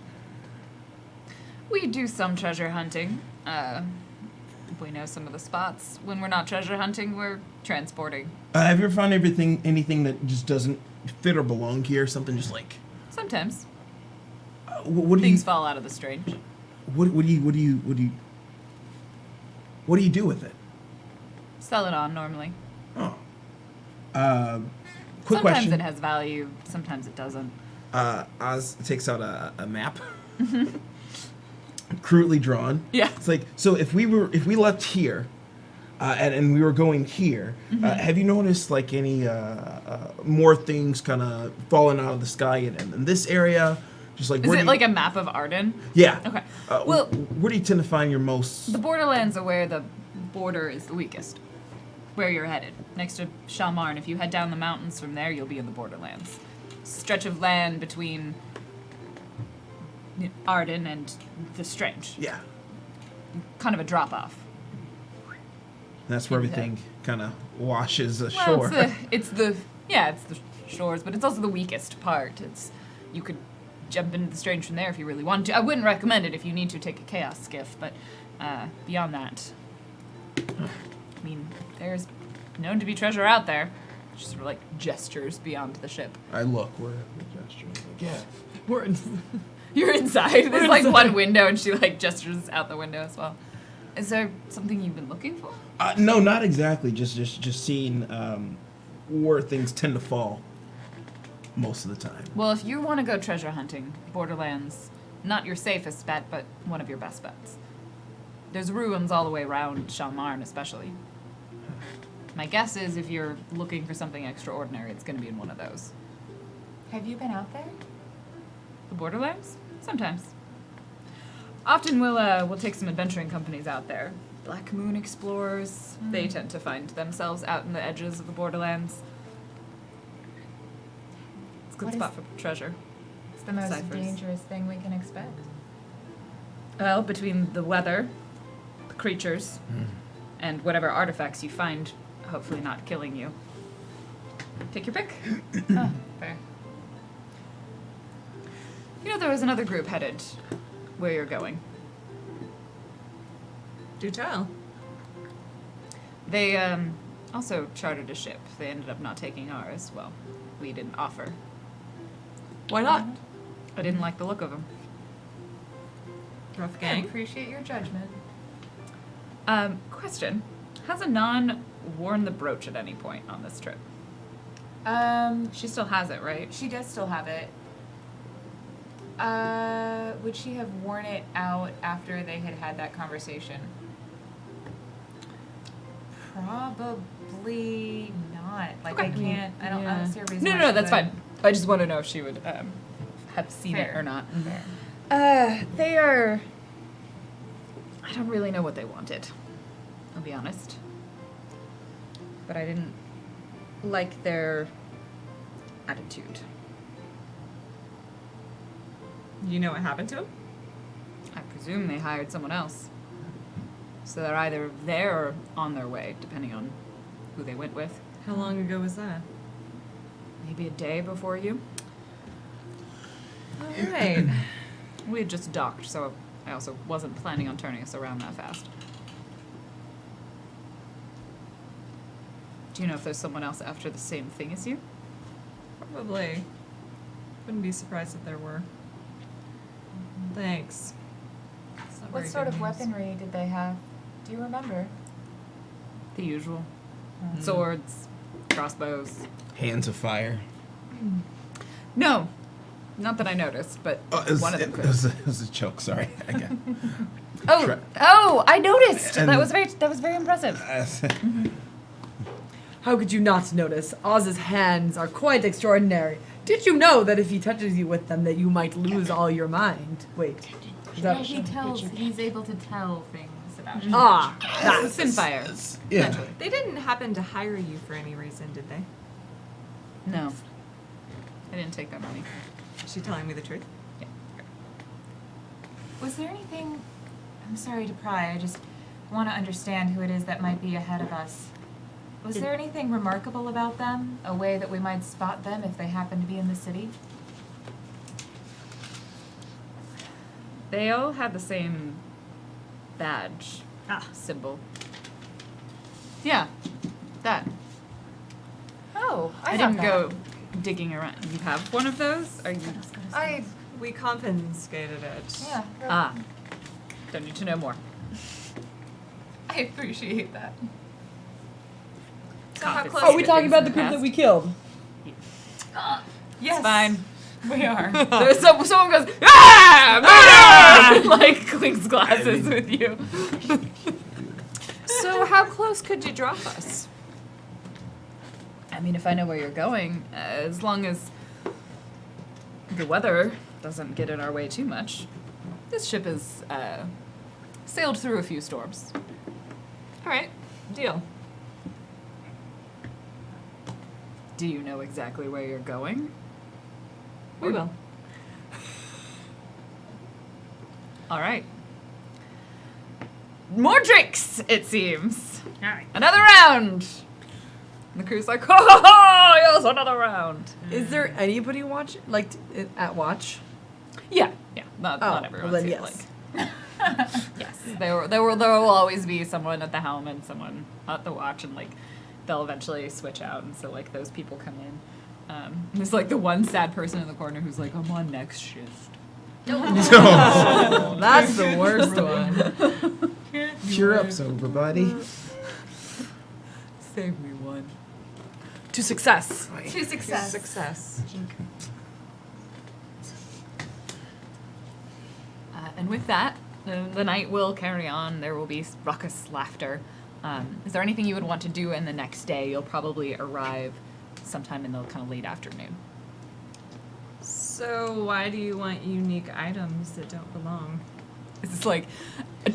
We do some treasure hunting. We know some of the spots. When we're not treasure hunting, we're transporting. Have you ever found anything that just doesn't fit or belong here? Something just like Sometimes what do you things fall out of the strange. what do you do with it? Sell it on normally. Oh. Quick Sometimes question. it has value. Sometimes it doesn't. Oz takes out a map, crudely drawn. Yeah. It's like, so if we left here, and we were going here, have you noticed like any more things kind of falling out of the sky in this area? Just like Is where it do like a map of Arden? yeah? Okay. Well, Well, where do you tend to find your most? the borderlands are where the border is the weakest. Where you're headed, next to Shalmarn. If you head down the mountains from there, you'll be in the borderlands. Stretch of land between Arden and the Strange. Yeah, Kind of a drop off. that's where Yeah. everything kind of washes Well, ashore. it's the shores, but it's also the weakest part. You could jump into the Strange from there if you really want to. I wouldn't recommend it if you need to take a chaos skiff, but beyond that, I mean, there's known to be treasure out there. Just sort of like gestures beyond the ship. I look where the gesture. Yeah. We're in- You're inside. There's like one window, and she like gestures out the window as well. Is there something you've been looking for? No, not exactly. Just seeing where things tend to fall most of the time. Well, if you want to go treasure hunting, Borderlands, not your safest bet, but one of your best bets. There's ruins all the way around Shalmarn, especially. My guess is if you're looking for something extraordinary, it's going to be in one of those. Have you been out there? The Borderlands? Sometimes. Often we'll take some adventuring companies out there. Black Moon Explorers, they tend to find themselves out in the edges of the Borderlands. It's a good What spot is- for treasure. It's the most Ciphers. dangerous thing we can expect. Well, between the weather, the creatures, and whatever artifacts you find, hopefully not killing you. Take your pick. Fair. You know, there was another group headed where you're going. Do tell. They also chartered a ship. They ended up not taking ours. Well, we didn't offer. Why not? I didn't like the look of him. Rough I gang. appreciate your judgment. Question: has Anon worn the brooch at any point on this trip? She still has it, right? She does still have it. Would she have worn it out after they had had that conversation? Probably not. Like I can't. I don't see a reason. No, why no, she that's would. fine. I just want to know if she would have seen it Fair. or not. Fair. They are. I don't really know what they wanted. I'll be honest. But I didn't like their attitude. You know what happened to him? I presume they hired someone else. So they're either there or on their way, depending on who they went with. How long ago was that? Maybe a day before you. All right. We had just docked, so I also wasn't planning on turning us around that fast. Do you know if there's someone else after the same thing as you? Probably. Wouldn't be surprised if there were. Thanks. It's not What very sort good of news. weaponry did they have? Do you remember? The usual. Swords, crossbows. Hands of fire. No, not that I noticed, but one of them could. It was a joke. Sorry. I got- Oh, I noticed. And- that was very impressive. How could you not notice? Oz's hands are quite extraordinary. Did you know that if he touches you with them, that you might lose all your mind? Wait. Is that- He's able to tell things about you. Ah, That's the Sinfire. Yeah. They didn't happen to hire you for any reason, did they? No, I didn't take that money. Is she telling me the truth? Yeah. Was there anything? I'm sorry to pry. I just want to understand who it is that might be ahead of us. Was there anything remarkable about them? A way that we might spot them if they happen to be in the city? They all had the same badge symbol. Yeah, that. Oh, I thought didn't that. go digging around. You have one of those? Are you? We confiscated it. Yeah. Ah, don't need to know more. I appreciate that. So how close? Are we talking about the group that we killed? Yes, It's fine. we are. There's someone goes, ah, murder! Like clinks glasses with you. So how close could you drop us? I mean, if I know where you're going, as long as the weather doesn't get in our way too much. This ship has sailed through a few storms. All right, deal. Do you know exactly where you're going? We will. All right. More drinks, it seems. All right. Another round. And the crew's like, ho ho ho, yes, another round. Is there anybody at watch? Yeah, not Oh, everyone. well then seems yes. like. Yes, there will always be someone at the helm and someone at the watch, and like they'll eventually switch out, and so like those people come in. There's like the one sad person in the corner who's like, I'm on next shift. Oh, that's the worst one. Cheer up, sober buddy. Save me one. To success. To success. Success. And with that, the night will carry on. There will be raucous laughter. Is there anything you would want to do in the next day? You'll probably arrive sometime in the kind of late afternoon. So why do you want unique items that don't belong? It's like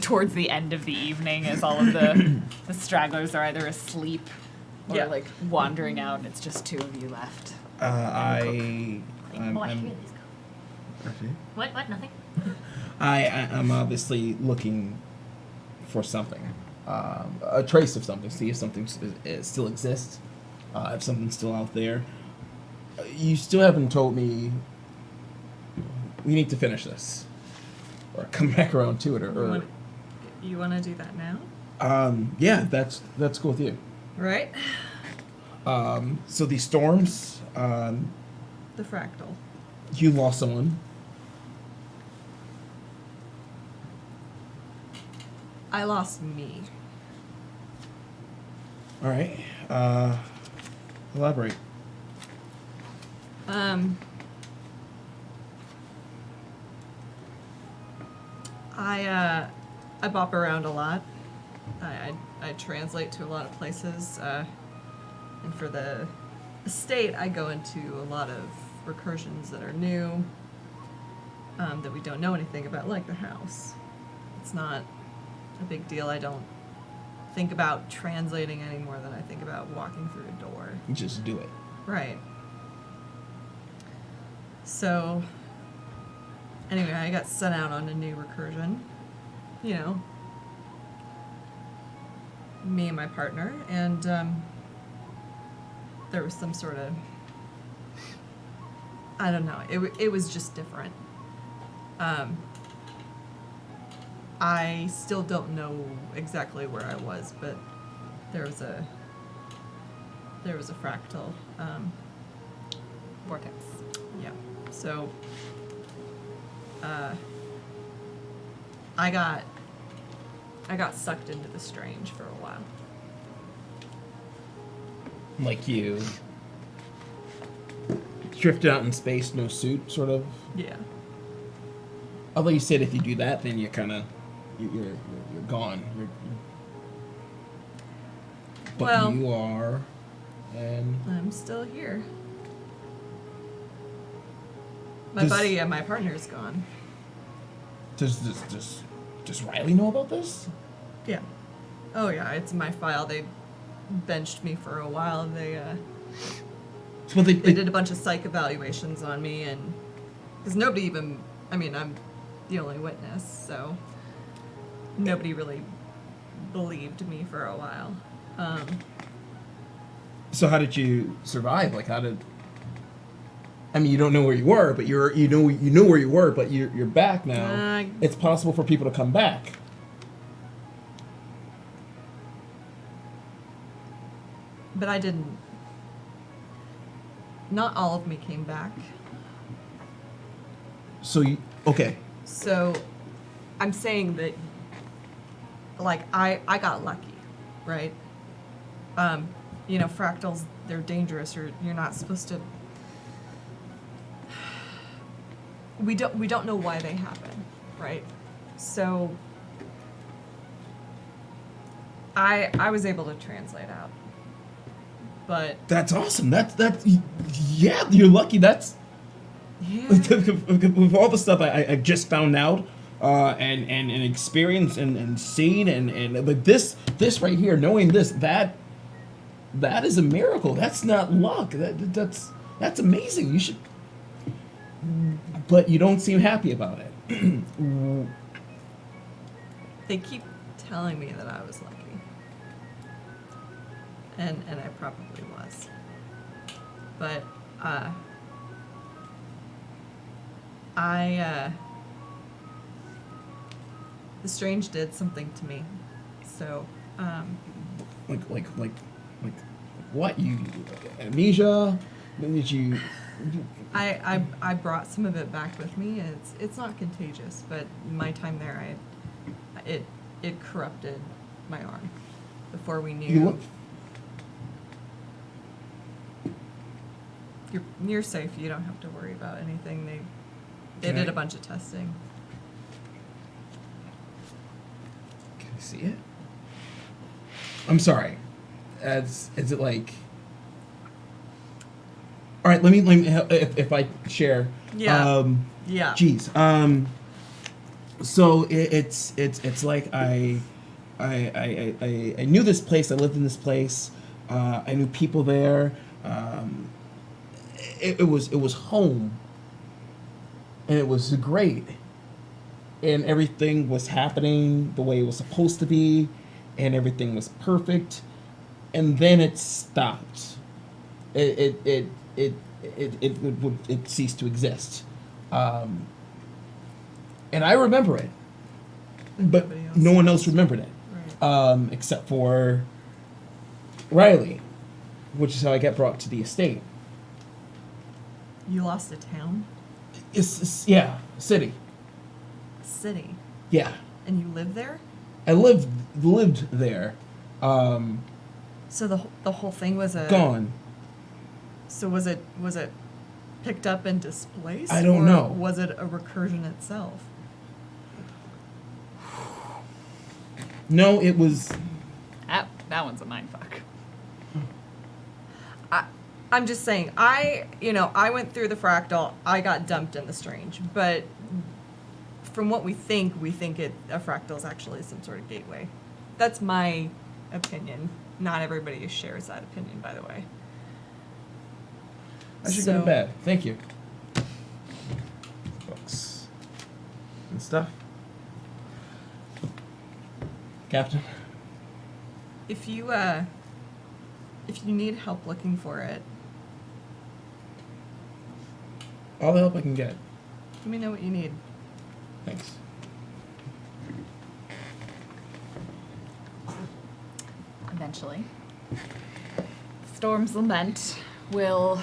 towards the end of the evening as all of the stragglers are either asleep or Yeah. like wandering out, and it's just two of you left. I'm What? Nothing? I'm obviously looking for something, a trace of something. See if something still exists. If something's still out there. You still haven't told me. We need to finish this, or come back around to it, or You want to do that now? yeah, that's cool with you. Right? So these storms, The fractal. you lost someone. I lost me. All right. Elaborate. I bop around a lot. I translate to a lot of places, and for the estate, I go into a lot of recursions that are new, that we don't know anything about, like the house. It's not a big deal. I don't think about translating any more than I think about walking through a door. You just do it. Right. So, anyway, I got sent out on a new recursion. You know, me and my partner, and there was some sort of, I don't know, it was just different. I still don't know exactly where I was, but there was a fractal. Vortex. Yeah. So, I got sucked into the strange for a while. Like you drifted out in space, no suit, sort of. Yeah. Although you said if you do that, then you're kind of you're gone. But Well- you are, and I'm still here. My Does- buddy and my partner's gone. does Riley know about this? Yeah. Oh yeah, it's in my file. They benched me for a while. They Well, they did a bunch of psych evaluations on me, and because nobody even, I mean, I'm the only witness, so nobody really believed me for a while. So how did you survive? Like how did? I mean, you don't know where you were, but you know where you were, but you're back now. It's possible for people to come back. But I didn't. Not all of me came back. So you okay? So I'm saying that, like, I got lucky, right? You know, fractals, they're dangerous, or you're not supposed to. We don't know why they happen, right? So I was able to translate out. But That's awesome. That's yeah. You're lucky. That's yeah. with all the stuff I just found out and experienced and seen and but this right here, knowing this, that is a miracle. That's not luck. That's amazing. You should, but you don't seem happy about it. They keep telling me that I was lucky. And I probably was. But the strange did something to me. So like what? You amnesia? Did you? I brought some of it back with me. It's not contagious, but my time there, it corrupted my arm before we knew. You look. You're safe. You don't have to worry about anything. They Can did I- a bunch of testing. Can I see it? I'm sorry. Is it like? All right, let me if I share. Yeah. Yeah. Geez. So it's like I knew this place. I lived in this place. I knew people there. It was home. And it was great. And everything was happening the way it was supposed to be, and everything was perfect. And then it stopped. It ceased to exist. And I remember it, but Nobody else no one else remembered it, Right. except for Riley, which is how I got brought to the estate. You lost a town, It's yeah, city. a city, Yeah. and you live there. I lived there. So the whole thing was Gone. So was it picked up and displaced? I don't or know. Was it a recursion itself? No, it was. That one's a mindfuck. I'm just saying, I went through the fractal, I got dumped in the strange, but from what we think a fractal is actually some sort of gateway. That's my opinion. Not everybody shares that opinion, by the way. I should go to bed. Thank you. Books and stuff. Captain. If you need help looking for it, All the help I can get. let me know what you need. Thanks. Eventually, Storm's Lament will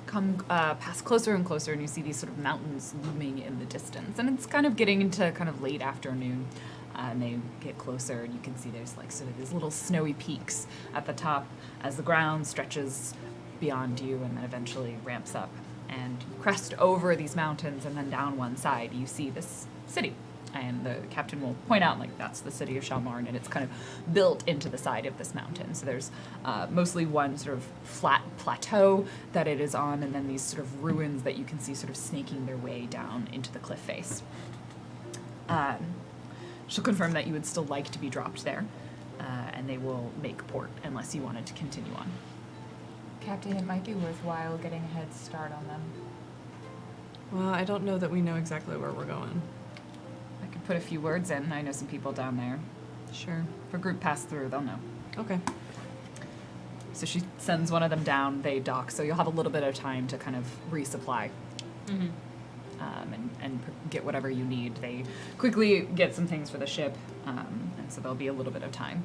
come pass closer and closer, and you see these sort of mountains looming in the distance. And it's kind of getting into kind of late afternoon, and they get closer, and you can see there's like sort of these little snowy peaks at the top as the ground stretches beyond you, and then eventually ramps up. And you crest over these mountains, and then down one side you see this city. And the captain will point out, like, that's the city of Shalmarn, and it's kind of built into the side of this mountain. So there's mostly one sort of flat plateau that it is on, and then these sort of ruins that you can see sort of snaking their way down into the cliff face. She'll confirm that you would still like to be dropped there, and they will make port unless you wanted to continue on. Captain, it might be worthwhile getting a head start on them. Well, I don't know that we know exactly where we're going. I could put a few words in. I know some people down there. Sure. If a group pass through, they'll know. Okay. So she sends one of them down. They dock, so you'll have a little bit of time to kind of resupply Mm-hmm. and get whatever you need. They quickly get some things for the ship, and so there'll be a little bit of time.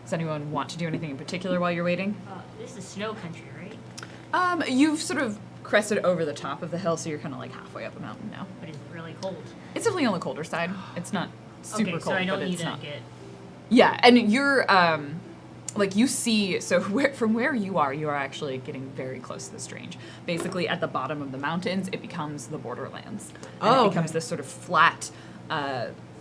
Does anyone want to do anything in particular while you're waiting? This is snow country, right? You've sort of crested over the top of the hill, so you're kind of like halfway up a mountain now. But it's really cold. It's definitely on the colder side. It's not super Okay, cold, so I don't but need it's to not. get. Yeah, and you're like you see. So from where you are actually getting very close to the strange. Basically, at the bottom of the mountains, it becomes the borderlands. And Oh, it becomes okay. this sort of flat,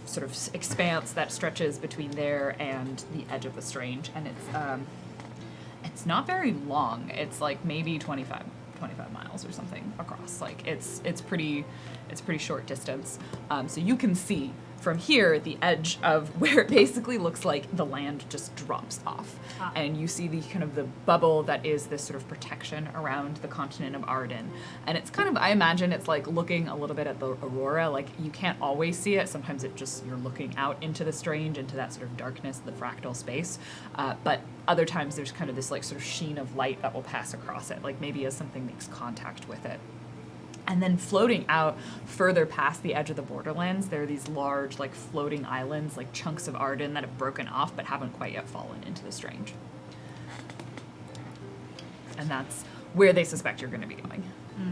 sort of expanse that stretches between there and the edge of the strange, and it's not very long. It's like maybe 25 miles or something across. Like it's pretty short distance. So you can see from here the edge of where it basically looks like the land just drops off. Ah. And you see the kind of the bubble that is this sort of protection around the continent of Arden. And it's kind of, I imagine it's like looking a little bit at the aurora. Like you can't always see it. Sometimes it just, you're looking out into the strange, into that sort of darkness, the fractal space. But other times there's kind of this like sort of sheen of light that will pass across it, like maybe as something makes contact with it. And then floating out further past the edge of the borderlands, there are these large, like, floating islands, like chunks of Arden that have broken off but haven't quite yet fallen into the strange. And that's where they suspect you're going to be going. Mm.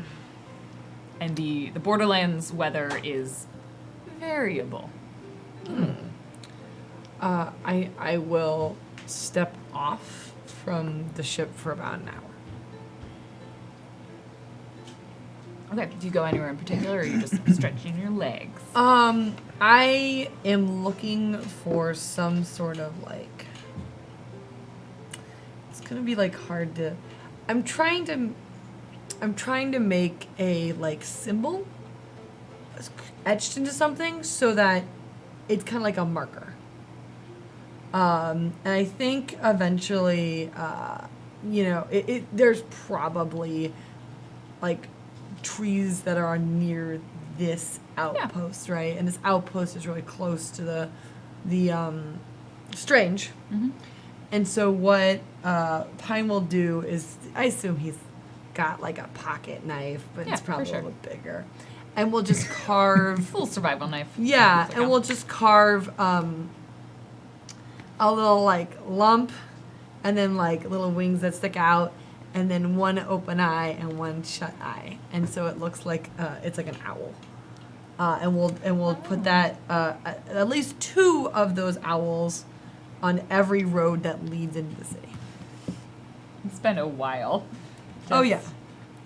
And the borderlands weather is variable. I will step off from the ship for about an hour. Okay, do you go anywhere in particular, or are you just stretching your legs? I am looking for some sort of like. It's gonna be like hard to. I'm trying to make a like symbol etched into something so that it's kind of like a marker. And I think eventually, there's probably like trees that are near this outpost, right? And this outpost is really close to the strange. Mm-hmm. And so what Pine will do is, I assume he's got like a pocket knife, but Yeah, it's probably for sure. a little bigger. And we'll just carve. Full survival knife. Yeah, Like and a- we'll just carve a little like lump, and then like little wings that stick out, and then one open eye and one shut eye, and so it looks like it's like an owl. and we'll put that at least 2 of those owls on every road that leads into the city. It's been a while. Oh yeah.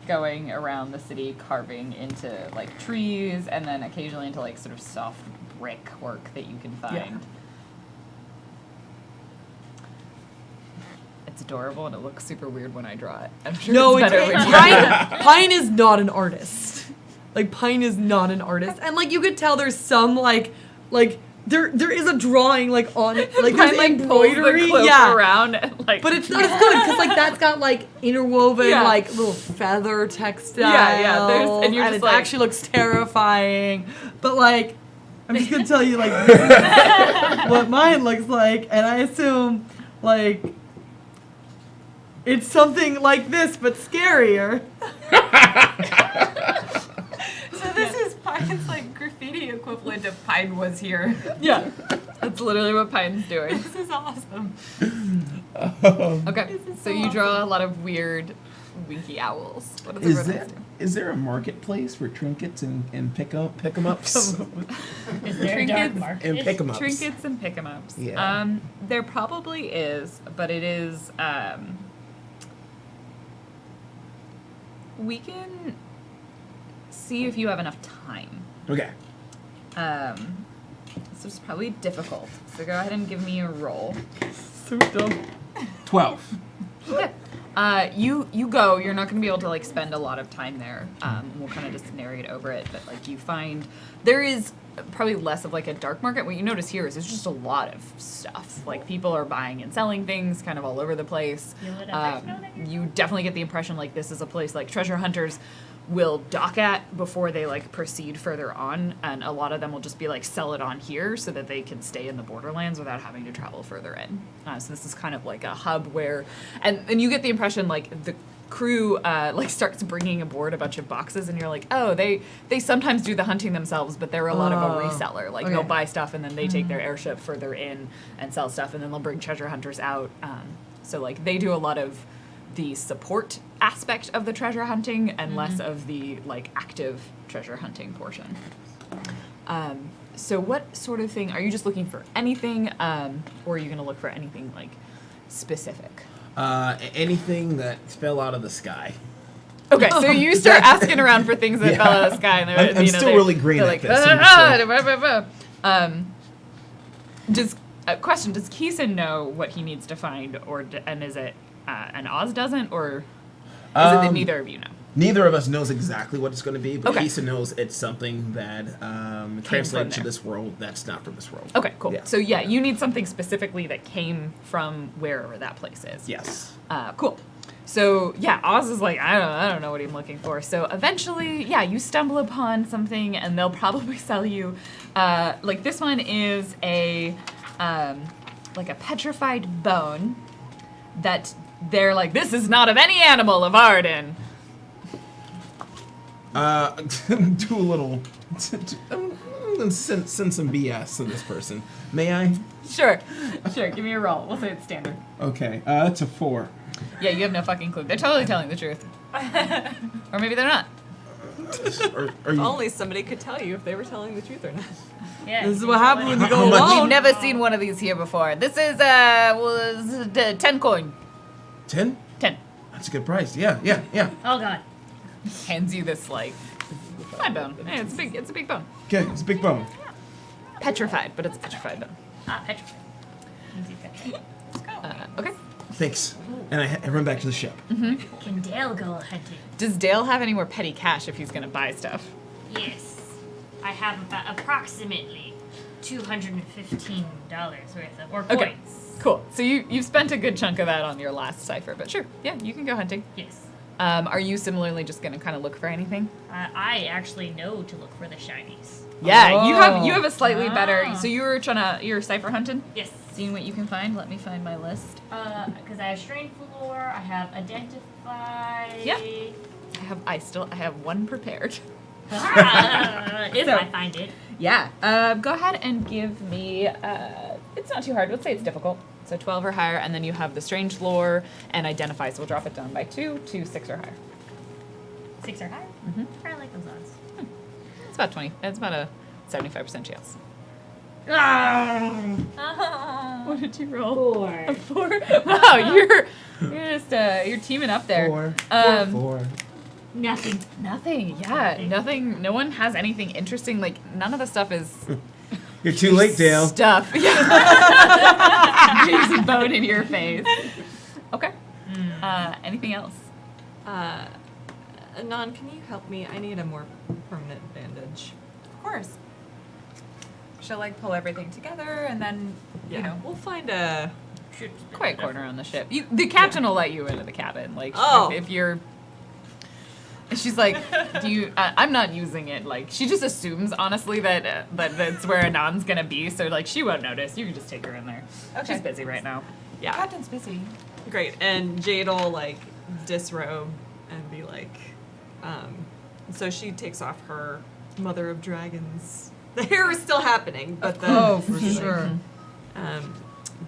Going around the city, carving into like trees, and then occasionally into like sort of soft brick work that you can find. Yeah. It's adorable and it looks super weird when I draw it. I'm sure No, it's better when you Pine is not an artist. Like Pine is not an artist, and like you could tell there's some like there is a drawing like on it, like there's Pine, like, pulls embroidery, the cloak yeah. around and, like, But it's not as good because like that's got like interwoven Yeah. like little feather textiles. Yeah, there's- and you're it just like- actually looks terrifying. But like, I'm just gonna tell you like this is what mine looks like, and I assume like it's something like this but scarier. So this is Pine's like graffiti equivalent of Pine was here. Yeah, that's literally what Pine's doing. This is awesome. Okay, so you draw a lot of weird, winky owls. What does Is everyone there else is there a marketplace for trinkets and pick 'em ups? Is there a dark Trinkets market? And pick 'em do? ups. Trinkets and pick 'em ups. Yeah. There probably is, but it is. We can see if you have enough time. Okay. So it's probably difficult. So go ahead and give me a roll. So dumb. 12. Okay. You go. You're not going to be able to like spend a lot of time there. We'll kind of just narrate over it, but like you find there is probably less of like a dark market. What you notice here is there's just a lot of stuff. Like people are buying and selling things kind of all over the place. You let others know that you're- You definitely get the impression like this is a place like treasure hunters will dock at before they like proceed further on, and a lot of them will just be like sell it on here so that they can stay in the borderlands without having to travel further in. So this is kind of like a hub where, and you get the impression like the crew like starts bringing aboard a bunch of boxes, and you're like, oh, they sometimes do the hunting themselves, but they're a lot of a reseller. Like they'll okay. buy stuff and then they take their airship further in and sell stuff, and then they'll bring treasure hunters out. So like they do a lot of the support aspect of the treasure hunting and less of the like active treasure hunting portion. So what sort of thing are you just looking for? Anything, or are you going to look for anything like specific? Anything that fell out of the sky. Okay, so you start asking around for things that Yeah. fell out of the sky, and they're, I'm you know, still they're- really green they're at like, this, does question? Does Keeson know what he needs to find, or and is it and Oz doesn't, or is it that neither of you know? Neither of us knows exactly what it's going to be, but Okay. Kisa knows it's something that translates to there. this world that's not from this world. Okay, cool. Yeah. So yeah, you need something specifically that came from wherever that place is. Yes. Cool. So yeah, Oz is like, I don't know what I'm looking for. So eventually, yeah, you stumble upon something, and they'll probably sell you. Like this one is a like a petrified bone that they're like, this is not of any animal of Arden. Do a little. Send some BS to this person. May I? Sure. Give me a roll. We'll say it's standard. Okay. That's a 4. Yeah, you have no fucking clue. They're totally telling the truth. Or maybe they're not. Are you? Only somebody could tell you if they were telling the truth or not. Yeah, This is what happens when you go How much- alone. We've never seen one of these here before. This is was 10 coin. 10? 10. That's a good price. Yeah. Oh god. Hands you this like fine bone. Hey, it's big. It's a big bone. Okay, it's a big bone. Petrified, but it's a petrified bone. Petrified. Easy petrified. Okay. Thanks. And I run back to the ship. Can Dale go hunting? Does Dale have any more petty cash if he's gonna buy stuff? Yes. I have about approximately $215 worth of, or Okay. coins. Cool. So you've spent a good chunk of that on your last cipher, but sure, yeah, you can go hunting. Yes. Are you similarly just gonna kind of look for anything? I actually know to look for the shinies. Yeah, you have a slightly better. Ah. So you're cipher hunting, Yes. seeing what you can find. Let me find my list. Because I have strain floor, I have identify. Yeah. I have one prepared. If So- I find it. Yeah. Go ahead and give me. It's not too hard. Let's say it's difficult. So 12 or higher, and then you have the strange lore and identify. So we'll drop it down by 2 to 6 or higher. 6 or higher. I like those odds. about 20. It's about a 75% chance. Ah, What did you roll? 4. A 4. Wow, you're just you're teaming up there. 4. Um, 4. Nothing. Nothing. Yeah, nothing. No one has anything interesting. Like none of the stuff is You're too late, Dale. stuff. Just bone in your face. Okay. Anything else? Anon, can you help me? I need a more permanent bandage. Of course. She'll like pull everything together and then, Yeah, you know. we'll find a. Quiet corner on the ship. The captain will let you into the cabin. Like Oh. if you're. She's like, do you? I'm not using it. Like she just assumes honestly that that's where Anon's gonna be. So like she won't notice. You can just take her in there. Okay. She's busy right now. Yeah, Captain's busy. great. And Jade will like disrobe and be like, so she takes off her Mother of Dragons. The hair is still happening, but the Oh, for sure.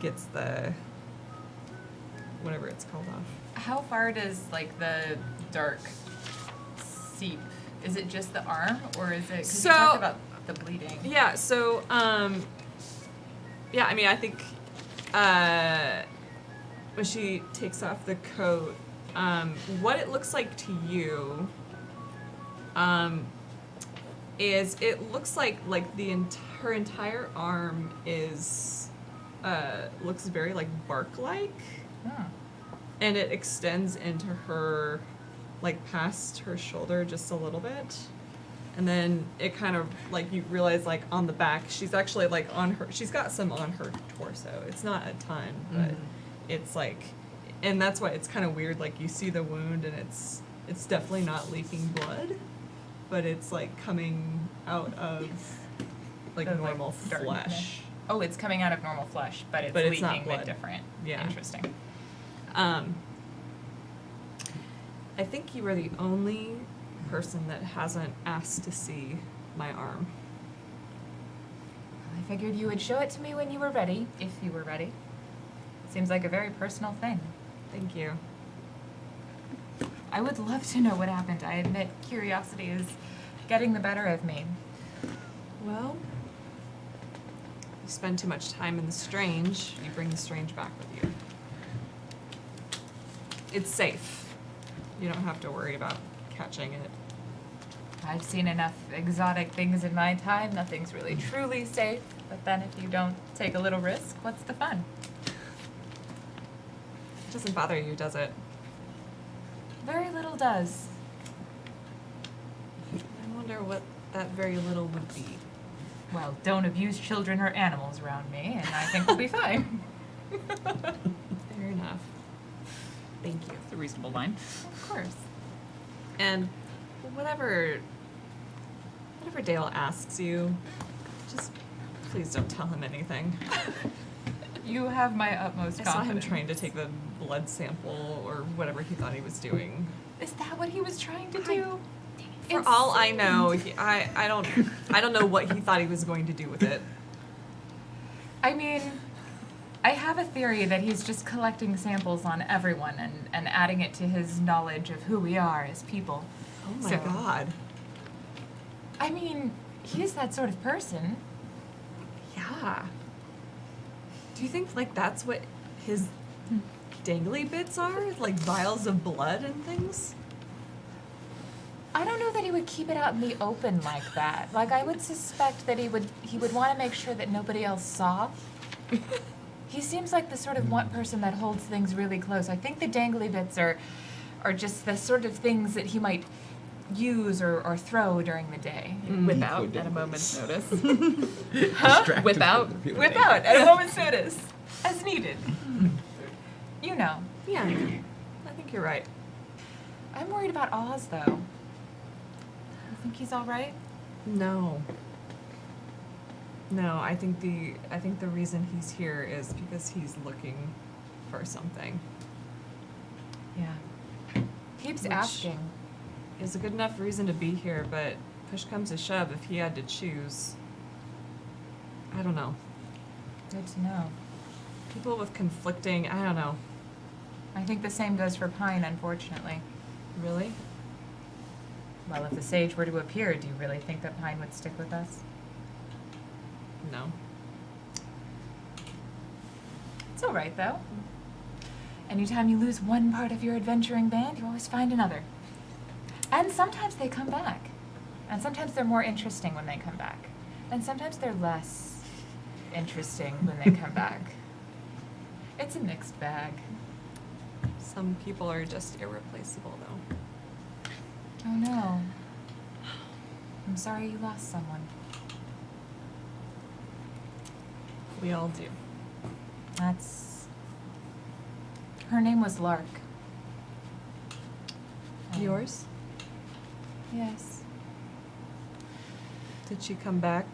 gets the whatever it's called off. How far does like the dark seep? Is it just the arm, or is it? 'Cause So- you talked about the bleeding. Yeah, so yeah, I mean I think when she takes off the coat, what it looks like to you is it looks like her entire arm is looks very like bark-like, Hmm. and it extends into her like past her shoulder just a little bit. And then it kind of like you realize like on the back she's actually like on her she's got some on her torso. It's not a ton, but it's like, and that's why it's kind of weird, like you see the wound and it's definitely not leaking blood, but it's like coming out of like The, like, normal dark- flesh. Oh, it's coming out of normal flesh, but it's But it's not leaking but blood. different. Yeah. Interesting. I think you are the only person that hasn't asked to see my arm. I figured you would show it to me when you were ready, if you were ready. Seems like a very personal thing. Thank you. I would love to know what happened. I admit curiosity is getting the better of me. Well, you spend too much time in the strange, you bring the strange back with you. It's safe. You don't have to worry about catching it. I've seen enough exotic things in my time. Nothing's really truly safe. But then if you don't take a little risk, what's the fun? It doesn't bother you, does it? Very little does. I wonder what that very little would be. Well, don't abuse children or animals around me, and I think we'll be fine. Fair enough. Thank you. It's a reasonable line. Of course. And whatever Dale asks you, just please don't tell him anything. You have my utmost I saw him confidence. trying to take the blood sample or whatever he thought he was doing. Is that what he was trying to do? For all I know, I don't know what he thought he was going to do with it. I mean, I have a theory that he's just collecting samples on everyone and adding it to his knowledge of who we are as people. Oh my So- god. I mean, he's that sort of person. Yeah. Do you think like that's what his dangly bits are? Like vials of blood and things? I don't know that he would keep it out in the open like that. Like, I would suspect that he would want to make sure that nobody else saw. He seems like the sort of one person that holds things really close. I think the dangly bits are just the sort of things that he might use or throw during the day. Whip out at a moment's notice. Distracted Whip out. from the Whip out at a moment's notice, as needed. You know. Yeah. I think you're right. I'm worried about Oz, though. You think he's all right? No. No, I think the reason he's here is because he's looking for something. Yeah. Keeps Which- asking. Is a good enough reason to be here, but push comes to shove, if he had to choose, I don't know. Good to know. People with conflicting, I don't know. I think the same goes for Pine, unfortunately. Really? Well, if the sage were to appear, do you really think that Pine would stick with us? No. It's all right, though. Anytime you lose one part of your adventuring band, you always find another. And sometimes they come back. And sometimes they're more interesting when they come back. And sometimes they're less interesting when they come back. It's a mixed bag. Some people are just irreplaceable, though. Oh no. I'm sorry you lost someone. We all do. That's... Her name was Lark. Yours? Yes. Did she come back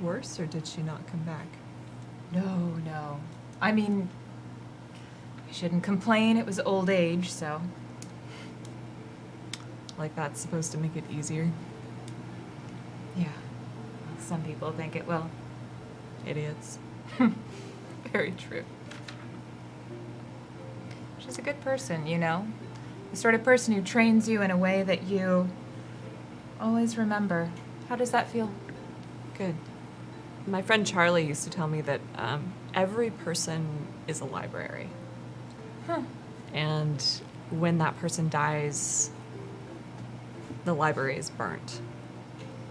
worse, or did she not come back? No. I mean, I shouldn't complain. It was old age, so... Like that's supposed to make it easier? Yeah. Some people think it will. Idiots. Very true. She's a good person, you know? The sort of person who trains you in a way that you always remember. How does that feel? Good. My friend Charlie used to tell me that every person is a library. Huh. And when that person dies, the library is burnt.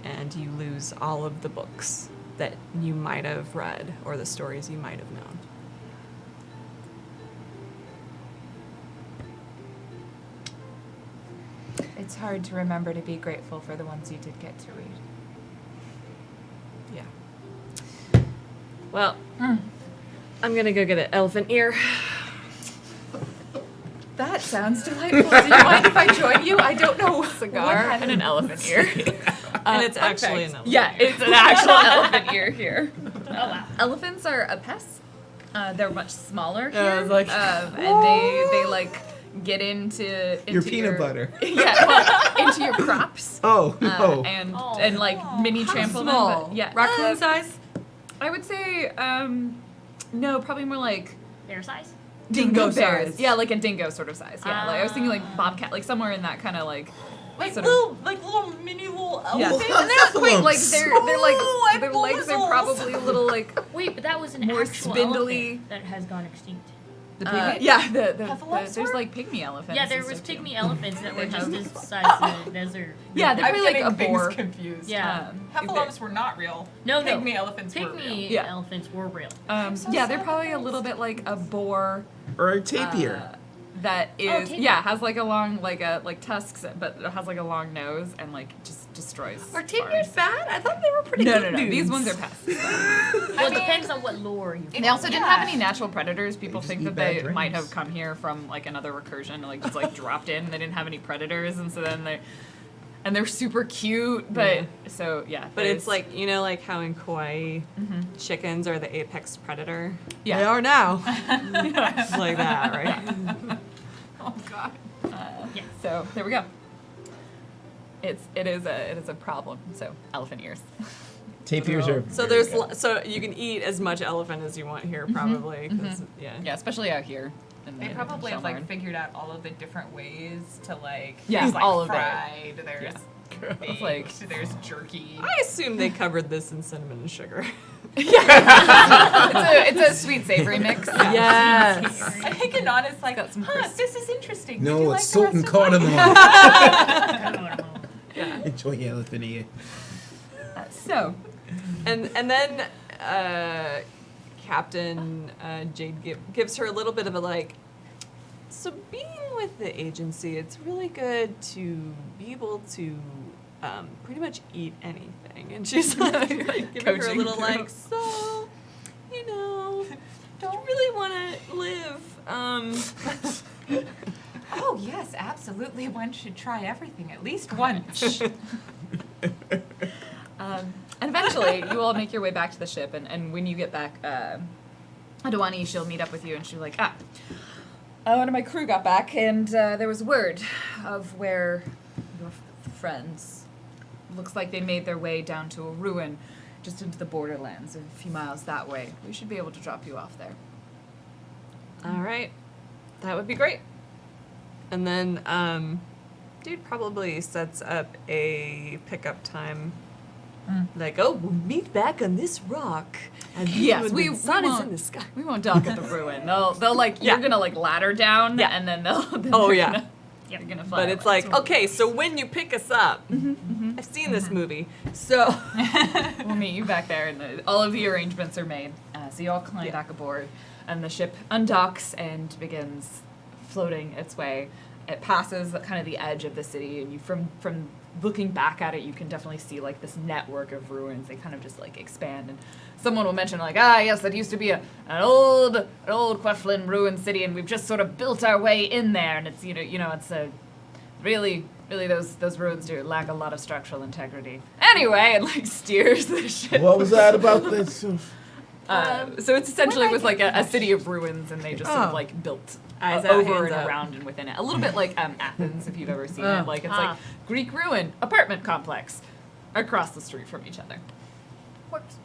And you lose all of the books that you might have read or the stories you might have known. It's hard to remember to be grateful for the ones you did get to read. Yeah. Well, I'm gonna go get an elephant ear. That sounds delightful. Do you mind if I join you? I don't know. Cigar and an elephant ear. And it's actually an elephant Yeah, ear. it's an actual elephant ear here. Oh wow. Elephants are a pest. They're much smaller here. Yeah, I was like, and they like get into your peanut butter. Yeah, well, into your crops. Oh, no. And like mini trample them. Small. But yeah, Raccoon size? I would say no, probably more like Bear size? Dingo bears. size. Yeah, like a dingo sort of size. Yeah, like I was thinking like bobcat, like somewhere in that kind of like Like sort little mini little yeah. elephants. And they're not quite like Heffalumps. they're like Oh, their legs are probably a little like Wait, but that was an More actual spindly. elephant that has gone extinct. the pygmy. Yeah, the Heffalumps there's were? like pygmy elephants. Yeah, there and was stuff, too. pygmy elephants that were They just have- as size as their. Yeah, they're I'm probably like getting a things boar. confused. Yeah. Heffalumps were not real. No. Pygmy elephants were real. Pygmy Yeah. elephants were real. so Yeah, they're sad probably a about little bit like a boar. Or a tapir. That is tapir. yeah, has like a long like tusks, but it has like a long nose and like just destroys. Are farms. tapirs bad? I thought they were pretty No, good no, no. These dudes. ones are pests. Well, it depends on what lore you. They also didn't Yeah. have any natural predators. People They think just that eat they bad might drinks. have come here from like another recursion, like just like dropped in. They didn't have any predators, and so then they're super cute. But Yeah. so yeah, But it's there's- like, you know, like how in Kauai, chickens are the apex predator? yeah. They are now. It's like that, right? Oh god. Yeah. So there we go. It is a problem. So elephant ears. Tapirs are. So very there's good. so you can eat as much elephant as you want here, probably. 'Cause, yeah. Yeah, especially out here. In They the probably have Shellbarn. like figured out all of the different ways to like Yeah, there's, like, all of it. fried, there's baked, Like- there's jerky. I assume they covered this in cinnamon and sugar. it's a sweet savory mix. Yes. I think Anon is like, got some huh, crisp. this is interesting. Would you No, like it's the salt and rest of mine?" cardamom. Yeah. Enjoy your elephant ear. So And then Captain Jade gives her a little bit of a like. So being with the agency, it's really good to be able to pretty much eat anything. And she's like giving her a Coaching little through. like, so, you know, don't really want to live. Oh yes, absolutely. One should try everything at least once. and eventually you all make your way back to the ship, and when you get back, Adwani, she'll meet up with you, and she'll be like, one of my crew got back, and there was word of where your friends. Looks like they made their way down to a ruin, just into the borderlands, a few miles that way. We should be able to drop you off there. All right, that would be great. And then, Dude probably sets up a pickup time. Like, oh, we'll meet back on this rock. And Yes, the sun is won't- in the sky. We won't dock at the ruin. They'll like you're Yeah. gonna like ladder down, Yeah. and then they'll. Then Oh, they're yeah. Gonna, you're gonna fly. But it's away. like, okay, so when you pick us up, I've seen this movie, so We'll meet you back there, and all of the arrangements are made. So you all climb Yeah. back aboard, and the ship undocks and begins floating its way. It passes kind of the edge of the city, and you from looking back at it, you can definitely see like this network of ruins. They kind of just like expand, and someone will mention like, yes, that used to be an old Queflin ruined city, and we've just sort of built our way in there, and it's it's a really those ruins do lack a lot of structural integrity. Anyway, it like steers the ship. What was that about this? So it's essentially was like a city of ruins, and they just sort of Oh. like built Eyes out, over hands and up. around and within it. A little bit like Athens, if you've ever seen Oh. it. Like it's Ah. like Greek ruin apartment complex across the street from each other. Works.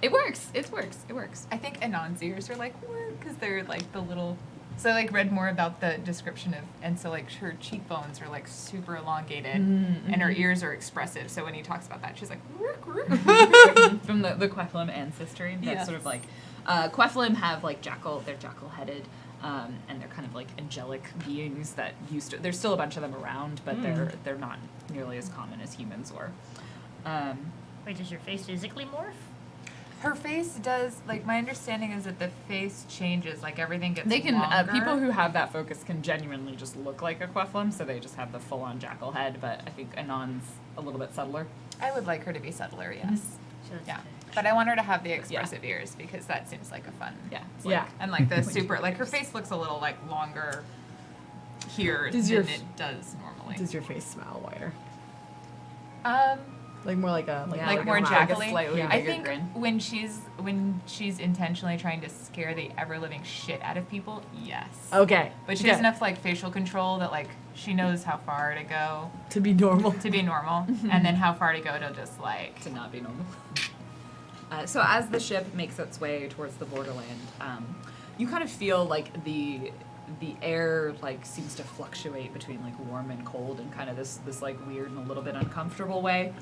It works. It works. It works. I think Anon's ears are like, because they're like the little. So I like read more about the description of, and so like her cheekbones are like super elongated, and her ears are expressive. So when he talks about that, she's like, From the Queflim ancestry. That's Yes. sort of like Queflim have like they're jackal headed. And they're kind of like angelic beings that used to. There's still a bunch of them around, but they're not nearly as common as humans were. Wait, does your face physically morph? her face does, like, my understanding is that the face changes, like everything gets They can longer. people who have that focus can genuinely just look like a Queflim, so they just have the full-on jackal head. But I think Anon's a little bit subtler. I would like her to be subtler, yes. So it's- Yeah. But I want her to have the expressive ears because that seems like a fun. Yeah. it's like- Yeah. And like the super, like her face looks a little like longer here Does than your- it does normally. Does your face smile wider? Um, Like more like a Yeah, like like more a jackally. slightly I bigger think grin. when she's intentionally trying to scare the ever living shit out of people, yes. Okay. But she okay. has enough like facial control that like she knows how far to go to be normal. to be normal, and then how far to go to just like. To not be normal. So as the ship makes its way towards the borderland, you kind of feel like the air like seems to fluctuate between like warm and cold in kind of this like weird and a little bit uncomfortable way.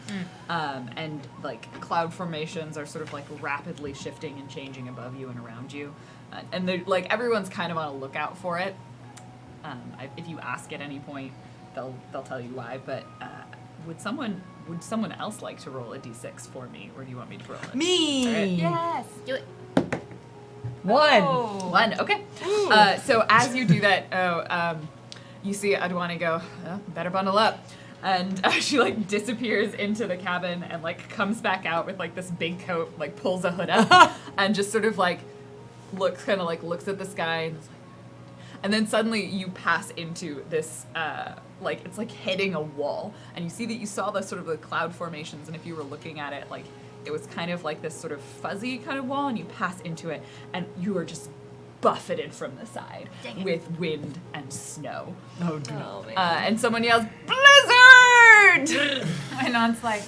And like cloud formations are sort of like rapidly shifting and changing above you and around you. And they're like everyone's kind of on a lookout for it. If you ask at any point, they'll tell you why. But would someone else like to roll a d6 for me, or do you want me to roll it? Me. All right. Yes. Do it. One. Oh. One. Okay. So as you do that, you see Adwani go, oh, better bundle up. And she like disappears into the cabin and like comes back out with like this big coat, like pulls a hood up and just sort of like looks at the sky and then suddenly you pass into this like it's like hitting a wall, and you see that you saw the sort of the cloud formations, and if you were looking at it, like it was kind of like this sort of fuzzy kind of wall, and you pass into it and you are just buffeted from the side Dang it. with wind and snow. Oh no. And someone yells, "Blizzard!" And Aunt's like,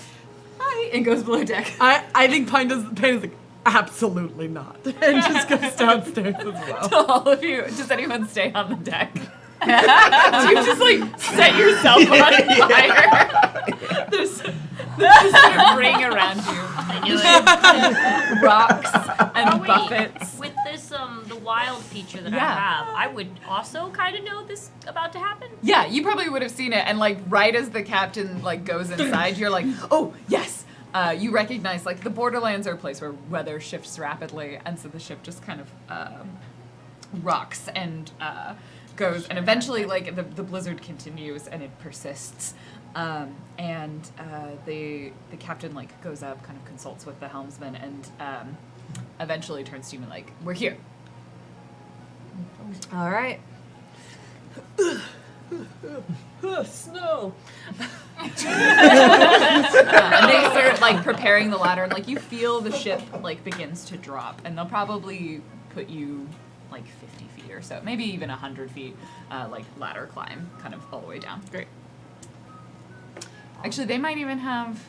Hi, and goes below deck. I think Pine is like absolutely not, and just goes downstairs as well. To all of you, does anyone stay on the deck? Do you just like set yourself on fire? There's this sort of ring around you. I knew it. Rocks and Oh, wait. buffets. With this, the wild feature that I Yeah. have, I would also kind of know this about to happen. Yeah, you probably would have seen it, and like right as the captain like goes inside, you're like, oh yes. You recognize like the Borderlands are a place where weather shifts rapidly, and so the ship just kind of rocks and goes, and eventually like the blizzard continues and it persists, and the captain like goes up, kind of consults with the helmsman, and eventually turns to you and like, we're here. All right. Snow. And they start like preparing the ladder, and like you feel the ship like begins to drop, and they'll probably put you like 50 feet or so, maybe even 100 feet, like ladder climb, kind of all the way down. Great. Actually, they might even have.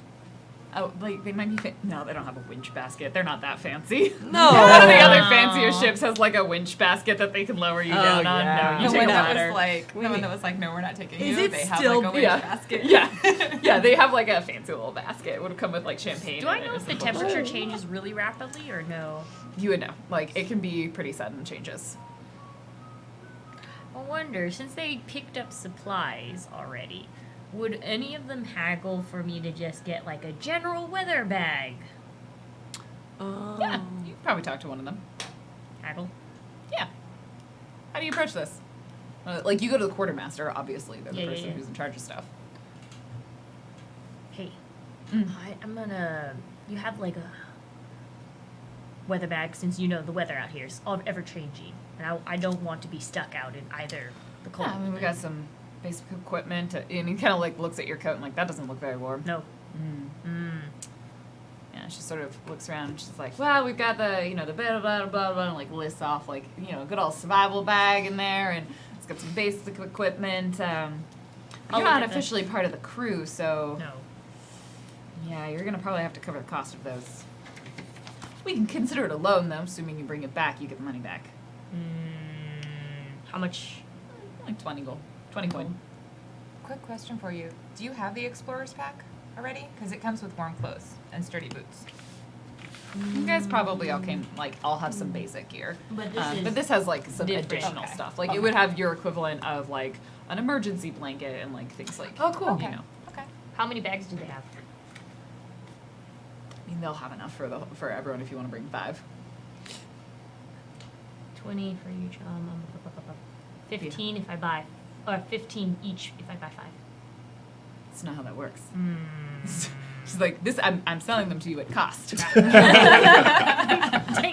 Oh, like they might be. No, they don't have a winch basket. They're not that fancy. No. None of the other fancier ships has like a winch basket that they can lower you down on. yeah. No, you The take one a that ladder. was like, the one that was like, no, we're not taking Is you. it They have still- like a winch yeah. basket. Yeah, they have like a fancy little basket. It would come with like champagne. Do I in it know and if the some temperature bullshit. changes really rapidly or no? You would know. Like it can be pretty sudden changes. I wonder, since they picked up supplies already, would any of them haggle for me to just get like a general weather bag? Yeah, you could probably talk to one of them. Haggle? Yeah. How do you approach this? Like you go to the quartermaster. Obviously, they're the Yeah, yeah, person yeah. who's in charge of stuff. Hey, Mm. I'm gonna. You have like a weather bag since you know the weather out here is ever changing, and I don't want to be stuck out in either the cold. Yeah, I mean, we got some basic equipment, and he kind of like looks at your coat and like that doesn't look very warm. No. Yeah, she sort of looks around and she's like, well, we've got the, you know, the blah, blah, blah, blah, and like lists off like, you know, a good old survival bag in there, and it's got some basic equipment. You're I'll not look at officially part of the crew, so No. yeah, you're gonna probably have to cover the cost of those. We can consider it a loan, though, assuming you bring it back, you get the money back. How much? Like 20 gold. 20 coin. Quick question for you. Do you have the Explorer's Pack already? Because it comes with warm clothes and sturdy boots. You guys probably all came, like, all have some basic gear. But this is has, like, some different. additional Okay. stuff. Like, Okay. it would have your equivalent of, like, an emergency blanket and, like, things like, Oh, cool. you Okay. know. Okay. How many bags do they have? I mean, they'll have enough for everyone if you want to bring 5. 20 for each. 15 if I buy, or 15 each if I buy 5. That's not how that works. She's like, this, I'm selling them to you at cost. Dang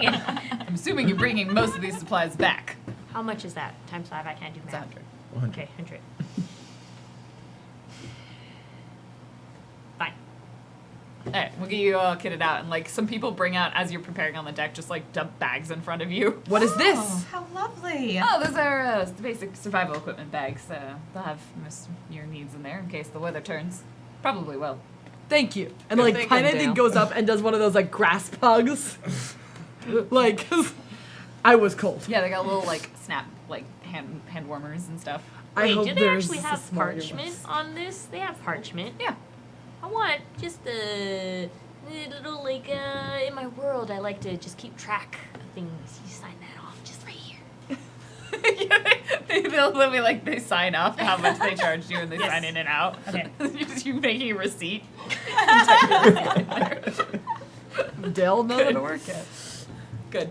it. I'm assuming you're bringing most of these supplies back. How much is that? Times 5, I can't do It's math. 100. Okay, 100. Fine. Alright, we'll get you all kitted out, and like some people bring out, as you're preparing on the deck, just like dump bags in front of you. What is this? Oh, how lovely. Oh, those are basic survival equipment bags. They'll have most of your needs in there in case the weather turns. Probably will. Thank you. And Good like thinking, Pine, I Dale. think, goes up and does one of those like grasp hugs. Like, I was cold. Yeah, they got little like snap like hand warmers and stuff. I Wait, hope do they there's actually a have smaller parchment one. on this? They have parchment. Yeah. I want just the little, like, in my world, I like to just keep track of things. You sign that off just right here. They'll be like they sign off how much they charged you and they Yes. sign in and out. Okay. you making a receipt. Dale knows how to work it. Good.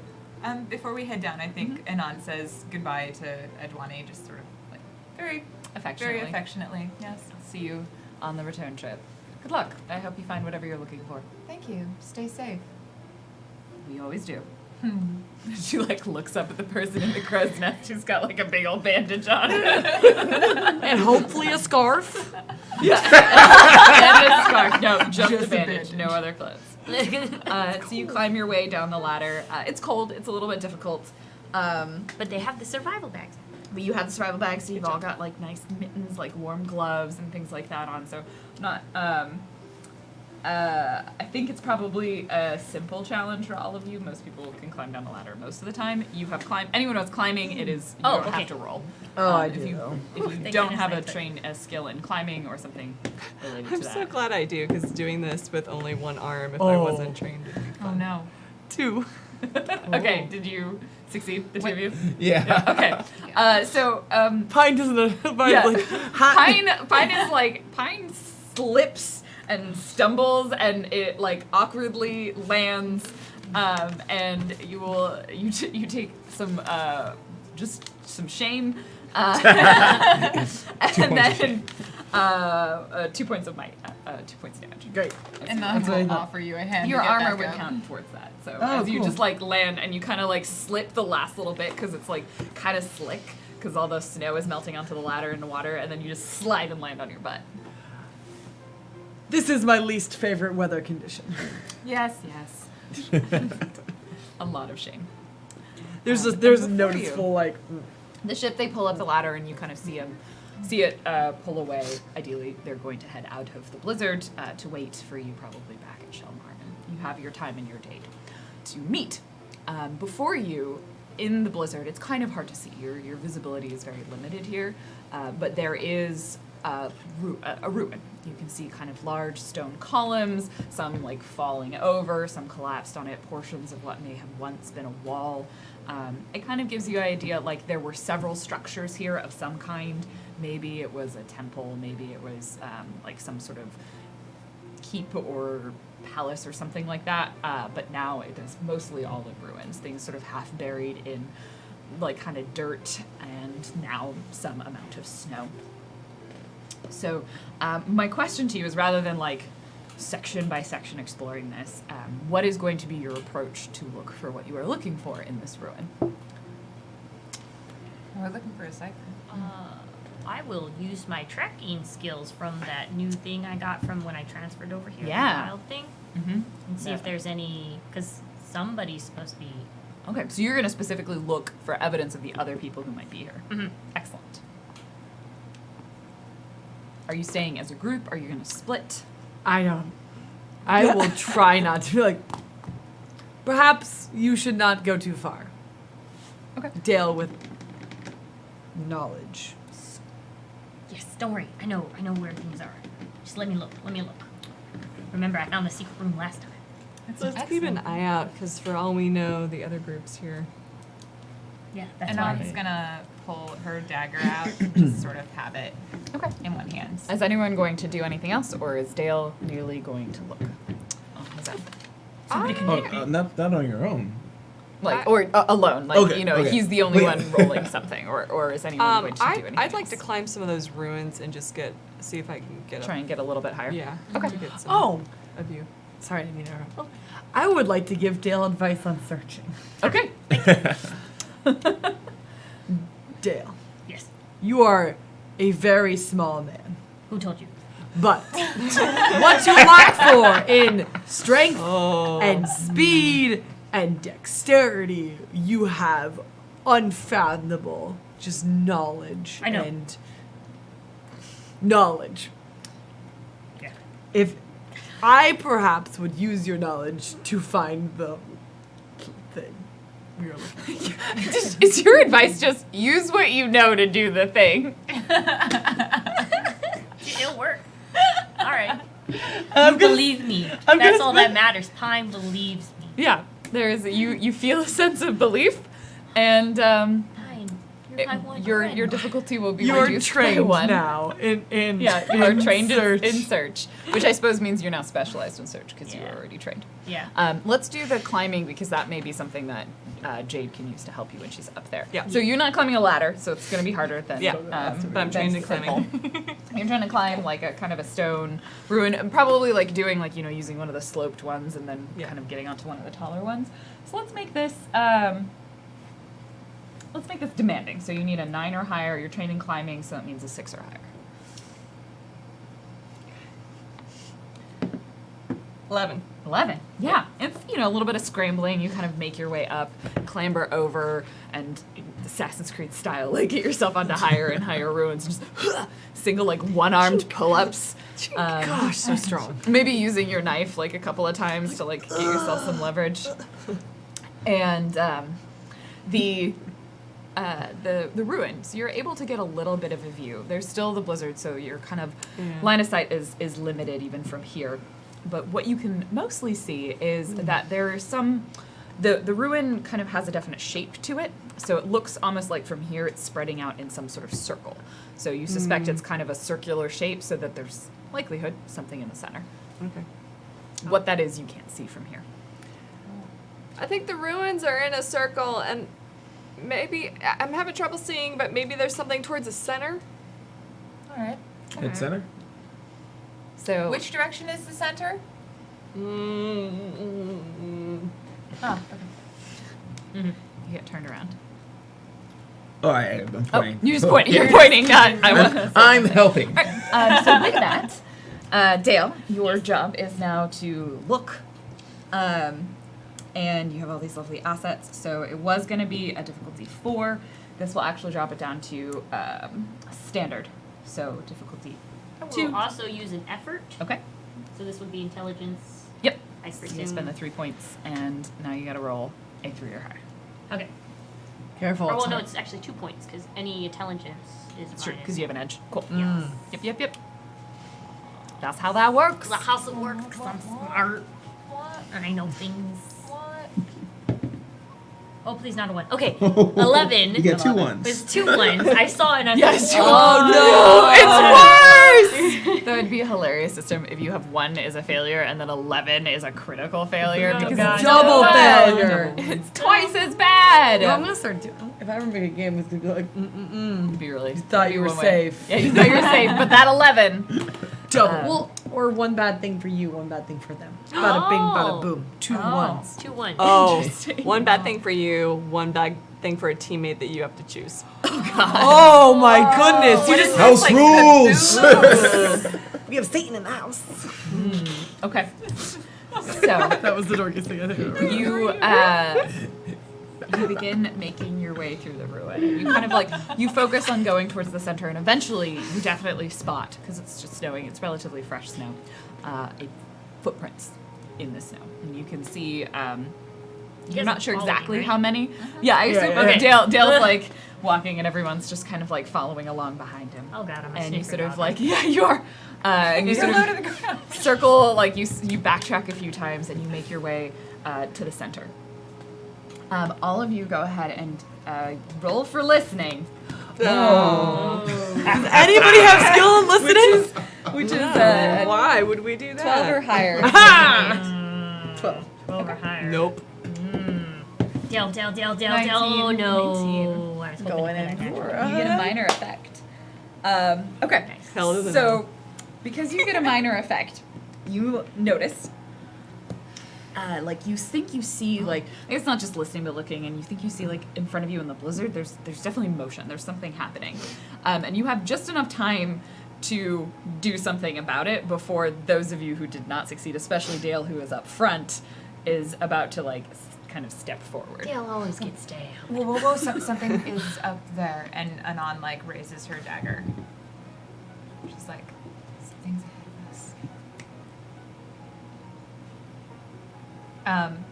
Before we head down, I think Anon says goodbye to Edwani, just sort of like very Affectionately. Very affectionately. Yes. See you on the return trip. Good luck. I hope you find whatever you're looking for. Thank you. Stay safe. We always do. She like looks up at the person in the crow's nest who's got like a big old bandage on. And hopefully a scarf. And a scarf. No, just a Just a bandage. bandage. No other clothes. So you climb your way down the ladder. It's cold. It's a little bit difficult. But they have the survival bags. But you have the survival bags, so you've all got like nice mittens, like warm gloves and things like that on. So not. I think it's probably a simple challenge for all of you. Most people can climb down the ladder most of the time. You have climbed. Anyone who's climbing, it is. You Oh, don't okay. have to roll. Oh, I if do, you though. if you Thank don't goodness have I a took- skill in climbing or something related I'm to that. so glad I do, because doing this with only one arm, if I Oh. wasn't trained, would be Oh fun. no. 2. Okay, did you succeed, the two of you? Yeah. Okay. So Pine doesn't. Pine's Yeah. like, hot. Pine is like Pine slips and stumbles and it like awkwardly lands, and you take some just some shame, and then 2 points of might, 2 points damage. Great. And That's then what I we'll thought. offer you a hand. Your to get armor back would up. count towards that. So Oh, as you cool. just like land and you kind of like slip the last little bit because it's like kind of slick because all the snow is melting onto the ladder and the water, and then you just slide and land on your butt. This is my least favorite weather condition. Yes, yes. A lot of shame. There's and there's before noticeable like. The ship, they pull up the ladder and you kind of see them see it pull away. Ideally, they're going to head out of the blizzard to wait for you probably back at Shellmarn. You have your time and your date to meet. Before you, in the blizzard, it's kind of hard to see. Your visibility is very limited here, but there is a ruin. You can see kind of large stone columns, some like falling over, some collapsed on it, portions of what may have once been a wall. It kind of gives you an idea, like there were several structures here of some kind. Maybe it was a temple, maybe it was like some sort of keep or palace or something like that, but now it is mostly all in ruins. Things sort of half buried in like kind of dirt and now some amount of snow. So my question to you is, rather than like section by section exploring this, what is going to be your approach to look for what you are looking for in this ruin? We're looking for a cipher. I will use my tracking skills from that new thing I got from when I transferred over here. Yeah. The wild thing. Mm-hmm. And see if there's any, because somebody's supposed to be. Okay, so you're going to specifically look for evidence of the other people who might be here. Mhm. Excellent. Are you staying as a group? Are you going to split? I don't. I will try not to be like. Perhaps you should not go too far. Okay. Dale with knowledge. Yes, don't worry. I know where things are. Just let me look. Remember, I found the secret room last time. So let's keep an eye out, because for all we know, the other group's here. Yeah, that's And why. Anand's gonna pull her dagger out and just sort of have it in one hand. Is anyone going to do anything else, or is Dale merely going to look? How's that? Somebody can make me. Not on your own. Like, or alone, like, Okay, you know, okay. he's the only Wait. one rolling something, or is anyone going to do anything I'd like else? to climb some of those ruins and just see if I can get Try and get a little bit higher. Yeah. Okay. To get some Oh, a view. sorry, I didn't mean to interrupt. I would like to give Dale advice on searching. Okay. Dale, Yes. you are a very small man. Who told you? But what you lack for in strength and speed and dexterity, you have unfathomable just knowledge. I know. And knowledge. Yeah. If I perhaps would use your knowledge to find the thing we are looking for. Is your advice just use what you know to do the thing? It'll work. All right. You believe me. That's all that matters. Pine believes me. Yeah. There's you feel a sense of belief, and Pine, you're my one your friend. difficulty will be You're reduced trained by one. now in Yeah, you are in trained search. in search, which I suppose means you're now specialized in search because you Yeah. were already trained. Yeah. Let's do the climbing, because that may be something that Jade can use to help you when she's up there. Yeah. So you're not climbing a ladder, so it's going to be harder than. Yeah, but I'm trained in climbing. You're trying to climb like a kind of a stone ruin, and probably like doing like, you know, using one of the sloped ones and then Yeah. kind of getting onto one of the taller ones. So let's make this. Let's make this demanding. So you need a 9 or higher. You're trained in climbing, so that means a 6 or higher. 11. 11. Yeah. It's, you know, a little bit of scrambling. You kind of make your way up, clamber over, and Assassin's Creed style, like get yourself onto higher and higher ruins. Just single, like, one-armed pull-ups. Gosh, so strong. Maybe using your knife, like, a couple of times to, like, get yourself some leverage. And the ruins, you're able to get a little bit of a view. There's still the blizzard, so your kind of line of sight is limited even from here. But what you can mostly see is that there is some, the ruin kind of has a definite shape to it. So it looks almost like from here it's spreading out in some sort of circle. So you suspect it's kind of a circular shape, so that there's likelihood something in the center. Okay. What that is, you can't see from here. I think the ruins are in a circle, and maybe I'm having trouble seeing, but maybe there's something towards the center. All right. Hit center? So Which direction is the center? Mm-hmm. Oh, okay. you get turned around. Oh, I'm Oh, pointing. you just point. You're pointing, not. I'm helping. So with that, Dale, your job is now to look, and you have all these lovely assets. So it was going to be a difficulty 4. This will actually drop it down to standard So difficulty I will 2. also use an effort. Okay. So this would be intelligence. Yep. I So presume. you spend the 3 points, and now you gotta roll a 3 or higher. Okay. Careful. Or it's well, no, hard. it's actually 2 points because any intelligence is It's true, minus. because you have an edge. Cool. Yes. Yep. That's how that works. That's how it works because I'm smart. And I know things. Oh, please, not a 1. Okay, 11. You get 2 11. ones. There's 2 ones. I saw it and I was Yes, like, you oh It's worse! That would be a hilarious system if you have 1 is a failure and then 11 is a critical failure Oh, because God. it's Double so failure. It's twice as bad. No, I'm gonna start doing. If I ever make a game, it's gonna be like, It'd be really. thought you were one way. safe. Yeah, you thought you were safe, but that 11. double. Well, or one bad thing for you, one bad thing for them. Bada bing, bada boom. 2 ones. 2 1. Oh, Interesting. one bad thing for you, one bad thing for a teammate that you have to choose. Oh my goodness! You just House rules. we have Satan in the house. Okay. So That was the darkest thing I think I've ever. you begin making your way through the ruin. And you kind of like you focus on going towards the center, and eventually you definitely spot, because it's just snowing. It's relatively fresh snow. Footprints in the snow, and you can see. You're guys not are sure following, exactly right? how many. Yeah, I assume. yeah, Okay, yeah. Dale's like walking, and everyone's just kind of like following along behind him. Oh, God, I'm a And you sneaker sort of dog. like, yeah, you are. And you sort of circle, like you backtrack a few times, and you make your way to the center. All of you go ahead and roll for listening. Does anybody have skill in listening? Which is Why would we do 12 or that? higher. 12. 12 or higher. Nope. Dale. 19, Oh, no. 19. I was hoping Going for in that. for You get a minor effect. Okay. Hell to the So, because you get a minor effect, you notice. Like you think you see like it's not just listening but looking, and you think you see like in front of you in the blizzard. There's definitely motion. There's something happening, and you have just enough time to do something about it before those of you who did not succeed, especially Dale, who is up front, is about to like kind of step forward. Dale always gets down. Whoa, something is up there, and Anon like raises her dagger. She's like, something's ahead of us.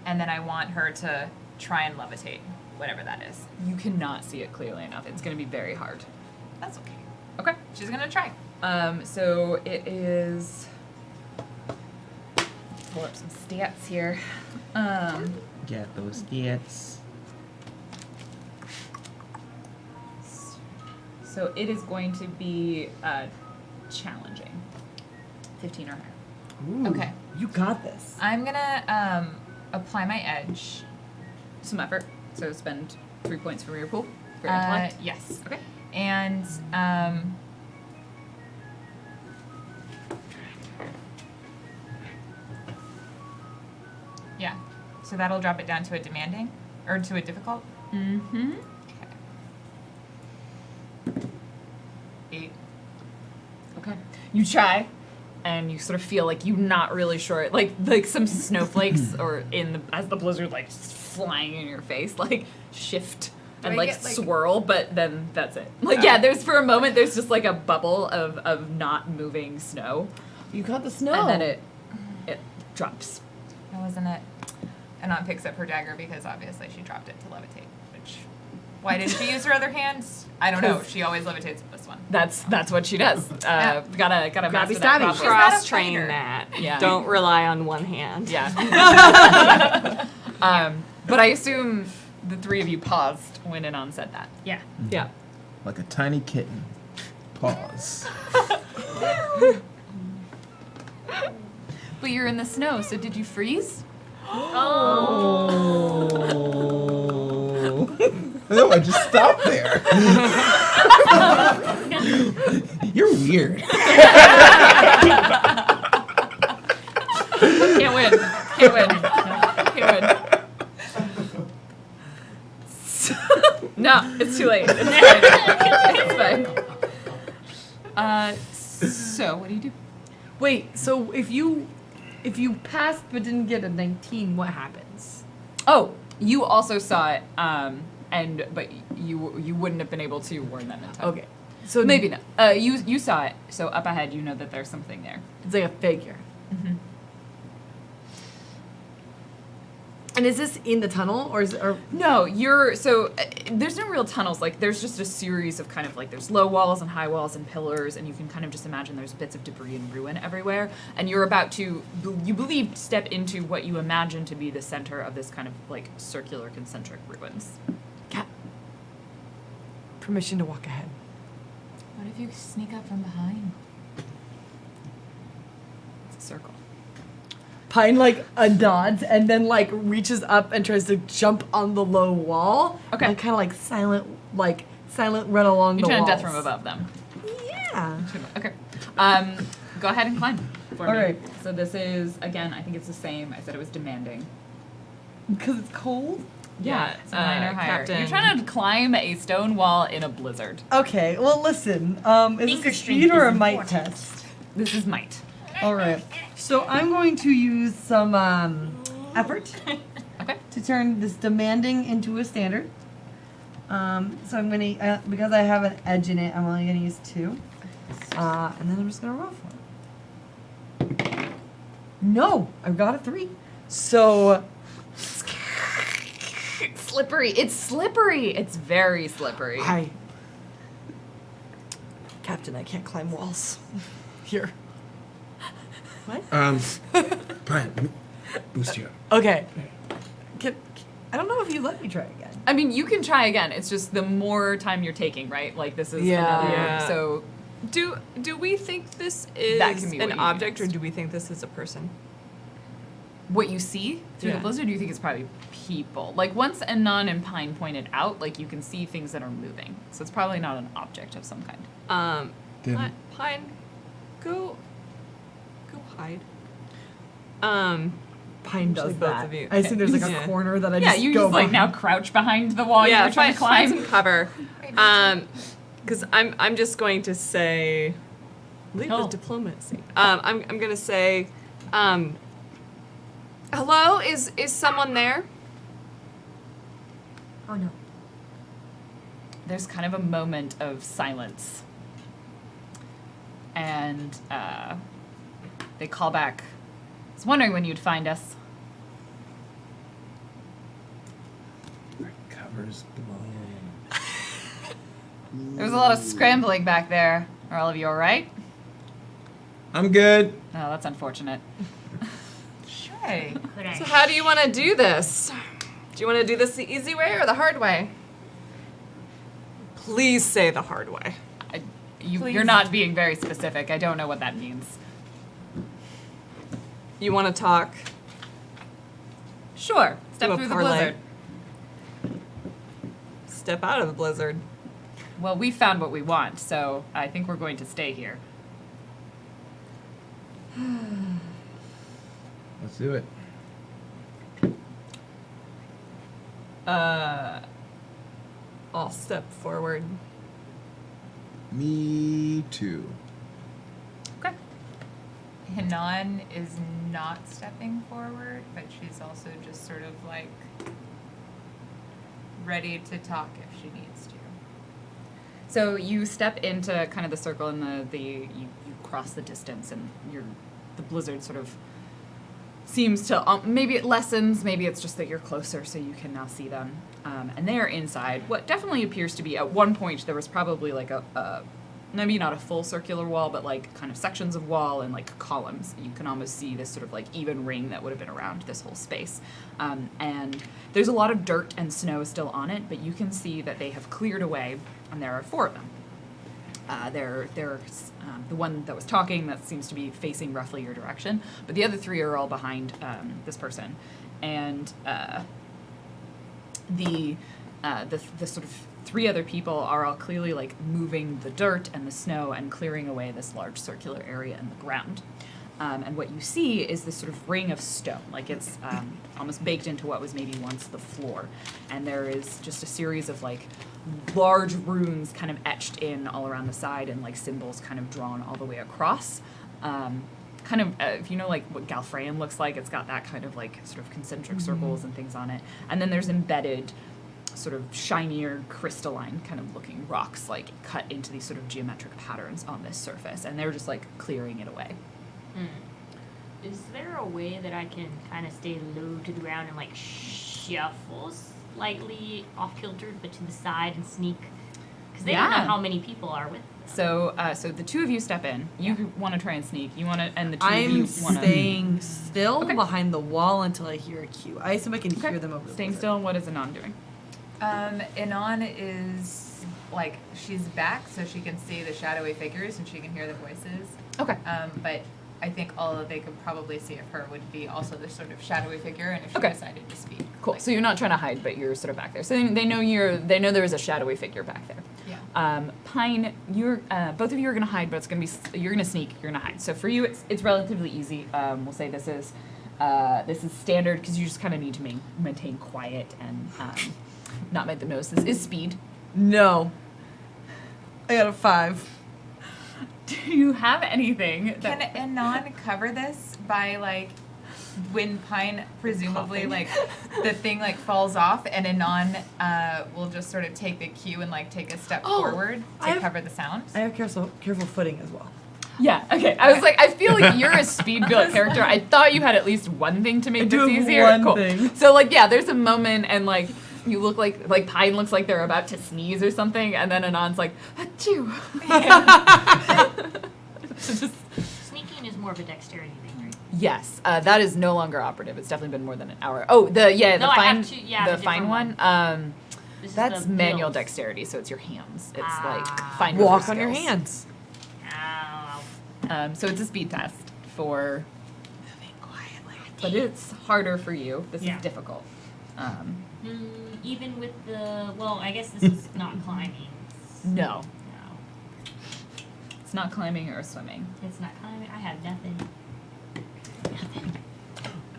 And then I want her to try and levitate, whatever that is. You cannot see it clearly enough. It's going to be very hard. That's okay. Okay. She's gonna try. So it is. Pull up some stats here. Get those gets. So it is going to be challenging. 15 or higher. Ooh, Okay. You got this. I'm gonna apply my edge. Some effort. So spend 3 points from your pool for intellect. Yes. Okay. And yeah. So that'll drop it down to a demanding or to a difficult. Mm-hmm. Okay. 8. Okay. You try, and you sort of feel like you're not really sure. Like some snowflakes, or as the blizzard like just flying in your face, like shift Do and I like get, like- swirl, but then that's it. Like yeah, there's for a moment there's just like a bubble of not moving snow, You got the snow. and then it drops. That wasn't it. Anon picks up her dagger because obviously she dropped it to levitate. Which, why didn't she use her other hands? I don't know. 'Cause- She always levitates with this one. That's what she does. Gotta Grabby master that stabby. properly. She's not a Cross train fighter. that. Yeah. Don't rely on one hand. Yeah. But I assume the three of you paused when Anon said that. Yeah. Yeah. Like a tiny kitten. Pause. But you're in the snow, so did you freeze? Oh. No, I just stopped there. You're weird. Can't win. Can't win. No, it's too late. It's fine. So what do you do? Wait, so if you passed but didn't get a 19, what happens? Oh, you also saw it, but you wouldn't have been able to warn them in time. Okay. So Maybe not. You saw it, so up ahead you know that there's something there. it's like a figure. Mm-hmm. And is this in the tunnel or is it? Or No, there's no real tunnels. Like there's just a series of kind of like there's low walls and high walls and pillars, and you can kind of just imagine there's bits of debris and ruin everywhere. And you're about to, you believe, step into what you imagine to be the center of this kind of like circular concentric ruins. permission to walk ahead? What if you sneak up from behind? It's a circle. Pine like nods and then like reaches up and tries to jump on the low wall. Okay. And kind of like silent run along You're the trying walls. to death from above them. Yeah. Okay. Go ahead and climb for All me. right. So this is, again, I think it's the same. I said it was demanding. Because it's cold. Yeah, it's a 9 or higher. Captain. You're trying to climb a stone wall in a blizzard. Okay. Well, listen. Is Finger this a strength speed or a is might important. test? This is might. All right. So I'm going to use some effort Okay. to turn this demanding into a standard. So I'm gonna because I have an edge in it, I'm only gonna use 2, and then I'm just gonna roll for it. No, I've got a 3. So Slippery. It's slippery. It's very slippery. Captain, I can't climb walls. Here. Fine. Boost you up. Okay. I don't know if you let me try again. I mean, you can try again. It's just the more time you're taking, right? Like this is Yeah. another. Yeah. So Do we think this is That can be what an you object, or use. do we think this is a person? what you see through Yeah. the blizzard, you think it's probably people. Like once Anon and Pine pointed out, like you can see things that are moving. So it's probably not an object of some kind. Then- Pine, go hide. Pine does Actually, both that. of you. I assume there's like a Yeah. corner that I Yeah, just you go just like behind. now crouch behind the wall Yeah, you're trying to find climb. some cover. Because I'm just going to say, lead Oh. with diplomacy. I'm gonna say, hello, is someone there? Oh no. There's kind of a moment of silence. And they call back. I was wondering when you'd find us. My cover's blown. There was a lot of scrambling back there. Are all of you alright? I'm good. Oh, that's unfortunate. Sure. Could I? So how do you want to do this? Do you want to do this the easy way or the hard way? Please say the hard way. You're not being very specific. I don't know what that means. You want to talk? Sure. Step Do a through the parlay. blizzard. Step out of the blizzard. Well, we found what we want, so I think we're going to stay here. Let's do it. I'll step forward. Me too. Okay. Hanan is not stepping forward, but she's also just sort of like ready to talk if she needs to. So you step into kind of the circle and you cross the distance and the blizzard sort of seems to, maybe it lessens, maybe it's just that you're closer so you can now see them. And they are inside what definitely appears to be, at one point there was probably like maybe not a full circular wall, but like kind of sections of wall and like columns. You can almost see this sort of like even ring that would have been around this whole space. And there's a lot of dirt and snow still on it, but you can see that they have cleared away, and there are 4 of them. There's the one that was talking that seems to be facing roughly your direction, but the other 3 are all behind this person. And the sort of 3 other people are all clearly like moving the dirt and the snow and clearing away this large circular area in the ground. And what you see is this sort of ring of stone, like it's almost baked into what was maybe once the floor. And there is just a series of like large runes kind of etched in all around the side and like symbols kind of drawn all the way across. Kind of, if you know like what Galfreyan looks like, it's got that kind of like sort of concentric circles and things on it. And then there's embedded sort of shinier, crystalline kind of looking rocks like cut into these sort of geometric patterns on this surface, and they're just like clearing it away. Is there a way that I can kind of stay low to the ground and like shuffle slightly off kilter, but to the side and sneak? Because they don't know Yeah. how many people are with. So, so the two of you step in. You want to try and sneak. You want to, and the two of I'm you want to staying still Okay. behind the wall until I hear a cue. I assume I can hear them over the staying blizzard. still. What is Anon doing? Anon is like she's back, so she can see the shadowy figures and she can hear the voices. Okay. But I think all that they could probably see of her would be also the sort of shadowy figure, and if she Okay. decided to speak. Cool. like- So you're not trying to hide, but you're sort of back there. So they know there is a shadowy figure back there. Yeah. Pine, you're both of you are gonna hide, but you're gonna sneak. You're gonna hide. So for you, it's relatively easy. We'll say this is standard because you just kind of need to maintain quiet and not make them notice. This is speed. No. I got a 5. Do you have anything Can that Anon cover this by like when Pine presumably like the thing like falls off and Anon will just sort of take the cue and like take a step Oh, forward to I've- cover the sound? I have careful footing as well. Yeah, okay. I was like, I feel like you're a speed built character. I thought you had at least one thing to make do this have easier. one Cool. thing. So like, yeah, there's a moment and like you look like Pine looks like they're about to sneeze or something, and then Anon's like, achoo. Just, Sneaking is more of a dexterity thing, right? yes, that is no longer operative. It's definitely been more than an hour. Oh, the No, I fine, have to- yeah, the the fine different one. This is That's the manual build. dexterity, so it's your hands. It's Ah. like fine Walk motor on your skills. hands. Ow. So it's a speed test for moving quietly, but it's harder for you. This Yeah. is difficult. Even with the I guess this is not climbing. No, No, it's not climbing or swimming. it's not climbing. I have nothing.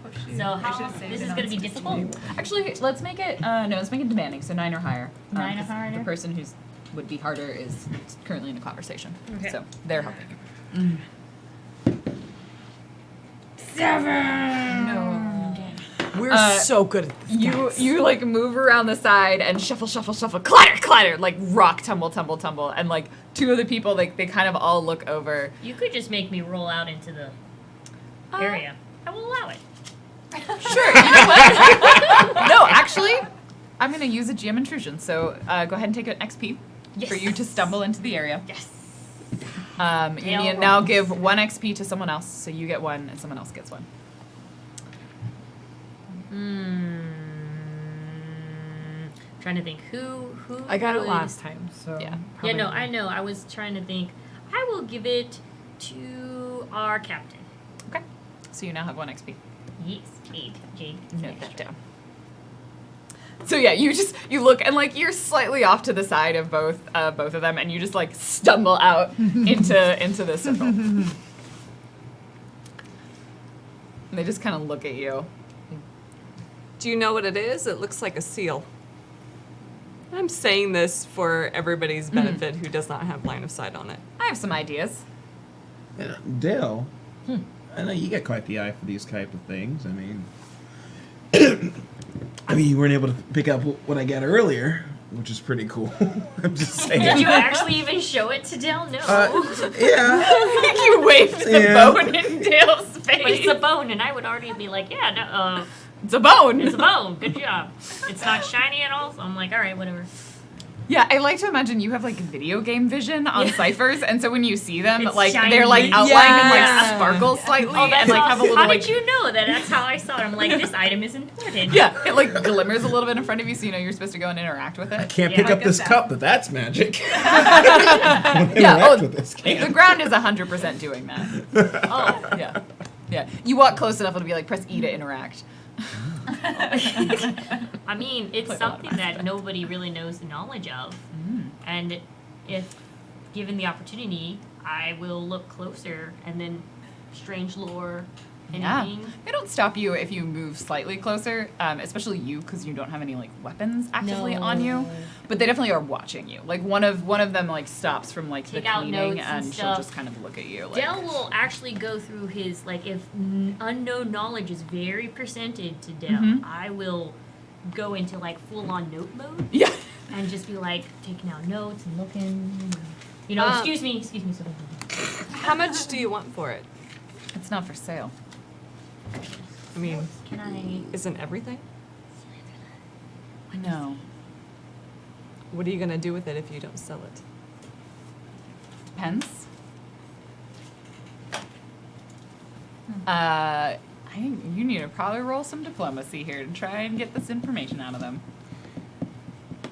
Oh, So how this is gonna be difficult? Actually, let's make it let's make it demanding. So 9 or higher. 9 or 'cause higher? The person who's would be harder is currently in a conversation. Okay. So they're helping you. 7. No. We're so good at this. guys. You like move around the side and shuffle, clatter, clatter, like rock, tumble, and like two of the people they kind of all look over. You could just make me roll out into the area. I will allow it. Sure, you know what? No, actually, I'm gonna use a GM intrusion. So go ahead and take an XP for you to stumble into the area. Yes. You Nail need now rolls. give 1 XP to someone else, so you get 1 and someone else gets 1. Trying to think who I got it would- last time, so Yeah. Yeah, no, I know. I was trying to think. I will give it to our captain. Okay. So you now have 1 XP. Yes, Jade. Note that down. So yeah, you look and like you're slightly off to the side of both of them, and you just like stumble out into the circle. And they just kind of look at you. Do you know what it is? It looks like a seal. I'm saying this for everybody's benefit who does not have line of sight on it. I have some ideas. Yeah, Dale, I know you got quite the eye for these type of things. I mean, you weren't able to pick up what I got earlier, which is pretty cool. I'm just saying. Did you actually even show it to Dale? No. Yeah. You waved the Yeah. bone in Dale's face. But it's a bone, and I would already be like, yeah, no, It's a bone. it's a bone. Good job. It's not shiny at all, so I'm like, all right, whatever. Yeah, I like to imagine you have like video game vision on ciphers, and so when you see them, It's like shiny. they're like outlined and like Yeah. sparkle slightly, Oh, that's and like have a awesome. little How like did you know that? That's how I saw it. I'm like, this item is important. yeah, it like glimmers a little bit in front of you, so you know you're supposed to go and interact with it. Can't Yeah. pick up Like this a cup, but that's magic. Yeah, Interact with this the can. ground is 100% doing that. Oh. Yeah, yeah. You walk close enough, it'll be like press E to interact. I mean, it's Play a lot of something that nobody really knows the knowledge of. And if given the opportunity, I will look closer and then strange lore, Yeah, anything. they don't stop you if you move slightly closer, especially you because you don't have any like weapons actively on you. No. But they definitely are watching you. Like one of them like stops from like Take the out cleaning notes and she'll stuff. just kind of look at you. Like, Dell will actually go through his, like, if unknown knowledge is very presented to Dell, Mhm. I will go into like full on note mode Yeah. and just be like taking out notes and looking. You know, excuse me. So How much do you want for it? It's not for sale. I mean, can I? isn't everything? No. What are you gonna do with it if you don't sell it? Depends. I think you need to probably roll some diplomacy here to try and get this information out of them.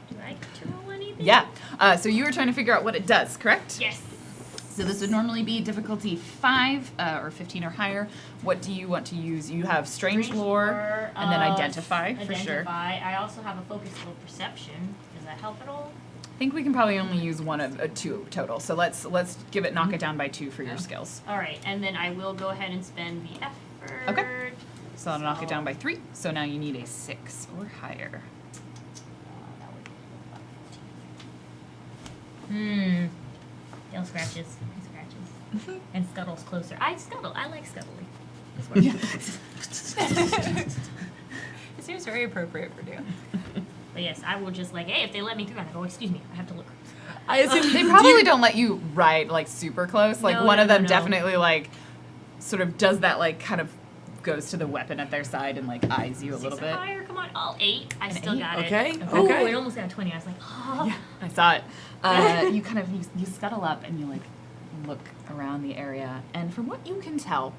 Do I get to roll anything? Yeah. So you were trying to figure out what it does, correct? Yes. So this would normally be difficulty 5 or 15 or higher. What do you want to use? You have strange lore and then identify for sure. Identify. I also have a focus level perception. Does that help at all? I think we can probably only use one of 2 total. So let's give it knock it down by 2 for your skills. All right, and then I will go ahead and spend the effort. Okay. So that'll knock it down by 3. So now you need a 6 or higher. That would be about 15. Tail scratches. And Scuttle's closer. I like Scuttly. It seems very appropriate for you. But yes, I will just like, hey, if they let me through, I go, excuse me, I have to look. I assume They probably don't let you ride like super close. Like No, one no, of them no, no. definitely like sort of does that like kind of goes to the weapon at their side and like eyes you a 6 little or bit. higher, come on. Oh, 8. I still 8? got it. Okay. Oh, Okay. it almost got 20. I was like, oh. Yeah, I saw it. You kind of you scuttle up and you like look around the area, and from what you can tell,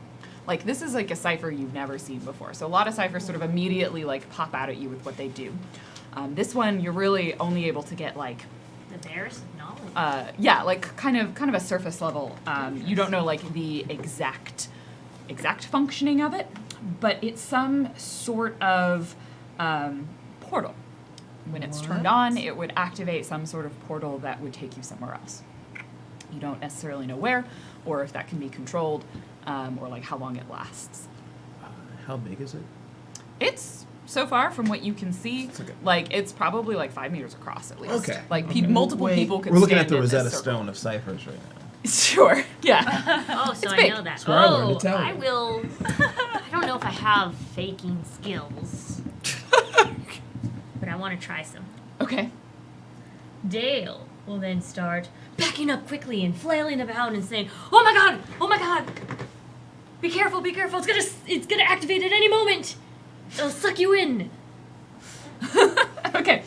like this is like a cipher you've never seen before. So a lot of ciphers sort of immediately like pop out at you with what they do. This one you're really only able to get like The bears of knowledge. yeah, like kind of a surface level. You don't know like the exact functioning of it, but it's some sort of portal. When it's turned on, it would activate some sort of portal that would take you somewhere else. You don't necessarily know where, or if that can be controlled, or like how long it lasts. How big is it? It's so far from what you can see, It's okay. like it's probably like 5 meters across at least. Okay. Like multiple people could. We're looking stand at the in this Rosetta circle. Stone of ciphers right now. Sure. Yeah. Oh, so It's I big. know that. That's where I learned Oh, Italian. I will. I don't know if I have faking skills, but I want to try some. Okay. Dale will then start backing up quickly and flailing about and saying, "Oh my god! Oh my god! Be careful! Be careful! It's gonna activate at any moment. It'll suck you in." Okay.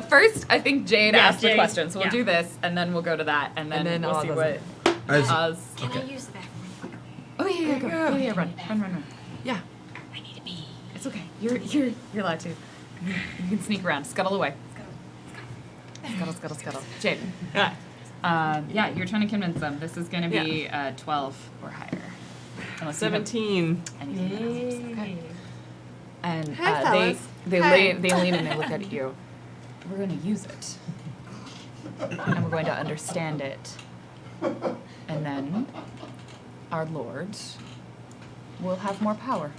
First, I think Jade Yeah, asked the Jade, question, so we'll yeah. do this, and then we'll go to that, and then, then we'll Oz see does what it. Oz. Can I use the back room? Oh yeah, go. Yeah, run. Yeah. I need to be. It's okay. You're allowed to. You can sneak around. Scuttle away. Scuttle. Jade. Yeah, you're trying to convince them. This is going to be 12 or higher. Unless you have 17. anything else. Okay. And Hi, they fellas. they lean and they look at you. We're going to use it, and we're going to understand it, and then our Lord will have more power.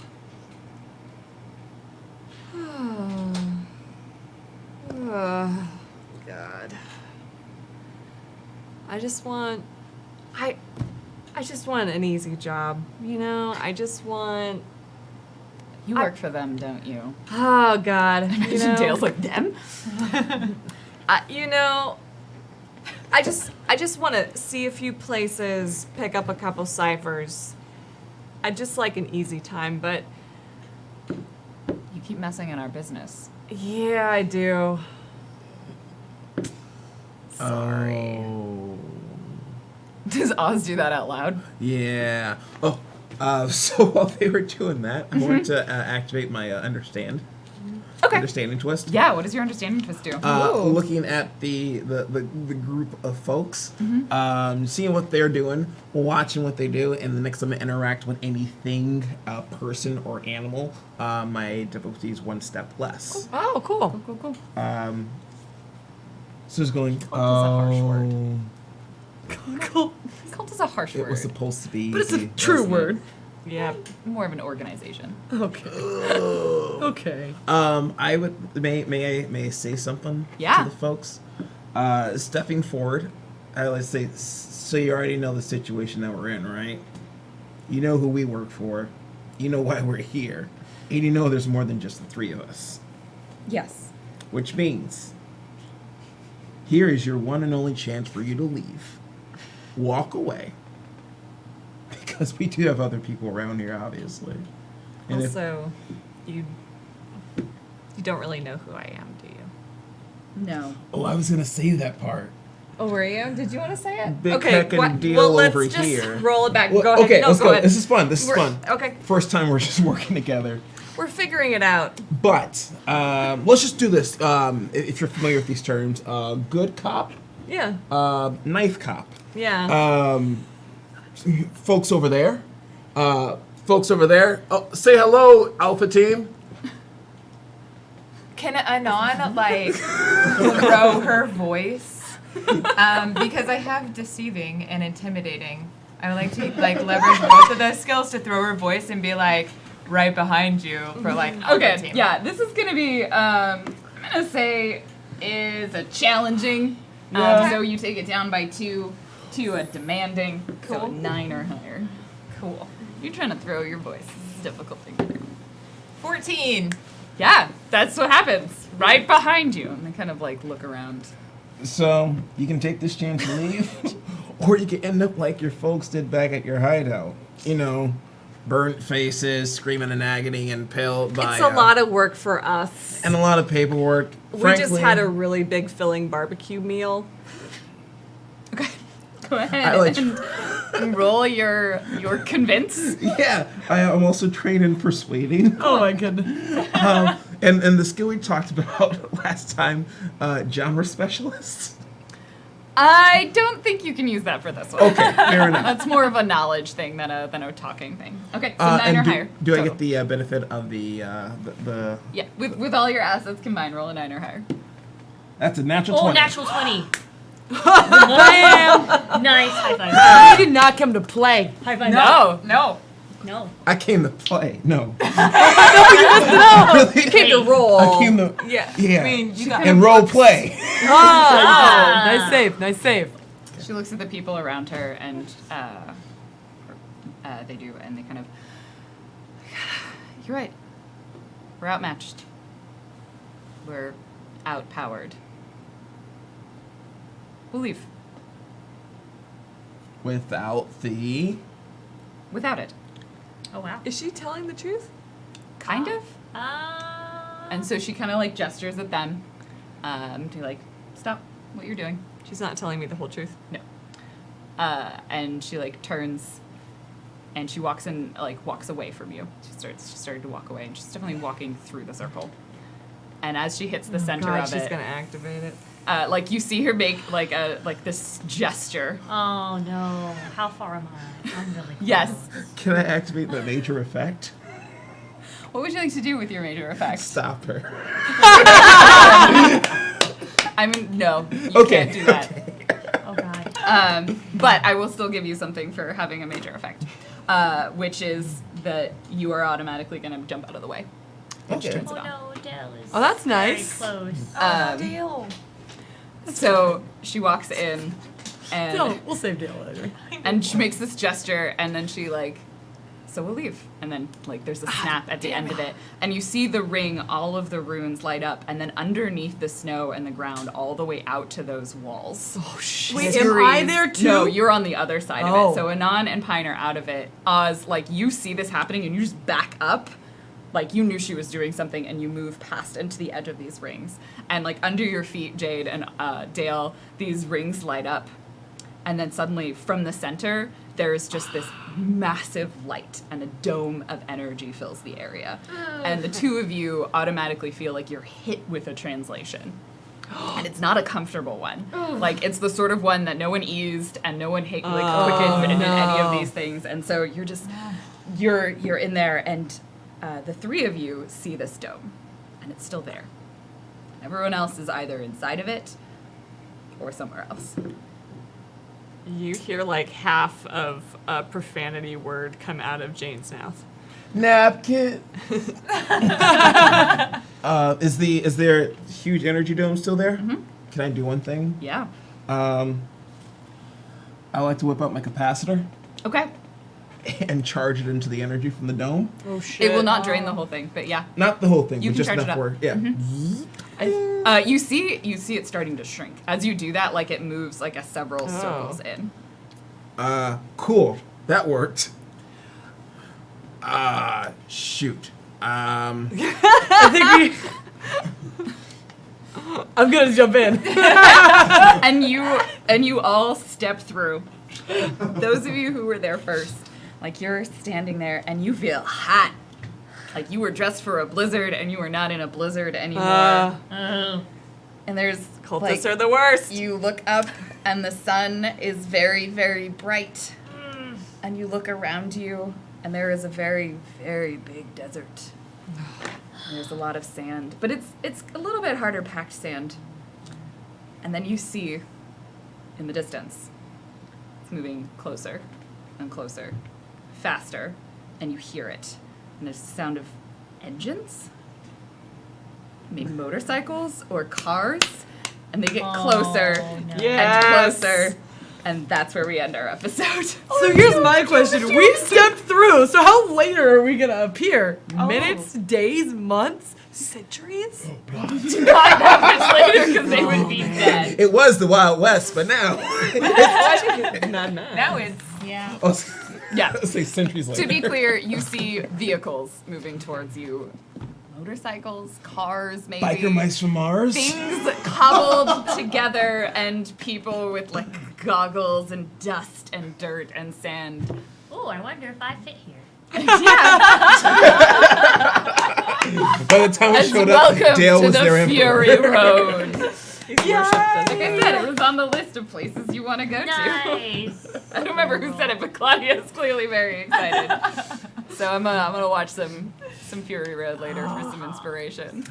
God. I just want an easy job, you know? I just want You work for them, don't you? Oh God. You Imagine know, Dale's like them. you know, I just want to see a few places, pick up a couple ciphers. I just like an easy time, but You keep messing in our business. yeah, I do. Sorry. Oh. Does Oz do that out loud? Yeah. Oh, so while they were doing that, I wanted to activate my understanding twist. Yeah, what does your understanding twist do? Looking at the group of folks, seeing what they're doing, watching what they do, and the next time I interact with anything, person or animal, my difficulty is 1 step less. Oh, cool. Cool. So it's going. Cult is a harsh word. Cult is a harsh It word. was supposed to be. But it's a easy, true wasn't it? word. Yeah. More of an organization. Okay. Okay. I would may I say something Yeah. to the folks. Stepping forward, let's say, so you already know the situation that we're in, right? You know who we work for, you know why we're here, and you know there's more than just the 3 of us. Yes. Which means here is your one and only chance for you to leave. Walk away. Because we do have other people around here, obviously. And if- Also, you don't really know who I am, do you? No. oh, I was going to say that part. Oh, were you? Did you want to say it? Big okay, heckin' deal well, let's over just here. roll it back. Well, go ahead. okay, No, let's go go. ahead. This is fun. This is We're- fun. Okay, First time we're just working together. we're figuring it out. But let's just do this. If you're familiar with these terms, good cop, Yeah, knife cop. yeah. Folks over there. Oh, say hello, Alpha Team. Can Anon like grow her voice? Because I have deceiving and intimidating. I would like to like leverage both of those skills to throw her voice and be like right behind you for like Alpha Okay, Team. yeah, this is gonna be, I'm gonna say, is a challenging. Yeah. So you take it down by 2 to a demanding, so a Cool. 9 or higher. Cool. You're trying to throw your voice. This is a difficult thing to do. 14. Yeah, that's what happens. Right behind you. And they kind of like look around. So you can take this chance to leave, or you can end up like your folks did back at your hideout. You know, burnt faces, screaming in agony, and pale by It's a lot of work for us. and a lot of paperwork. We just had a really big filling barbecue meal. Okay. Go ahead I like- and roll your convince. yeah. I'm also trained in persuading. Oh my goodness. And the skill we talked about last time, genre specialist. I don't think you can use that for this one. Okay, fair enough. That's more of a knowledge thing than a talking thing. Okay, so 9 and or do, higher. do I total. get the benefit of the Yeah, with all your assets combined, roll a 9 or higher. That's a natural Oh, 20. natural 20. Bam! Nice. High five. I did not come to play. High five. No, no. No. I came to play. No. You came to roll. I came to Yeah. yeah. I mean, you got and role play. Oh, nice save, nice save. She looks at the people around her, and they do, and they kind of. You're right. We're outmatched. We're outpowered. We'll leave Without the without it, Oh, wow. Is she telling the truth? kind of. Uh, And so she kind of like gestures at them, to like stop what you're doing. She's not telling me the whole truth. No. And she like turns and she walks away from you. She started to walk away, and she's definitely walking through the circle. And as she hits the center God, of she's it, gonna activate it. like you see her make like this gesture. oh, no. How far am I? I'm really close. Yes. Can I activate the major effect? What would you like to do with your major effects? Stop her. I mean, no, you Okay. can't do that. Oh, God. But I will still give you something for having a major effect, which is that you are automatically going to jump out of the way. Okay. turns Oh, it on. no. Dell is Oh, that's very nice. close. deal. So she walks in, and Dale, we'll save Dale later. and she makes this gesture, and then she like, so we'll leave, and then like there's a snap at the end of it, and you see the ring, all of the runes light up, and then underneath the snow and the ground, all the way out to those walls. Oh shit. Wait, am I there too? No, you're on the other side of Oh. it. So Anon and Pine are out of it. Oz, like you see this happening, and you just back up. Like you knew she was doing something, and you move past into the edge of these rings. And like under your feet, Jade and Dale, these rings light up. And then suddenly, from the center, there's just this massive light, and a dome of energy fills the area. And the two of you automatically feel like you're hit with a translation. And it's not a comfortable one. Like it's the sort of one that no one eased and no one quickened in any of these things. And so you're just you're in there, and the three of you see this dome, and it's still there. Everyone else is either inside of it or somewhere else. You hear like half of a profanity word come out of Jane's mouth. Napkin. Is there huge energy dome still there? Mhm. Can I do one thing? Yeah. I like to whip out my capacitor, Okay. and charge it into the energy from the dome. Oh shit. It will not drain the whole thing, but yeah. Not the whole thing, You but can just charge it enough up. where, yeah. You see it starting to shrink. As you do that, like it moves like a several circles in. Cool. That worked. Shoot. I think we. I'm gonna jump in. and you all step through. Those of you who were there first, like you're standing there and you feel hot. Like you were dressed for a blizzard and you are not in a blizzard anymore. Oh. And there's Cultists like, are the worst. you look up and the sun is very, very bright. And you look around you and there is a very, very big desert. And there's a lot of sand, but it's a little bit harder packed sand. And then you see in the distance, it's moving closer and closer, faster, and you hear it. And there's the sound of engines, maybe motorcycles or cars, and they get closer no. Yes. and closer. And that's where we end our episode. So here's my question. We stepped through, so how later are we gonna appear? Minutes, days, months, centuries? Not that much later because they would be dead. It was the Wild West, but now. Now it's Yeah. Yeah. Let's say centuries later. To be clear, you see vehicles moving towards you. Motorcycles, cars, maybe. Biker mice from Mars. Things cobbled together and people with like goggles and dust and dirt and sand. Oh, I wonder if I fit here. By the time we And showed up, welcome Dale to was their the emperor. Fury Road. Yeah. Like I said, it was on the list of places you want to go to. Nice. I don't remember who said it, but Claudia is clearly very excited. So I'm gonna watch some Fury Road later for some inspiration.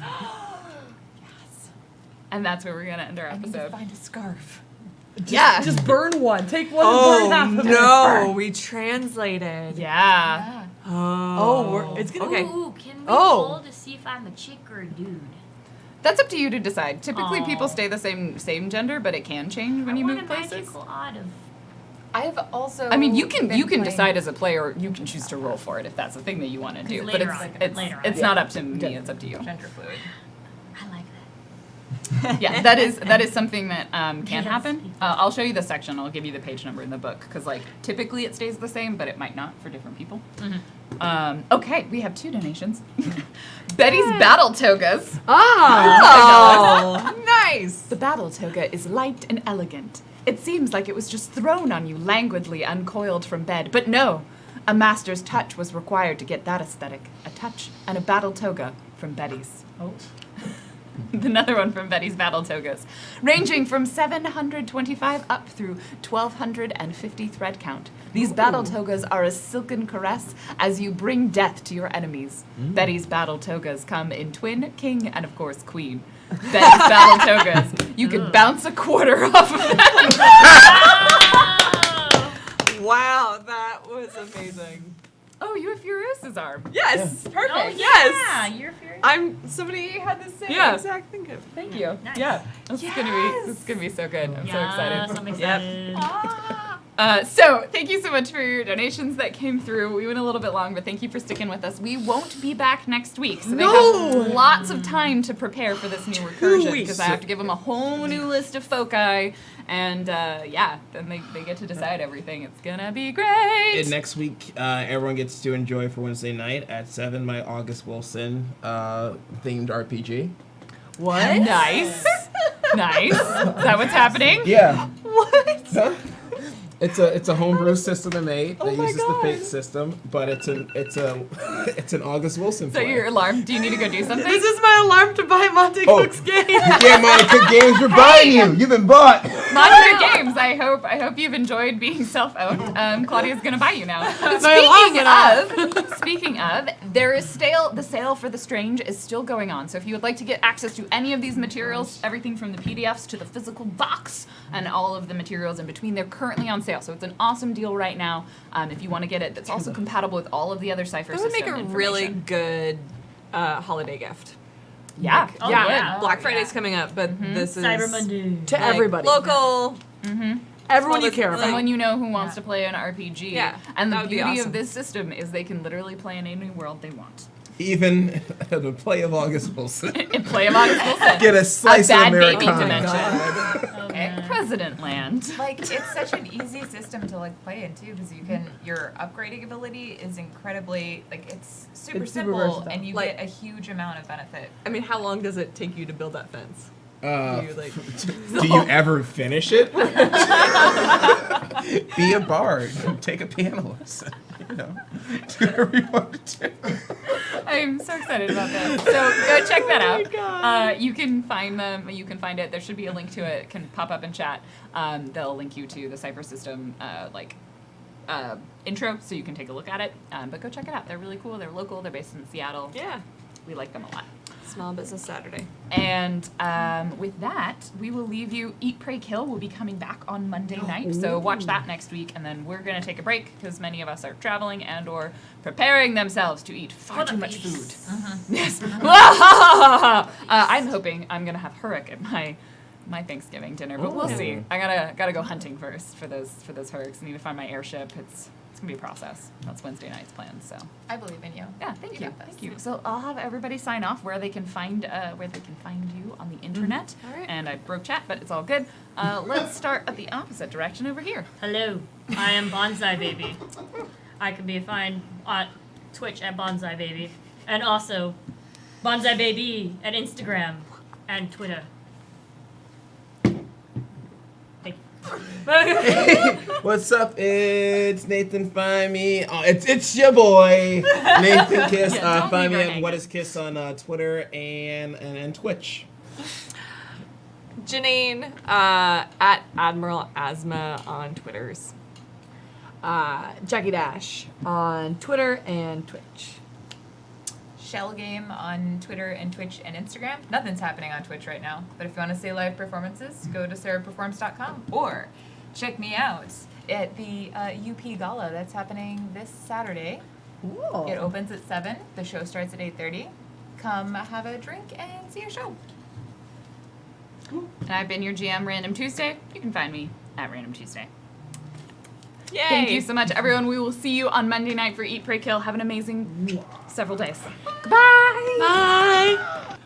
Yes. And that's where we're gonna end our I need to episode. find a scarf. Yeah. Just burn one. Take one and burn half Oh of it. no, we translated. Yeah. Oh, it's gonna okay. Ooh, can we Oh. roll to see if I'm a chick or a dude? That's up to you to decide. Typically, Aw. people stay the same gender, but it can change when you I move want a places. magical odd of. I've also. I mean, you can been playing- decide as a player. You can choose to roll for it if that's the thing that you want to do. But later it's on. it's not up to me. It's up to you. Gender fluid. I like that. Yeah, that is something that can Yes. happen. I'll show you the section. I'll give you the page number in the book because like typically it stays the same, but it might not for different people. Okay, we have 2 donations. Betty's battle togas. Oh, nice. The battle toga is light and elegant. It seems like it was just thrown on you languidly uncoiled from bed, but no. A master's touch was required to get that aesthetic. A touch and a battle toga from Betty's. Oh. Another one from Betty's battle togas, ranging from 725 up through 1250 thread count. These battle togas are a silken caress as you bring death to your enemies. Betty's battle togas come in twin, king, and of course queen. Betty's battle togas, you could bounce a quarter off of them. Wow, that was amazing. Oh, you have Furiosa's arm. Yes, perfect. Oh, yeah, Yes. you're furious. Somebody had the same Yeah. exact thing. Thank you. Nice. Yeah, this is gonna be so good. I'm so excited. I'm excited. So thank you so much for your donations that came through. We went a little bit long, but thank you for sticking with us. We won't be back next week, so they have lots of time to prepare for this new recursion because I have to give them a whole new list of foci, and yeah, then they get to decide everything. It's gonna be great. And next week, everyone gets to enjoy for Wednesday night at 7 my August Wilson themed RPG. What? Nice. Nice. Is that what's happening? Yeah. What? Huh? It's a homebrew system I made that uses the Fate system, but it's an August Wilson So play. your alarm? Do you need to go do something? This is my alarm to buy Monte Oh. Cook's game. Yeah, Monte Cook Games, we're buying you. You've been bought. Monster Games. I hope you've enjoyed being self-owned. Claudia's gonna buy you now. Speaking of, there is the sale for The Strange is still going on. So if you would like to get access to any of these materials, everything from the PDFs to the physical box and all of the materials in between, they're currently on sale. So it's an awesome deal right now. If you want to get it, that's also compatible with all of the other Cypher That would system make a really information. good holiday gift. Yeah. Oh, yeah, yeah. Black Friday's coming up, but this is Cyber Monday. To like, everybody. local. Everyone you Small care business- about. Someone you know who wants Yeah. to play an RPG. Yeah, And the that would be beauty awesome. of this system is they can literally play in any world they want. Even the play of August Wilson. And play a August Wilson. Get a slice of bad baby Americana. dimension. Oh, Okay. man. President Land. Like it's such an easy system to like play in too, because you can your upgrading ability is incredibly like it's super It's super simple versatile. and you Like- get a huge amount of benefit. I mean, how long does it take you to build that fence? Uh, You, like, do you ever finish it? Be a bard. Take a piano lesson. You know, do whatever you want to do. I'm so excited about that. So go check that out. You can find them. You can find it. There should be a link to it. It can pop up in chat. They'll link you to the Cypher System intro, so you can take a look at it. But go check it out. They're really cool. They're local. They're based in Seattle. yeah, We like them a lot. Small Business Saturday. And with that, we will leave you. Eat, Pray, Kill will be coming back on Monday night, so watch that next week. And then we're gonna take a break because many of us are traveling and/or preparing themselves to eat far What a too much feast. food. Yes. I'm hoping I'm gonna have hurric at my Thanksgiving dinner, but we'll see. I gotta go hunting first for those hurrics. I need to find my airship. It's gonna be a process. That's Wednesday night's plan. So. I believe in you. Yeah, thank You you. got this. Thank you. So I'll have everybody sign off where they can find you on the internet. All right. And I broke chat, but it's all good. Let's start at the opposite direction over here. Hello, I am Bonsai Baby. I can be found on Twitch at Bonsai Baby, and also Bonsai Baby at Instagram and Twitter. Thank you. What's up? It's Nathan. Find me. Oh, it's your boy Nathan Kiss. Yeah, don't Find leave me her at hanging. What Is Kiss on Twitter and Twitch. Janine at Admiral Asma on Twitters. Jackie Dash on Twitter and Twitch. Shell Game on Twitter and Twitch and Instagram. Nothing's happening on Twitch right now, but if you want to see live performances, go to sarahperforms.com or check me out at the UP Gala that's happening this Saturday. Cool. It opens at 7. The show starts at 8:30. Come have a drink and see a show. And I've been your GM, Random Tuesday. You can find me at Random Tuesday. Yay! Thank you so much, everyone. We will see you on Monday night for Eat, Pray, Kill. Have an amazing several days. Goodbye. Bye.